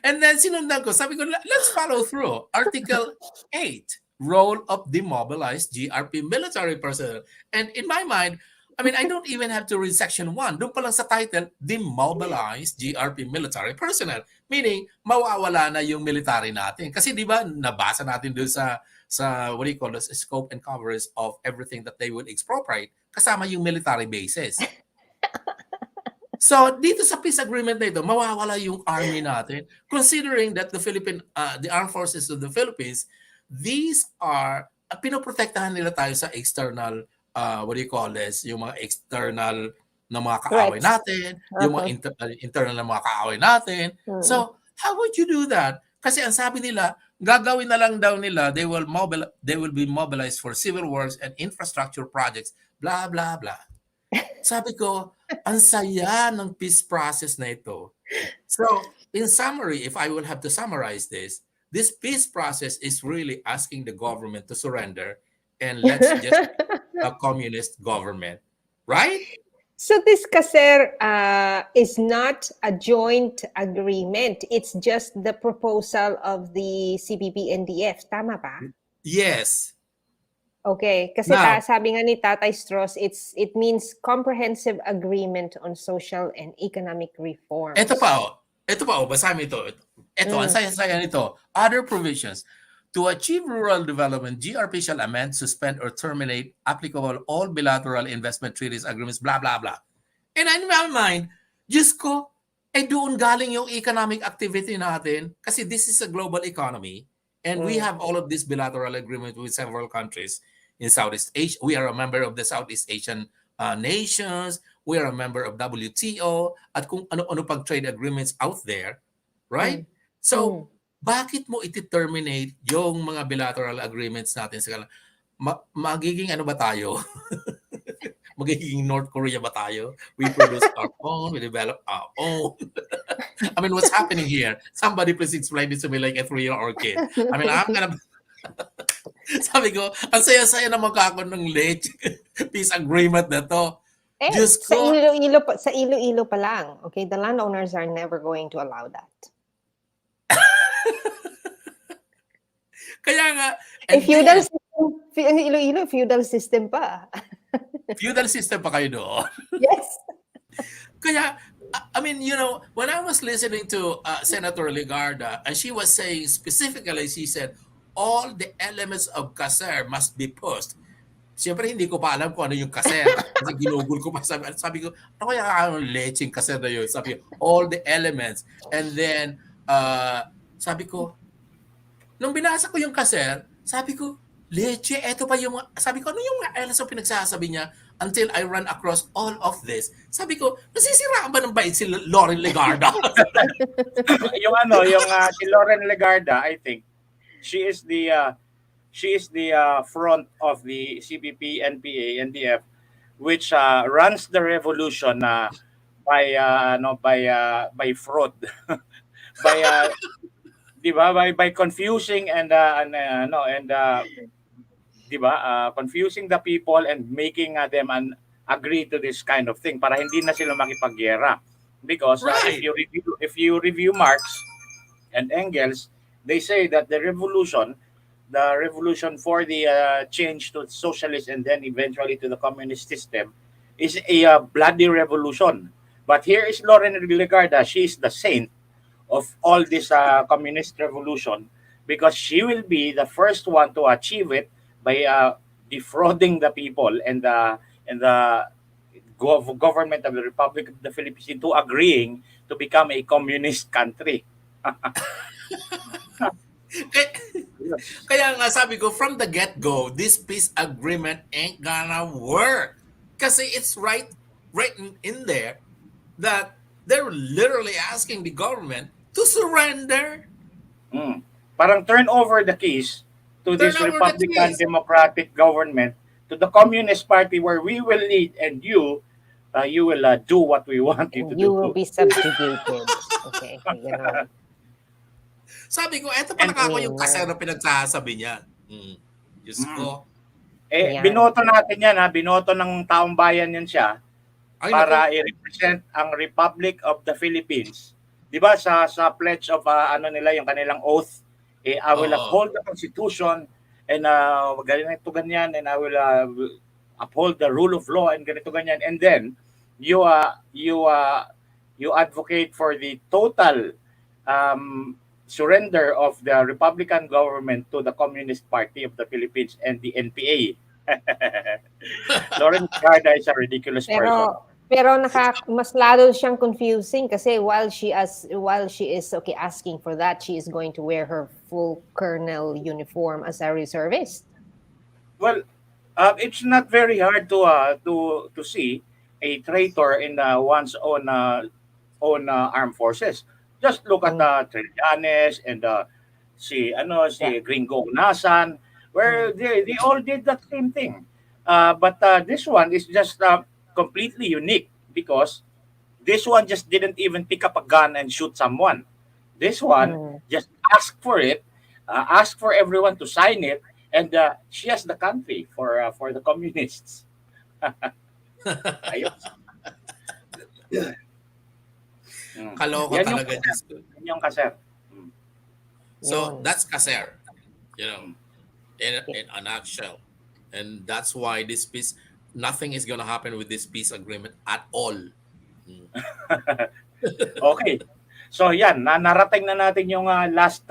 And then sinundan ko, sabi ko, let's follow through. Article 8, role of demobilized GRP military personnel. And in my mind, I mean, I don't even have to read section 1. Doon pa lang sa title, demobilized GRP military personnel. Meaning, mawawala na yung military natin. Kasi di ba, nabasa natin doon sa what do you call this, scope and coverage of everything that they would expropriate, kasama yung military bases. So, dito sa peace agreement na ito, mawawala yung army natin. Considering that the armed forces of the Philippines, these are, pinoprotektahan nila tayo sa external, what do you call this, yung mga external na mga kaaway natin, yung mga internal na mga kaaway natin. So, how would you do that? Kasi ang sabi nila, gagawin na lang daw nila, they will be mobilized for civil works and infrastructure projects, blah, blah, blah. Sabi ko, ang saya ng peace process na ito. So, in summary, if I will have to summarize this peace process is really asking the government to surrender and let's just a communist government. Right? So this, Kaser, is not a joint agreement. It's just the proposal of the CPP-NDF. Tama ba? Yes. Okay, kasi sabi nga ni Tatay Strauss, it means comprehensive agreement on social and economic reforms. Ito pa, basahin mo ito. Ito, ang saya-saya nito. Other provisions. To achieve rural development, GRP shall amend, suspend, or terminate applicable all bilateral investment treaties, agreements, blah, blah, blah. And in my mind, Diyos ko, doon galing yung economic activity natin kasi this is a global economy. And we have all of these bilateral agreements with several countries in Southeast Asia. We are a member of the Southeast Asian nations. We are a member of WTO. At kung ano-ano pag trade agreements out there. Right? So, bakit mo iti-terminate yung mga bilateral agreements natin sa magiging ano ba tayo? Magiging North Korea ba tayo? We produce our own, we develop our own. I mean, what's happening here? Somebody please explain this to me like a 3-year-old kid. I mean, I'm gonna... Sabi ko, ang saya-saya na magkakaroon ng peace agreement na to. Diyos ko. Sa Iloilo pa lang, okay, the landowners are never going to allow that. Kaya nga... Feudal system, Iloilo, feudal system pa. Feudal system pa kayo doon? Yes. Kaya, I mean, you know, when I was listening to Senator Legarda, and she was saying specifically, she said, all the elements of Kaser must be pushed. Siyempre, hindi ko pa alam kung ano yung Kaser. Kasi ginugol ko pa. Sabi ko, ano kaya ang lecheng Kaser na yun? Sabi ko, all the elements. And then, sabi ko, nung binasa ko yung Kaser, sabi ko, leche, eto pa yung, sabi ko, ano yung elements ang pinagsasabi niya until I run across all of this? Sabi ko, nasisiraan ba ng bait si Lauren Legarda? yung si Lauren Legarda, I think, she is the front of the CPP, NPA, NDF, which runs the revolution by fraud, by confusing and confusing the people and making them agree to this kind of thing para hindi na sila makipagyera. Because if you review Marx and Engels, they say that the revolution for the change to socialist and then eventually to the communist system is a bloody revolution. But here is Lauren Legarda. She is the saint of all this communist revolution because she will be the first one to achieve it by defrauding the people and the government of the Republic of the Philippines into agreeing to become a communist country. Kaya nga sabi ko, from the get-go, this peace agreement ain't gonna work. Kasi it's written in there that they're literally asking the government to surrender. Parang turn over the keys to this Turn over the Republican keys. democratic government to the Communist Party where we will lead and you will do what we want you to You do. will be subjugated. Okay, gano'n. Sabi ko, eto pala ako yung And- kasero pinagsasabi niya. Diyos ko. Yan. Binoto natin yan binoto ng taong bayan yan siya Ay, para naku. i-represent ang Republic of the Philippines. 'Di ba sa pledge of nila yung kanilang oath, I will Oo. uphold the Constitution and ganito ganyan and I will uphold the rule of law and ganito ganyan, and then you advocate for the total surrender of the Republican government to the Communist Party of the Philippines and the NPA. Lawrence Garda is a ridiculous person. Pero mas lalo siyang confusing kasi while she is asking for that, she is going to wear her full colonel uniform as a reservist. Well, it's not very hard to see a traitor in one's own armed forces. Just look at Trillanes and si Gringo Unasan, where they all did that same thing. But this one is just completely unique because this one just didn't even pick up a gun and shoot someone. This one just asked for it, asked for everyone to sign it, and she has the country for the communists. Ayos. Kaloko Yan talaga. yung Diyos ko. Yan yung kaser. So, that's kaser. In a nutshell. And that's why this peace, nothing is gonna happen with this peace agreement at all. Okay. So yan, narating na natin yung last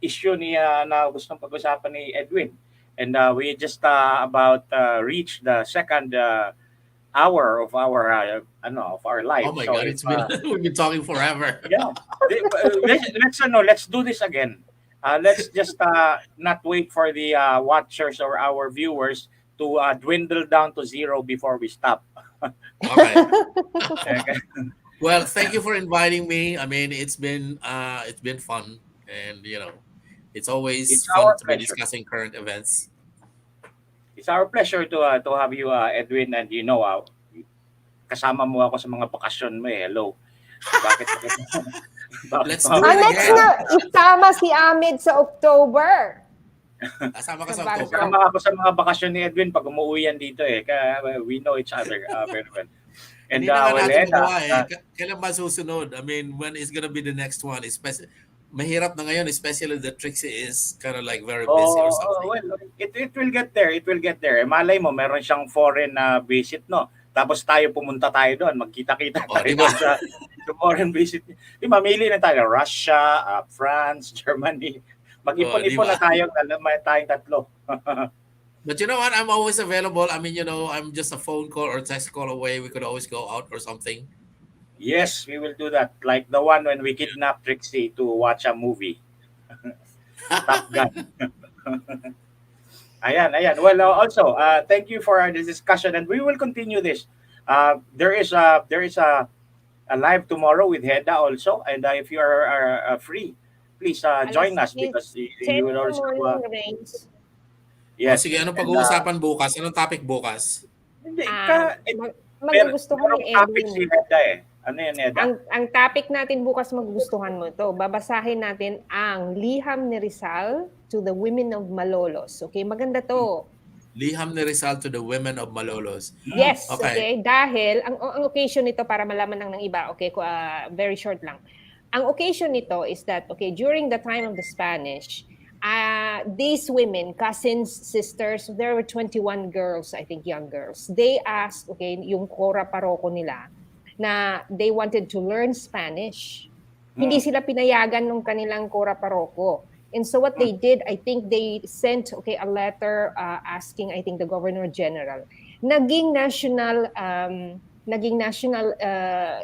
issue na gustong pag-usapan ni Edwin. And we just about reached the second hour of our life. Oh my God, it's been we've been talking forever. Yeah. Let's do this again. Let's just not wait for the watchers or our viewers to dwindle down to zero before we stop. Okay. Well, thank you for inviting me. I mean, it's been fun, and it's always It's fun our to be pleasure. discussing current events. It's our pleasure to have you, Edwin, and kasama mo ako sa mga bakasyon mo eh. Hello. Bakit? Let's do it Next again. na, isama si Ahmed sa October. Kasama ka sa Sa October. Kasama ako sa mga bakasyon ni Edwin pag umuwi yan dito eh. Kaya we know each other very well. And Hindi na nga natin Edda, magawa eh. Kailan ba susunod? I mean, when is gonna be the next one? Mahirap na ngayon, especially the Trixie is kind of like very busy or something. Well, it will get there. It will get there. Malay mo, meron siyang foreign visit, no? Tapos pumunta tayo doon. Magkita-kita tayo diba? doon sa foreign visit. Mamili na tayo. Russia, France, Germany. Mag-ipon-ipon diba? na tayong tatlo. But you know what? I'm always available. I mean, I'm just a phone call or text call away. We could always go out or something. Yes, we will do that. Like the one when we kidnapped Trixie to watch a movie. Top Gun. Ayan. Well, also, thank you for this discussion, and we will continue this. There is a live tomorrow with Hedda also, and if you are free, please join us because you will also. Yes. Sige, anong pag-uusapan bukas? Anong topic bukas? Hindi, Magugustuhan ni topic si Edwin. Hedda eh. Ano yan, Hedda? Ang topic natin bukas magugustuhan mo ito. Babasahin natin ang liham ni Rizal to the women of Malolos. Okay, maganda to. Liham ni Rizal to the women of Malolos. Yes, Okay. okay. Dahil ang occasion nito para malaman lang ng iba, okay, very short lang. Ang occasion nito is that during the time of the Spanish, these women, cousins, sisters, there were 21 girls, I think young girls. They asked, yung kora paroko nila na they wanted to learn Spanish. Hindi sila pinayagan ng kanilang kora paroko. And so what they did, I think they sent a letter asking, I think, the Governor General. Naging national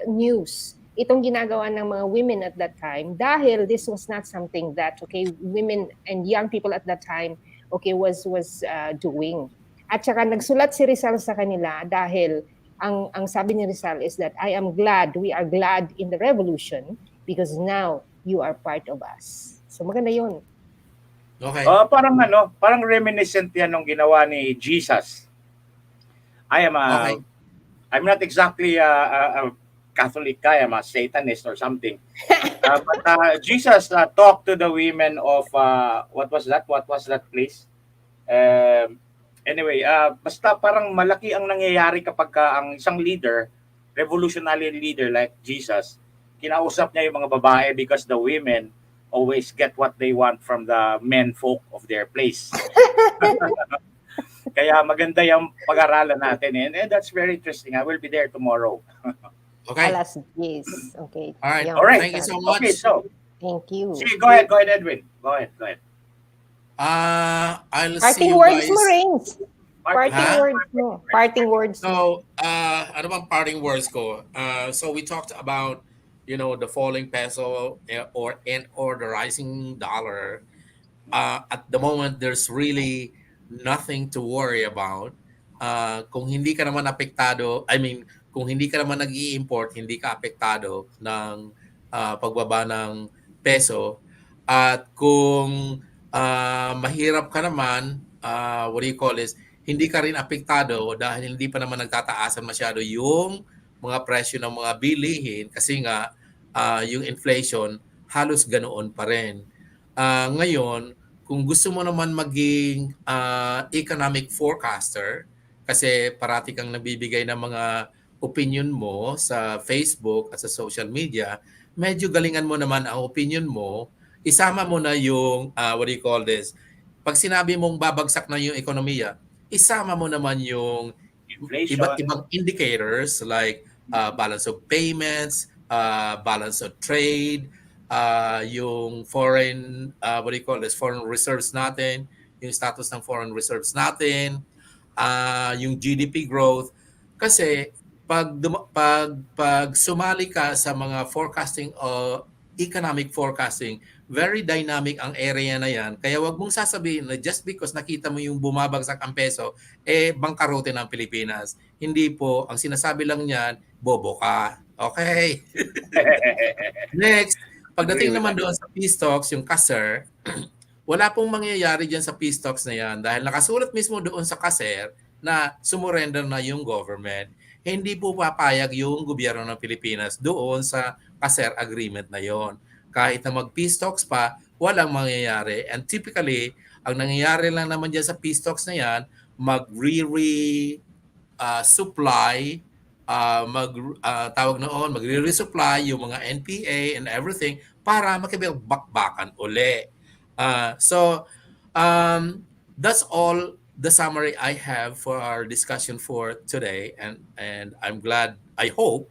news itong ginagawa ng mga women at that time dahil this was not something that women and young people at that time was doing. At saka nagsulat si Rizal sa kanila dahil ang sabi ni Rizal is that we are glad in the revolution because now you are part of us. So maganda yun. Okay. Parang reminiscent yan nung ginawa ni Jesus. I'm not exactly a Catholic guy, I'm a Satanist or something. But Jesus talked to the women of what was that place? Anyway, basta parang malaki ang nangyayari kapag ang isang leader, revolutionary leader like Jesus, kinausap niya yung mga babae because the women always get what they want from the men folk of their place. Kaya maganda yung pag-aralan natin and that's very interesting. I will be there tomorrow. Okay. Alas 10. Okay. All right. All right. Thank you so much. Okay, so thank you. see, go ahead, Edwin. Go ahead. I'll see Parting you words guys. mo, Rains. Parting Huh? words mo. Parting words mo. So, ano bang parting words ko? So we talked about, the falling peso or the rising dollar. At the moment, there's really nothing to worry about. Kung hindi ka naman apektado, kung hindi ka naman nag-i-import, hindi ka apektado ng pagbaba ng peso. At kung mahirap ka naman, hindi ka rin apektado dahil hindi pa naman nagtataasan masyado yung mga presyo ng mga bilihin kasi nga yung inflation halos ganoon pa rin. Ngayon, kung gusto mo naman maging economic forecaster, kasi parati kang nabibigay ng mga opinion mo sa Facebook at sa social media, medyo galingan mo naman ang opinion mo, isama mo na yung, pag sinabi mong babagsak na yung ekonomiya, isama mo naman yung inflation, iba't ibang indicators like balance of payments, balance of trade, yung foreign foreign reserves natin, yung status ng foreign reserves natin, yung GDP growth. Kasi pag sumali ka sa mga forecasting o economic forecasting, very dynamic ang area na yan. Kaya wag mong sasabihin na just because nakita mo yung bumabagsak ang peso, bangkarote ng Pilipinas. Hindi po. Ang sinasabi lang niyan, bobo ka. Okay? Next, pagdating naman doon sa P-stocks, yung KASER, wala pong mangyayari dyan sa P-stocks na yan dahil nakasulat mismo doon sa KASER na sumurrender na yung government. Hindi po papayag yung gobyerno ng Pilipinas doon sa KASER agreement na yon. Kahit na mag-P-stocks pa, walang mangyayari. And typically, ang nangyayari lang naman dyan sa P-stocks na yan, mag-re-supply, magre-resupply yung mga NPA and everything para makibakbakan uli. That's all the summary I have for our discussion for today, and I'm glad. I hope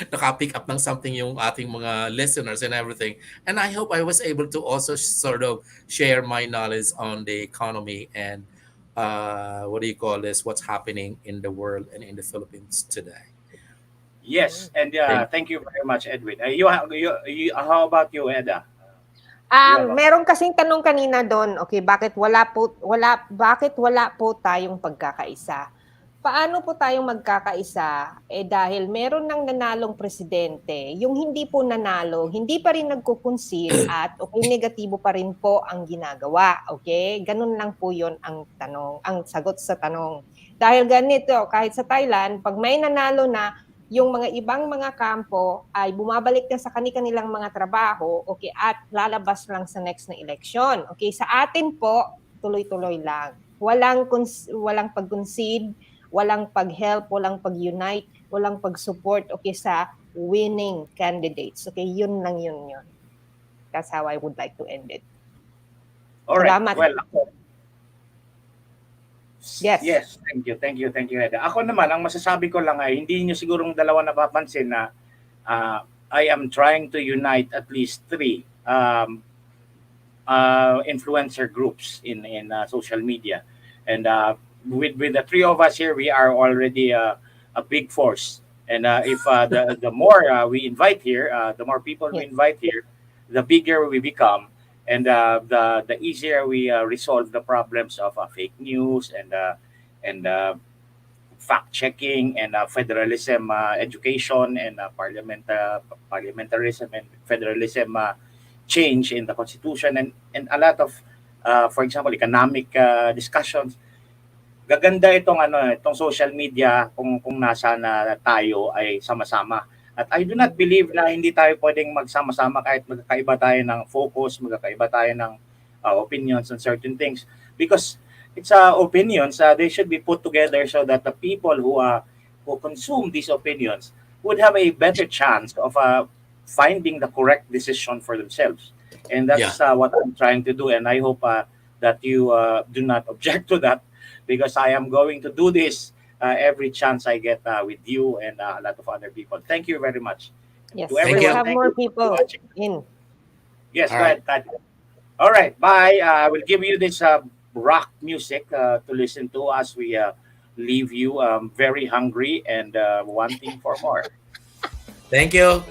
naka-pick up ng something yung ating mga listeners and everything. And I hope I was able to also sort of share my knowledge on the economy and what's happening in the world and in the Philippines today. Yes, and thank you very much, Edwin. How about you, Hedda? Meron kasing tanong kanina doon, bakit wala po tayong pagkakaisa? Paano po tayong magkakaisa? Dahil meron ng nanalong presidente, yung hindi po nanalo, hindi pa rin nagko-concede at negatibo pa rin po ang ginagawa. Okay? Ganun lang po yun ang sagot sa tanong. Dahil ganito, kahit sa Thailand, pag may nanalo na, yung mga ibang mga kampo ay bumabalik na sa kanilang mga trabaho, at lalabas lang sa next na election. Sa atin po, tuloy-tuloy lang. Walang pag-concede, walang pag-help, walang pag-unite, walang pag-support sa winning candidates. Yun lang yun. That's how I would like to end it. All right. Salamat. Well, Yes. Thank you, Hedda. Ako naman, ang masasabi ko lang ay hindi niyo sigurong dalawa napapansin na I am trying to unite at least three influencer groups in social media, and with the three of us here, we are already a big force. And if the more we invite here, the more people we Yes. invite here, the bigger we become, and the easier we resolve the problems of fake news and fact checking and federalism education and parliamentarism and federalism change in the constitution, and a lot of for example economic discussions. Gaganda itong social media kung nasa na tayo ay sama-sama. At I do not believe na hindi tayo pwedeng magsama-sama kahit magkakaiba tayo ng focus, magkakaiba tayo ng opinions on certain things, because it's opinions, they should be put together so that the people who consume these opinions would have a better chance of finding the correct decision for themselves. And that's what I'm trying to do, and I hope that you do not object to that, because I am going to do this every chance I get with you and a lot of other people. Thank you very much. Yes. To Thank Let's you. have thank more you for people watching. in. Yes, All go ahead, Tad. All right, bye. I will give you this rock music to listen to as we leave you very hungry and wanting for more. Thank you.